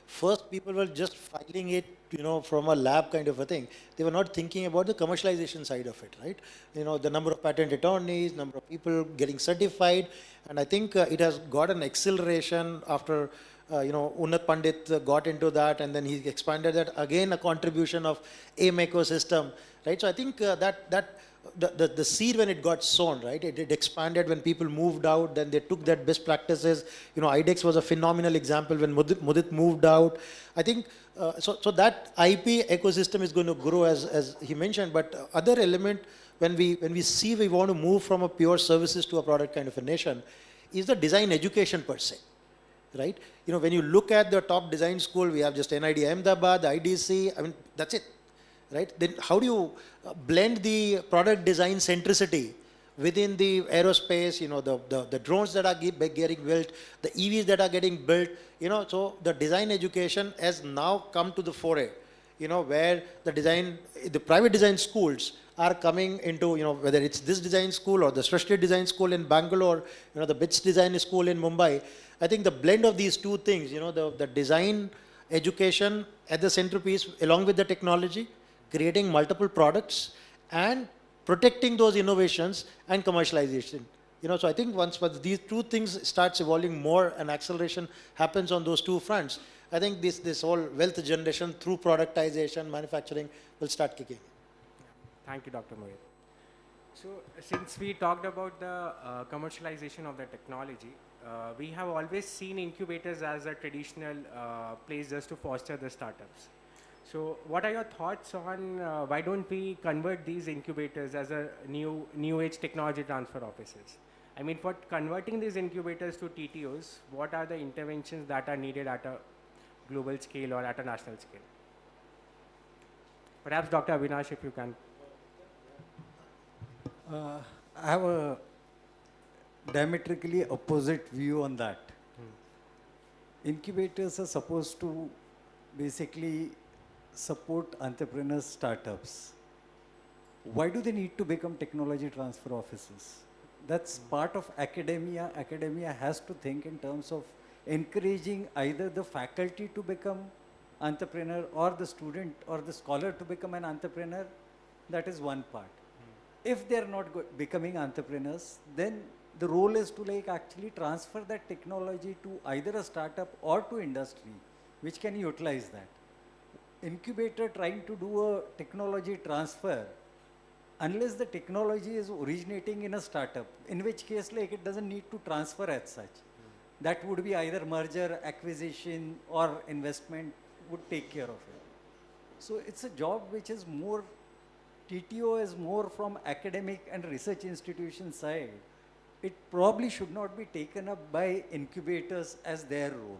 First people were just filing it, from a lab kind of a thing. They were not thinking about the commercialization side of it, right? The number of patent attorneys, number of people getting certified, and I think it has got an acceleration after Unnat Pandit got into that and then he expanded that, again a contribution of AIM ecosystem, right? So I think the seed when it got sown, right, it expanded when people moved out, then they took that best practices. IDEX was a phenomenal example when Mudit moved out. I think, so that IP ecosystem is going to grow as he mentioned, but other element when we see we want to move from a pure services to a product kind of a nation is the design education per se. Right? When you look at the top design school, we have just NID Ahmedabad, IDC, I mean, that's it, right? Then how do you blend the product design centricity within the aerospace, the drones that are getting built, the EVs that are getting built, so the design education has now come to the foray, where the private design schools are coming into, whether it's this design school or the Srishti Design School in Bangalore, the BITS Design School in Mumbai. I think the blend of these two things, the design education at the centerpiece along with the technology, creating multiple products and protecting those innovations and commercialization. So I think once these two things starts evolving more and acceleration happens on those two fronts, I think this whole wealth generation through productization, manufacturing will start kicking. Thank you, Dr. Mohit. So since we talked about the commercialization of the technology, we have always seen incubators as a traditional place just to foster the startups. So what are your thoughts on why don't we convert these incubators as a new age technology transfer offices? I mean, for converting these incubators to TTOs, what are the interventions that are needed at a global scale or at a national scale? Perhaps Dr. Avinash, if you can. I have a diametrically opposite view on that. Incubators are supposed to basically support entrepreneurs, startups. Why do they need to become technology transfer offices? That's part of academia. Academia has to think in terms of encouraging either the faculty to become entrepreneur or the student or the scholar to become an entrepreneur, that is one part. If they are not becoming entrepreneurs, then the role is to like actually transfer that technology to either a startup or to industry, which can utilize that. Incubator trying to do a technology transfer, unless the technology is originating in a startup, in which case like it doesn't need to transfer as such. That would be either merger, acquisition or investment would take care of it. So it's a job which is more, TTO is more from academic and research institution side. It probably should not be taken up by incubators as their role.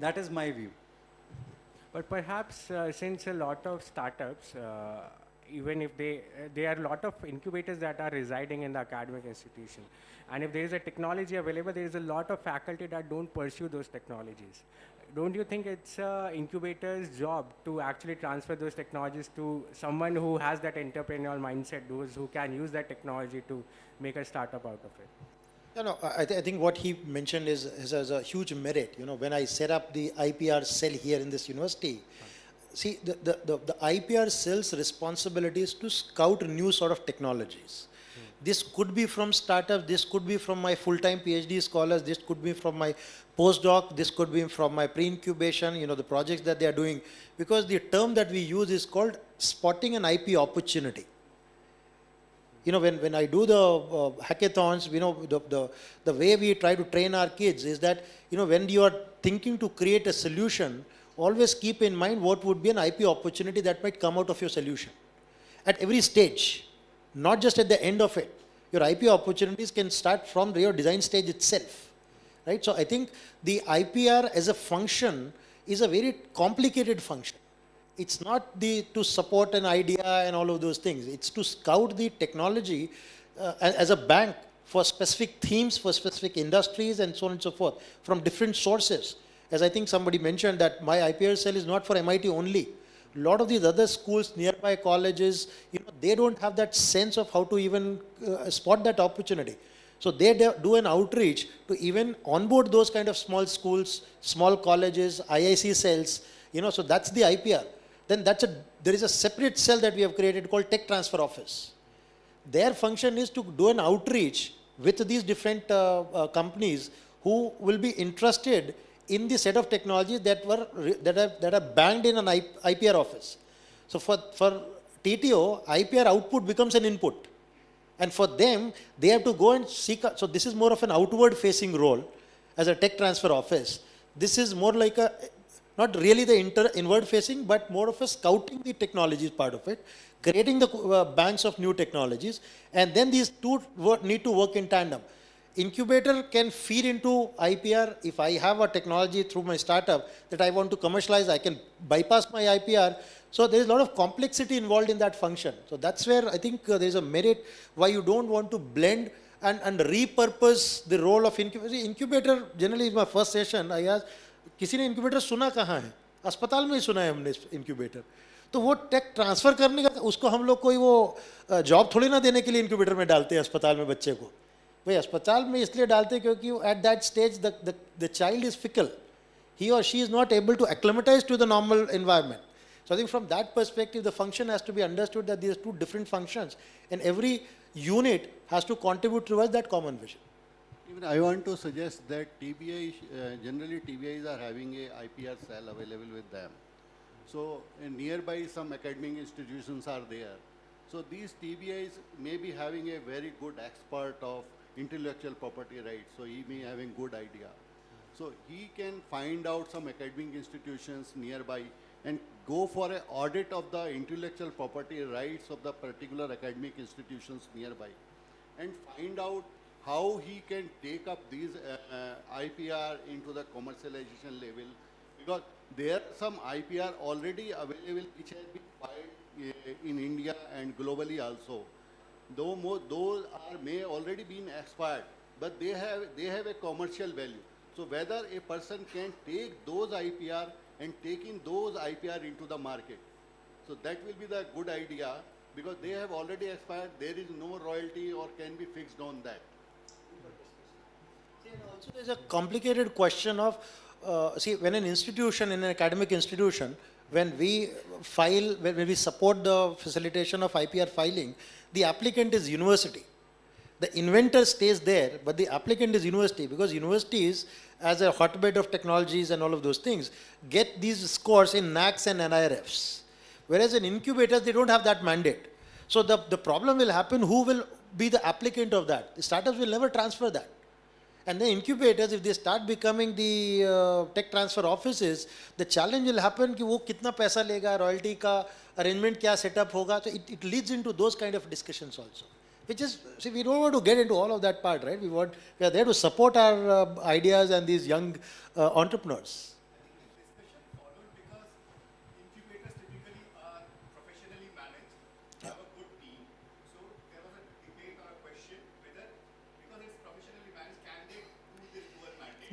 That is my view. But perhaps since a lot of startups, even if there are a lot of incubators that are residing in the academic institution, and if there is a technology available, there is a lot of faculty that don't pursue those technologies. Don't you think it's an incubator's job to actually transfer those technologies to someone who has that entrepreneurial mindset, those who can use that technology to make a startup out of it? You know, I think what he mentioned is a huge merit. You know, when I set up the IPR cell here in this university, see, the IPR cell's responsibility is to scout new sort of technologies. This could be from startups, this could be from my full-time PhD scholars, this could be from my postdoc, this could be from my pre-incubation, you know, the projects that they are doing. Because the term that we use is called spotting an IP opportunity. You know, when I do the hackathons, you know, the way we try to train our kids is that, you know, when you are thinking to create a solution, always keep in mind what would be an IP opportunity that might come out of your solution. At every stage, not just at the end of it. Your IP opportunities can start from your design stage itself. Right? So I think the IPR as a function is a very complicated function. It's not to support an idea and all of those things. It's to scout the technology as a bank for specific themes, for specific industries and so on and so forth, from different sources. As I think somebody mentioned that my IPR cell is not for MIT only. A lot of these other schools, nearby colleges, you know, they don't have that sense of how to even spot that opportunity. So they do an outreach to even onboard those kind of small schools, small colleges, IIC cells, you know, so that's the IPR. Then there is a separate cell that we have created called Tech Transfer Office. Their function is to do an outreach with these different companies who will be interested in the set of technologies that are banked in an IPR office. So for TTO, IPR output becomes an input. And for them, they have to go and seek out. So this is more of an outward facing role as a tech transfer office. This is more like not really the inward facing, but more of a scouting the technologies part of it, creating the banks of new technologies. And then these two need to work in tandem. Incubator can feed into IPR. If I have a technology through my startup that I want to commercialize, I can bypass my IPR. So there is a lot of complexity involved in that function. So that's where I think there is a merit why you don't want to blend and repurpose the role of incubator. Incubator generally is my first session. I asked, किसी ने incubator सुना कहाँ है? अस्पताल में ही सुना है हमने incubator. तो वो टेक ट्रांसफर करने का उसको हम लोग कोई वो जॉब थोड़ी ना देने के लिए इंक्यूबेटर में डालते हैं अस्पताल में बच्चे को. भाई अस्पताल में इसलिए डालते हैं क्योंकि at that stage the child is fickle. He or she is not able to acclimatize to the normal environment. So I think from that perspective, the function has to be understood that these are two different functions, and every unit has to contribute towards that common vision. Even I want to suggest that TBI, generally TBIs are having a IPR cell available with them. So nearby some academic institutions are there. So these TBIs may be having a very good expert of intellectual property rights, so he may having good idea. So he can find out some academic institutions nearby and go for an audit of the intellectual property rights of the particular academic institutions nearby and find out how he can take up these IPR into the commercialization level, because there are some IPR already available which has been filed in India and globally also. Though those may already been expired, but they have a commercial value. So whether a person can take those IPR and taking those IPR into the market. So that will be the good idea, because they have already expired, there is no royalty or can be fixed on that. Also, there's a complicated question of see, when an institution, in an academic institution, when we file, when we support the facilitation of IPR filing, the applicant is university. The inventor stays there, but the applicant is university, because universities, as a hotbed of technologies and all of those things, get these scores in NACs and NIRFs. Whereas in incubators, they don't have that mandate. So the problem will happen, who will be the applicant of that? The startups will never transfer that. And the incubators, if they start becoming the tech transfer offices, the challenge will happen कि वो कितना पैसा लेगा, royalty का arrangement क्या setup होगा. So it leads into those kind of discussions also. Which is, see, we don't want to get into all of that part, right? We are there to support our ideas and these young entrepreneurs.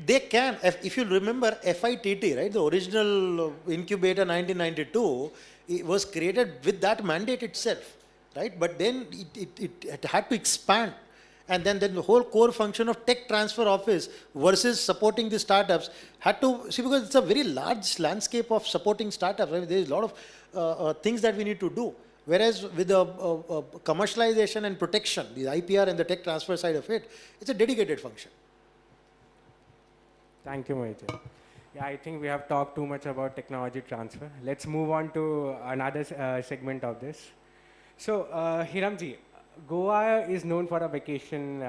They can. If you remember FITT, right, the original incubator 1992, it was created with that mandate itself, right? But then it had to expand. And then the whole core function of tech transfer office versus supporting the startups had to, see, because it's a very large landscape of supporting startups, right? There's a lot of things that we need to do. Whereas with the commercialization and protection, the IPR and the tech transfer side of it, it's a dedicated function. Thank you, Mohit. Yeah, I think we have talked too much about technology transfer. Let's move on to another segment of this. So, Hiramji, Goa is known for a vacation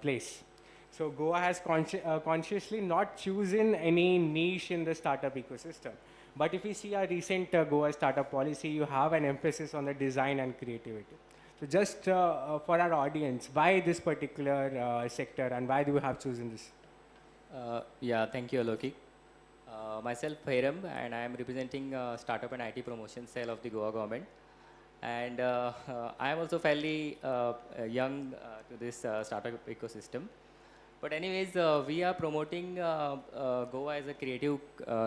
place. So, Goa has consciously not chosen any niche in the startup ecosystem. But if we see our recent Goa startup policy, you have an emphasis on the design and creativity. So, just for our audience, why this particular sector and why do you have chosen this? Yeah, thank you, Aloki. Myself, Hiram, and I am representing Startup and IT Promotion Cell of the Goa government. And I am also fairly young to this startup ecosystem. But anyways, we are promoting Goa as a creative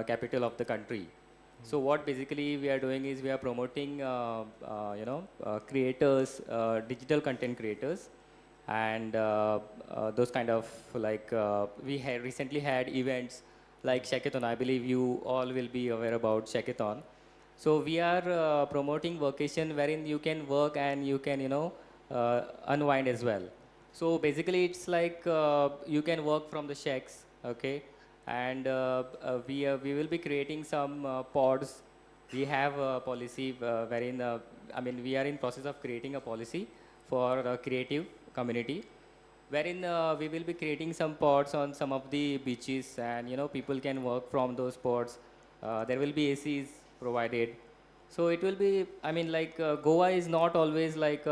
capital of the country. So what basically we are doing is we are promoting, creators, digital content creators, and those kind of like we had recently had events like Shakathon. I believe you all will be aware about Shakathon. So we are promoting vacation wherein you can work and you can unwind as well. So basically it's like you can work from the shacks, okay? And we will be creating some pods. We have a policy wherein we are in process of creating a policy for creative community, wherein we will be creating some pods on some of the beaches, and people can work from those pods. There will be ACs provided, so it will be. Goa is not always like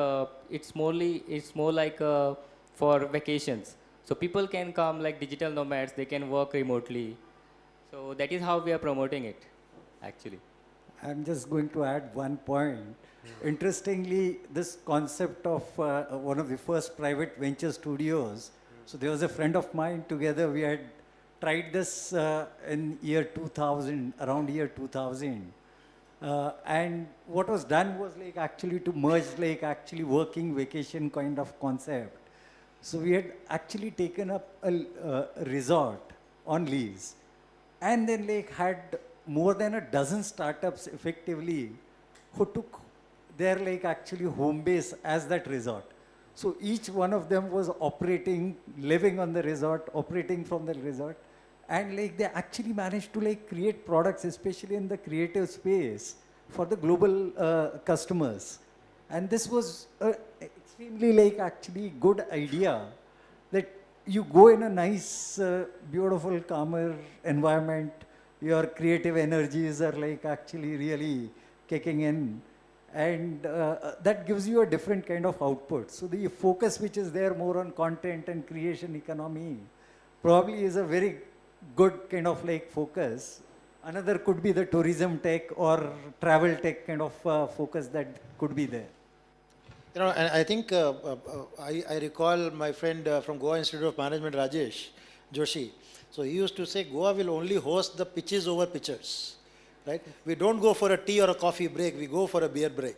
it's more like for vacations. So people can come like digital nomads. They can work remotely. So that is how we are promoting it, actually. I'm just going to add one point. Interestingly, this concept of one of the first private venture studios, so there was a friend of mine, together we had tried this in year 2000, around year 2000. And what was done was like actually to merge like actually working vacation kind of concept. So we had actually taken up a resort on lease, and then like had more than a dozen startups effectively who took their like actually home base as that resort. So each one of them was operating, living on the resort, operating from the resort, and like they actually managed to like create products, especially in the creative space, for the global customers. And this was a extremely like actually good idea, that you go in a nice, beautiful, calmer environment, your creative energies are like actually really kicking in, and that gives you a different kind of output. So the focus which is there more on content and creation economy probably is a very good kind of like focus. Another could be the tourism tech or travel tech kind of focus that could be there. And I think I recall my friend from Goa Institute of Management, Rajesh Joshi. So he used to say Goa will only host the pitches over pitchers, right? We don't go for a tea or a coffee break, we go for a beer break.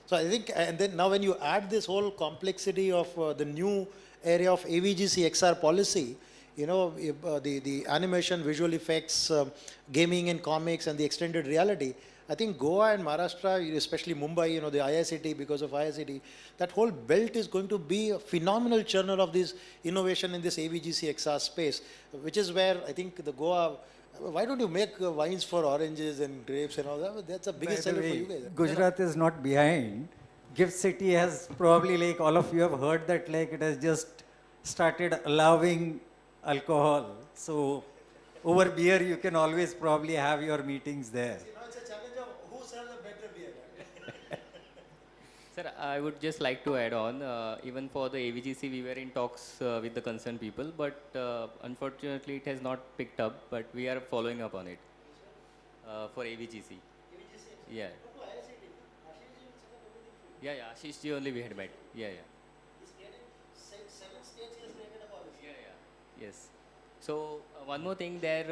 So I think, and then now when you add this whole complexity of the new area of AVGC XR policy, you know, the animation, visual effects, gaming and comics and the extended reality. I think Goa and Maharashtra, especially Mumbai, you know, the IICT, because of IICT, that whole belt is going to be a phenomenal churner of this innovation in this AVGC XR space, which is where I think the Goa, why don't you make wines for oranges and grapes and all that? That's the biggest By the seller for way, you guys. Gujarat is not behind. Gift City has probably, like all of you have heard that, like it has just started allowing alcohol. So over beer, you can always probably have your meetings there. It's a challenge of who sells a better beer. Sir, I would just like to add on, even for the AVGC, we were in talks with the concerned people, but unfortunately it has not picked up, but we are following up on it for AVGC. Yeah. Yeah, Ashish ji only we had met. Yeah. Yes. So one more thing there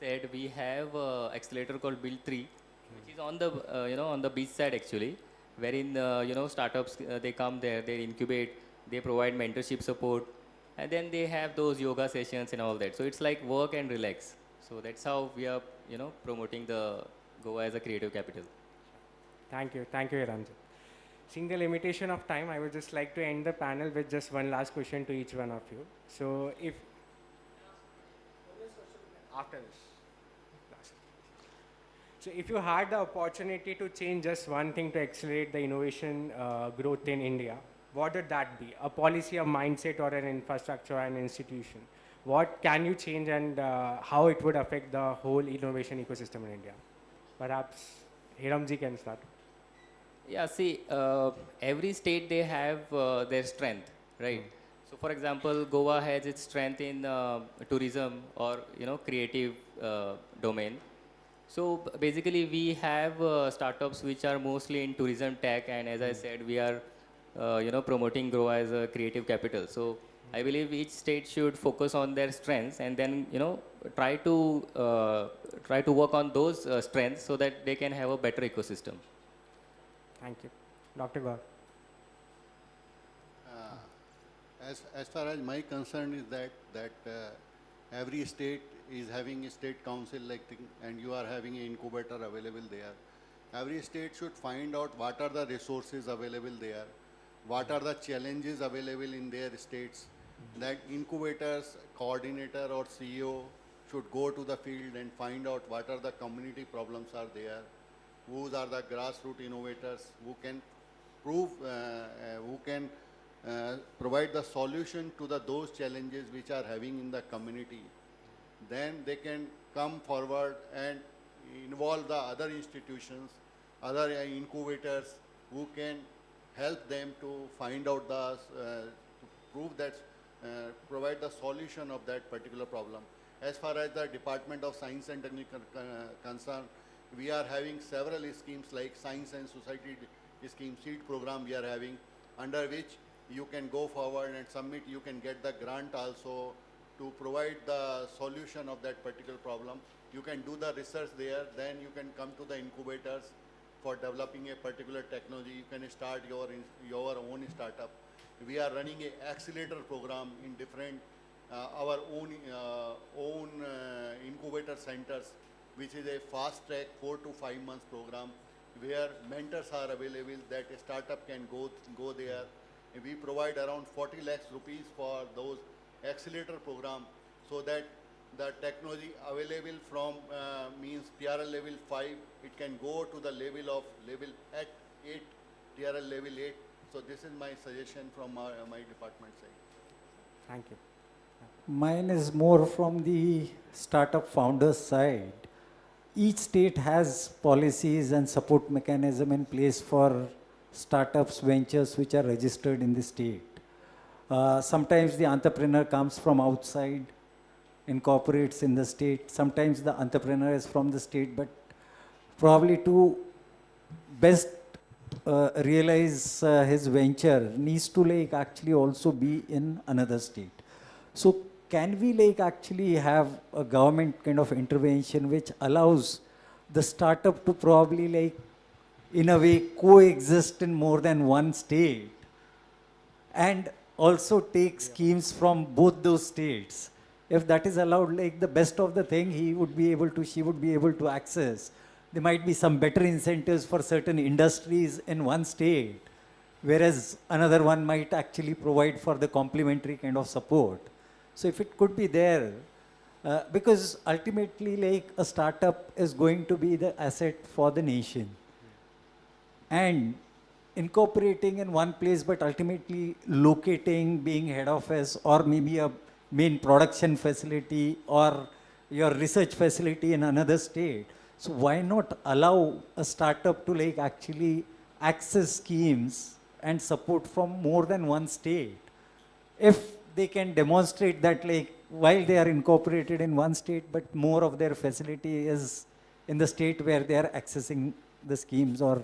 said we have accelerator called Build 3, which is on the on the beach side actually, wherein startups they come there, they incubate, they provide mentorship support, and then they have those yoga sessions and all that. So it's like work and relax. So that's how we are promoting the Goa as a creative capital. Thank you, Ranjan. Seeing the limitation of time, I would just like to end the panel with just one last question to each one of you. So if after this. So if you had the opportunity to change just one thing to accelerate the innovation growth in India, what would that be? A policy, a mindset, or an infrastructure, an institution? What can you change and how it would affect the whole innovation ecosystem in India? Perhaps Hiramji can start. Yeah, see, every state they have their strength, right? So, for example, Goa has its strength in tourism or creative domain. So basically, we have startups which are mostly in tourism tech, and as I said, we are promoting Goa as a creative capital. So I believe each state should focus on their strengths and then try to work on those strengths so that they can have a better ecosystem. Thank you. Dr. Gaur. As far as my concern is that every state is having a state council like thing, and you are having an incubator available there. Every state should find out what are the resources available there, what are the challenges available in their states. That incubators, coordinator or CEO should go to the field and find out what are the community problems are there, who are the grassroots innovators who can provide the solution to those challenges which are having in the community. Then they can come forward and involve the other institutions, other incubators who can help them to find out to prove that, provide the solution of that particular problem. As far as the Department of Science and Technology concerned, we are having several schemes like Science and Society scheme, seed program we are having, under which you can go forward and submit, you can get the grant also to provide the solution of that particular problem. You can do the research there, then you can come to the incubators for developing a particular technology. You can start your own startup. We are running an accelerator program in different, our own incubator centers, which is a fast track 4 to 5 months program where mentors are available that a startup can go there. And we provide around 40 lakhs rupees for those accelerator program so that the technology available from means TRL level 5, it can go to the level of level 8, TRL level 8. So this is my suggestion from my department side. Thank you. Mine is more from the startup founders side. Each state has policies and support mechanism in place for startups, ventures which are registered in the state. Sometimes the entrepreneur comes from outside, incorporates in the state. Sometimes the entrepreneur is from the state, but probably to best realize his venture needs to like actually also be in another state. So can we like actually have a government kind of intervention which allows the startup to probably like in a way coexist in more than one state, and also take schemes from both those states. If that is allowed, like the best of the thing, he would be able to, she would be able to access. There might be some better incentives for certain industries in one state, whereas another one might actually provide for the complementary kind of support. So if it could be there, because ultimately like a startup is going to be the asset for the nation. And incorporating in one place, but ultimately locating, being head office, or maybe a main production facility or your research facility in another state. So why not allow a startup to like actually access schemes and support from more than one state? If they can demonstrate that like while they are incorporated in one state, but more of their facility is in the state where they are accessing the schemes or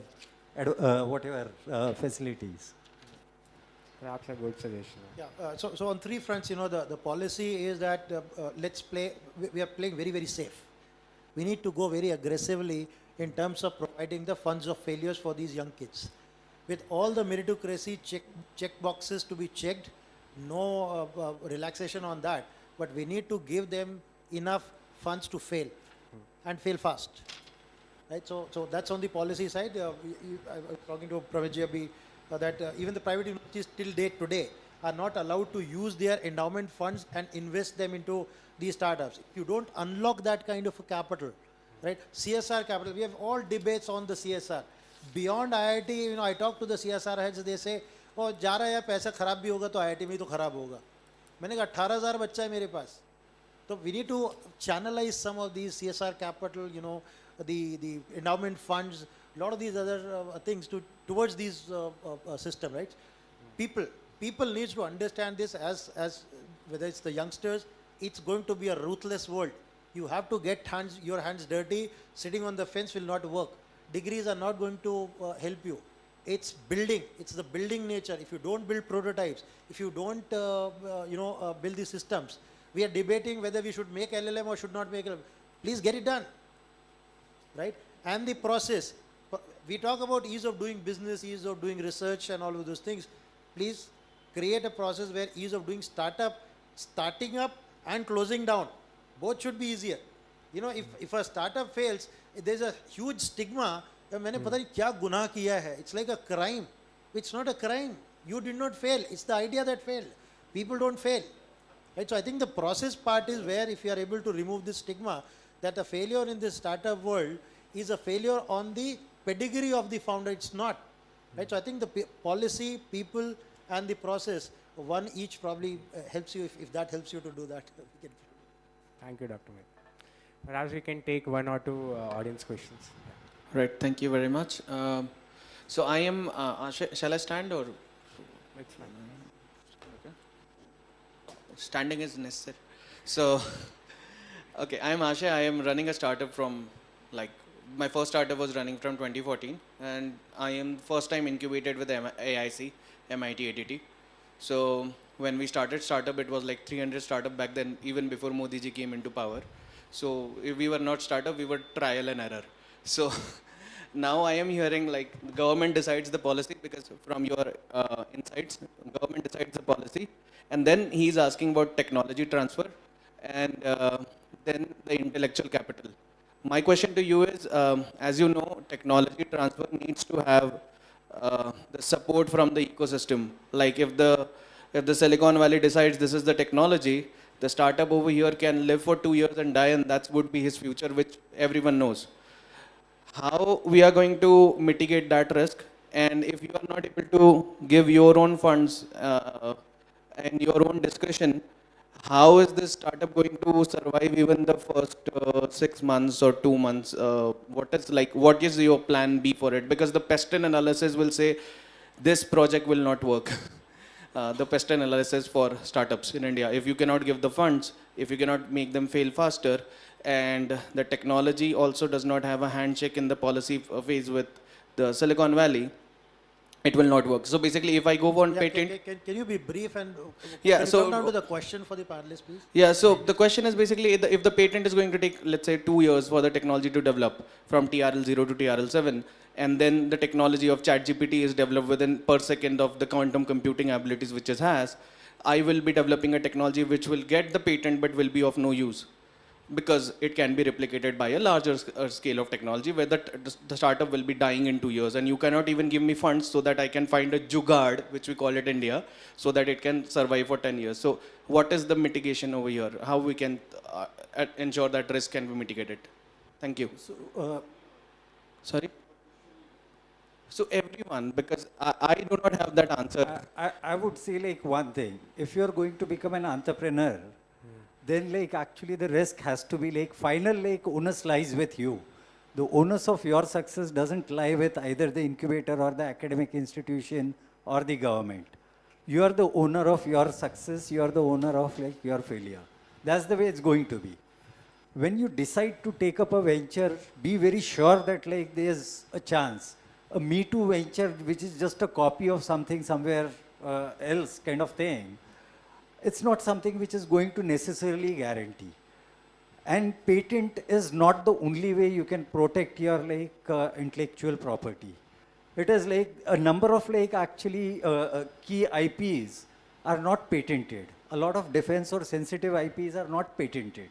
whatever facilities. Perhaps a good suggestion. Yeah, so on three fronts, the policy is that we are playing very, very safe. We need to go very aggressively in terms of providing the funds of failures for these young kids. With all the meritocracy check boxes to be checked, no relaxation on that, but we need to give them enough funds to fail and fail fast. Right, so that's on the policy side. I was talking to Pravijay that even the private universities till date today are not allowed to use their endowment funds and invest them into these startups. If you don't unlock that kind of a capital, right? CSR capital, we have all debates on the CSR. Beyond IIT, I talk to the CSR heads, they say, oh, जा रहा है पैसा खराब भी होगा तो IIT में तो खराब होगा. मैंने कहा 18,000 बच्चा है मेरे पास. So we need to channelize some of these CSR capital, the endowment funds, a lot of these other things towards these system, right? People needs to understand this as whether it's the youngsters, it's going to be a ruthless world. You have to get your hands dirty. Sitting on the fence will not work. Degrees are not going to help you. It's building. It's the building nature. If you don't build prototypes, if you don't, build the systems, we are debating whether we should make LLM or should not make LLM. Please get it done, right? And the process. We talk about ease of doing business, ease of doing research and all of those things. Please create a process where ease of doing starting up and closing down. Both should be easier. If a startup fails, there's a huge stigma. मैंने पता नहीं क्या गुनाह किया है. It's like a crime. It's not a crime. You did not fail. It's the idea that failed. People don't fail. Right? So I think the process part is where if you are able to remove this stigma, that a failure in this startup world is a failure on the pedigree of the founder. It's not. Right? So I think the policy, people, and the process, one each probably helps you. If that helps you to do that. Thank you, Dr. Mehta. Perhaps we can take one or two audience questions. Right, thank you very much. So I am, shall I stand or? It's fine. Okay. Standing is necessary. So, okay, I am Ashay. I am running a startup from, my first startup was running from 2014, and I am first time incubated with AIC, MIT-ADT. So when we started startup, it was like 300 startup back then, even before Modi ji came into power. So if we were not startup, we were trial and error. So now I am hearing the government decides the policy, because from your insights, government decides the policy, and then he is asking about technology transfer and then the intellectual capital. My question to you is, as you know, technology transfer needs to have the support from the ecosystem. Like if the Silicon Valley decides this is the technology, the startup over here can live for 2 years and die, and that would be his future, which everyone knows. How we are going to mitigate that risk? And if you are not able to give your own funds and your own discussion, how is this startup going to survive even the first 6 months or 2 months? What is your plan B for it? Because the pest analysis will say this project will not work. The pest analysis for startups in India. If you cannot give the funds, if you cannot make them fail faster, and the technology also does not have a handshake in the policy phase with the Silicon Valley, it will not work. So basically, if I go on Yeah, patent, can you be brief and Yeah, can you so- come down to the question for the panelists, please? yeah, so the question is basically if the patent is going to take, let's say, 2 years for the technology to develop from TRL 0 to TRL 7, and then the technology of ChatGPT is developed within per second of the quantum computing abilities which it has, I will be developing a technology which will get the patent but will be of no use, because it can be replicated by a larger scale of technology where the startup will be dying in 2 years, and you cannot even give me funds so that I can find a jugaad, which we call it in India, so that it can survive for 10 years. So what is the mitigation over here? How we can ensure that risk can be mitigated? Thank you. Sorry? So everyone, because I do not have that answer. I would say like one thing. If you're going to become an entrepreneur, then like actually the risk has to be like final like onus lies with you. The onus of your success doesn't lie with either the incubator or the academic institution or the government. You are the owner of your success. You are the owner of like your failure. That's the way it's going to be. When you decide to take up a venture, be very sure that like there's a chance. A Me Too venture, which is just a copy of something somewhere else kind of thing, it's not something which is going to necessarily guarantee. And patent is not the only way you can protect your like intellectual property. It is like a number of like actually key IPs are not patented. A lot of defense or sensitive IPs are not patented.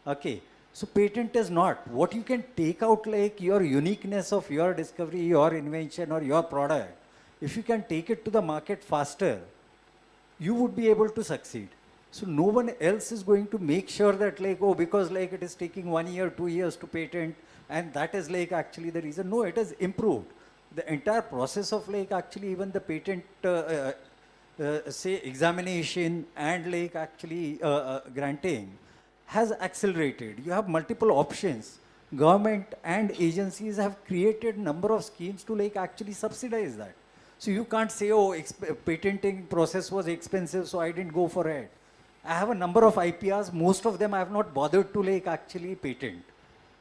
Okay, so patent is not. What you can take out like your uniqueness of your discovery, your invention or your product, if you can take it to the market faster, you would be able to succeed. So no one else is going to make sure that like, oh, because like it is taking 1 year, 2 years to patent, and that is like actually the reason. No, it has improved. The entire process of like actually even the patent, say examination and like actually granting has accelerated. You have multiple options. Government and agencies have created number of schemes to like actually subsidize that. So you can't say, oh, patenting process was expensive, so I didn't go for it. I have a number of IPRs, most of them I have not bothered to like actually patent.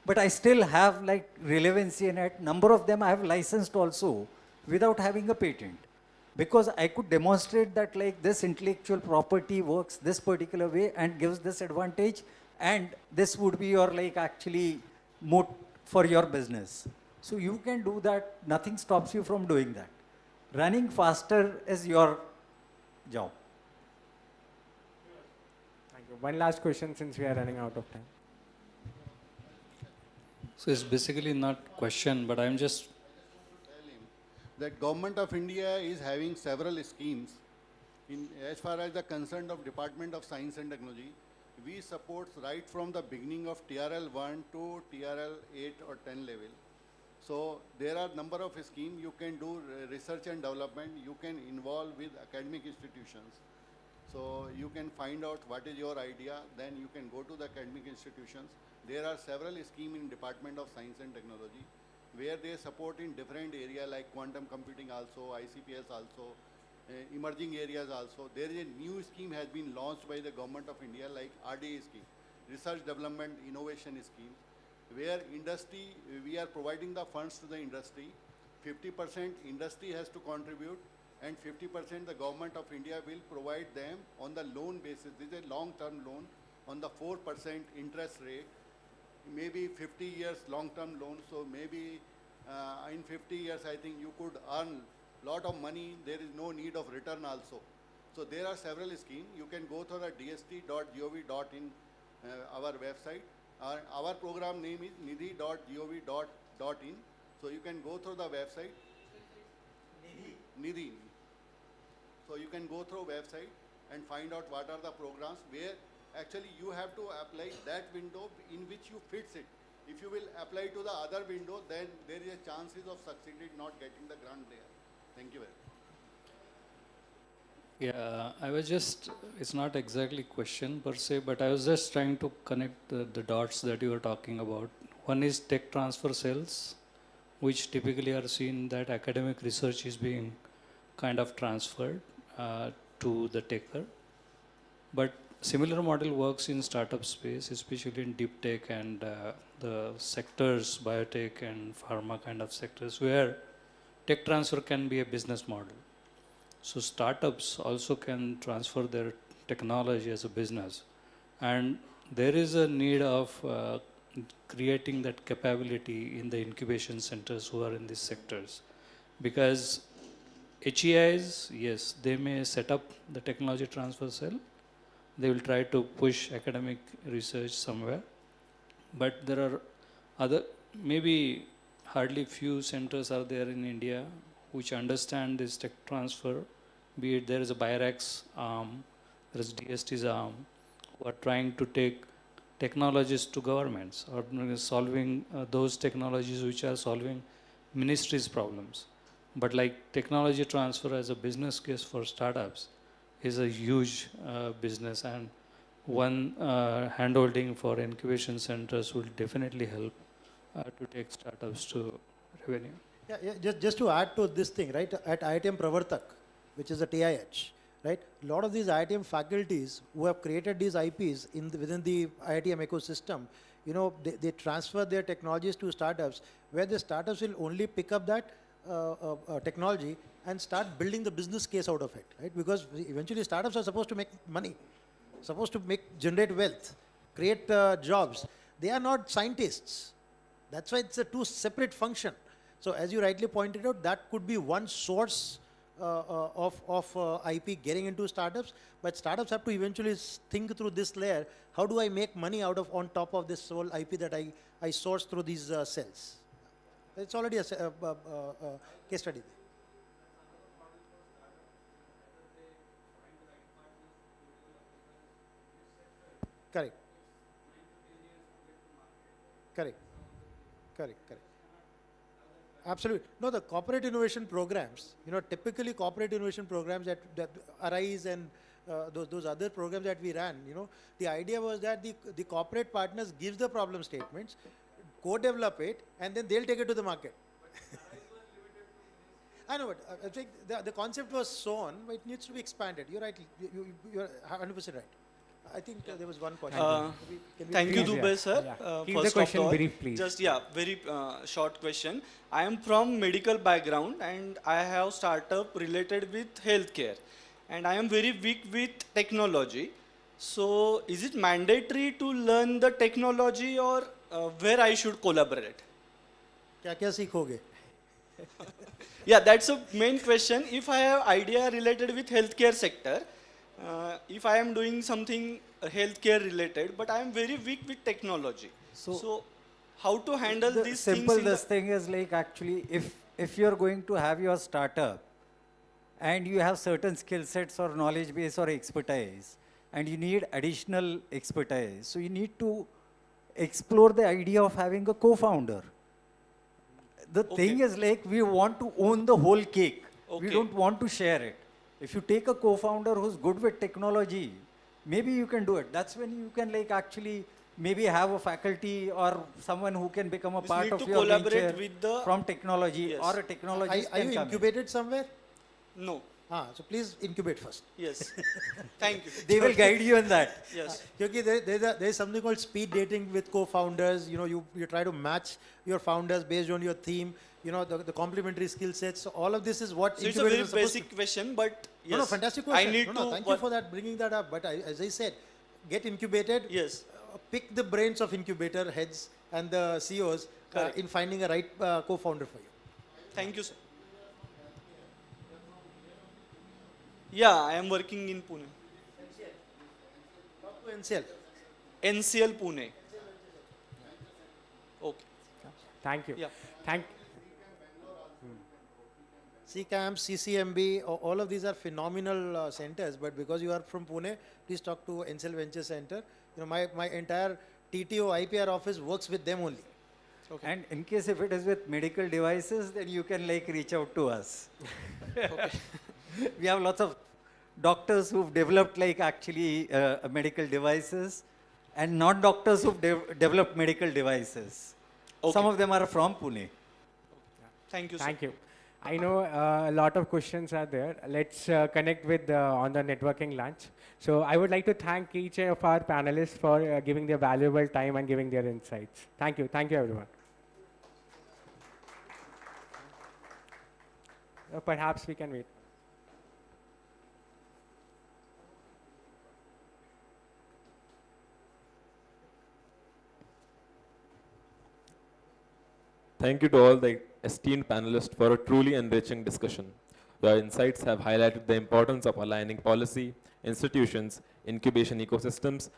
But I still have like relevancy in it. Number of them I have licensed also without having a patent. Because I could demonstrate that like this intellectual property works this particular way and gives this advantage, and this would be your like actually moat for your business. So you can do that, nothing stops you from doing that. Running faster is your job. Thank you. One last question since we are running out of time. So it's basically not question, but I'm just tell him that Government of India is having several schemes. As far as the concern of Department of Science and Technology, we support right from the beginning of TRL 1 to TRL 8 or 10 level. So there are number of schemes. You can do research and development. You can involve with academic institutions. So you can find out what is your idea. Then you can go to the academic institutions. There are several schemes in Department of Science and Technology where they support in different areas like quantum computing also, ICPS also, emerging areas also. There is a new scheme has been launched by the Government of India like RDA scheme, Research Development Innovation Scheme, where industry, we are providing the funds to the industry. 50% industry has to contribute and 50% the Government of India will provide them on the loan basis. This is a long-term loan on the 4% interest rate. Maybe 50 years long-term loan, so maybe in 50 years I think you could earn lot of money. There is no need of return also. So there are several schemes. You can go to the dst.gov.in, our website. Our program name is nidhi.gov.in. So you can go through the website. Nidhi. So you can go through website and find out what are the programs where actually you have to apply that window in which you fits it. If you will apply to the other window, then there is a chances of succeeding not getting the grant there. Thank you very much. Yeah, I was just, it's not exactly question per se, but I was just trying to connect the dots that you were talking about. One is tech transfer cells, which typically are seen that academic research is being kind of transferred to the taker. But similar model works in startup space, especially in deep tech and the sectors, biotech and pharma kind of sectors, where tech transfer can be a business model. So startups also can transfer their technology as a business. And there is a need of creating that capability in the incubation centers who are in these sectors. Because HEIs, yes, they may set up the technology transfer cell. They will try to push academic research somewhere. But there are other, maybe hardly few centers are there in India which understand this tech transfer, be it there is a Birax arm, there is DST's arm, who are trying to take technologies to governments or solving those technologies which are solving ministries' problems. But like technology transfer as a business case for startups is a huge business, and one handholding for incubation centers will definitely help to take startups to revenue. Yeah, just to add to this thing, right, at IITM Pravartak, which is a TIH, right, a lot of these IITM faculties who have created these IPs within the IITM ecosystem, you know, they transfer their technologies to startups, where the startups will only pick up that technology and start building the business case out of it, right? Because eventually startups are supposed to make money, supposed to generate wealth, create jobs. They are not scientists. That's why it's a two separate function. So as you rightly pointed out, that could be one source of IP getting into startups, but startups have to eventually think through this layer. How do I make money on top of this whole IP that I source through these cells? It's already a case study. Correct. Absolutely. No, the corporate innovation programs, you know, typically corporate innovation programs that arise and those other programs that we ran, you know, the idea was that the corporate partners gives the problem statements, co-develop it, and then they'll take it to the market. I know, but I think the concept was sown, but it needs to be expanded. You're right. You're 100% right. I think there was one question. Thank you, Dubey sir. Keep the question brief, please. Just very short question. I am from medical background and I have startup related with healthcare, and I am very weak with technology. So, is it mandatory to learn the technology, or where I should collaborate? क्या सीखोगे? Yeah, that's a main question. If I have idea related with healthcare sector, if I am doing something healthcare related, but I am very weak with technology. So how to handle these things? This thing is like, actually, if you're going to have your startup and you have certain skill sets or knowledge base or expertise, and you need additional expertise, so you need to explore the idea of having a co-founder. The thing is like, we want to own the whole cake. We don't want to share it. If you take a co-founder who's good with technology, maybe you can do it. That's when you can like actually maybe have a faculty or someone who can become a part of your venture from technology, or a technology. Are you incubated somewhere? No. So please incubate first. Yes. Thank you. They will guide you in that. Yes. There is something called speed dating with co-founders. You know, you try to match your founders based on your theme. You know, the complementary skill sets. So all of this is what. So it's a very basic question, but yes. No, fantastic question. I need to. Thank you for that, bringing that up. But as I said, get incubated. Yes. Pick the brains of incubator heads and the CEOs in finding a right co-founder for you. Thank you, sir. Yeah, I am working in Pune. Talk to NCL. NCL Pune. Okay. Thank you. Yeah. CCAMP, CCMB, all of these are phenomenal centers, but because you are from Pune, please talk to NCL Venture Center. You know, my entire TTO IPR office works with them only. Okay. And in case if it is with medical devices, then you can like reach out to us. We have lots of doctors who've developed like actually medical devices, and not doctors who've developed medical devices. Some of them are from Pune. Thank you, sir. Thank you. I know a lot of questions are there. Let's connect with on the networking lunch. So I would like to thank each of our panelists for giving their valuable time and giving their insights. Thank you. Thank you, everyone. perhaps we can wait. Thank you to all the esteemed panelists for a truly enriching discussion. Your insights have highlighted the importance of aligning policy, institutions, incubation ecosystems,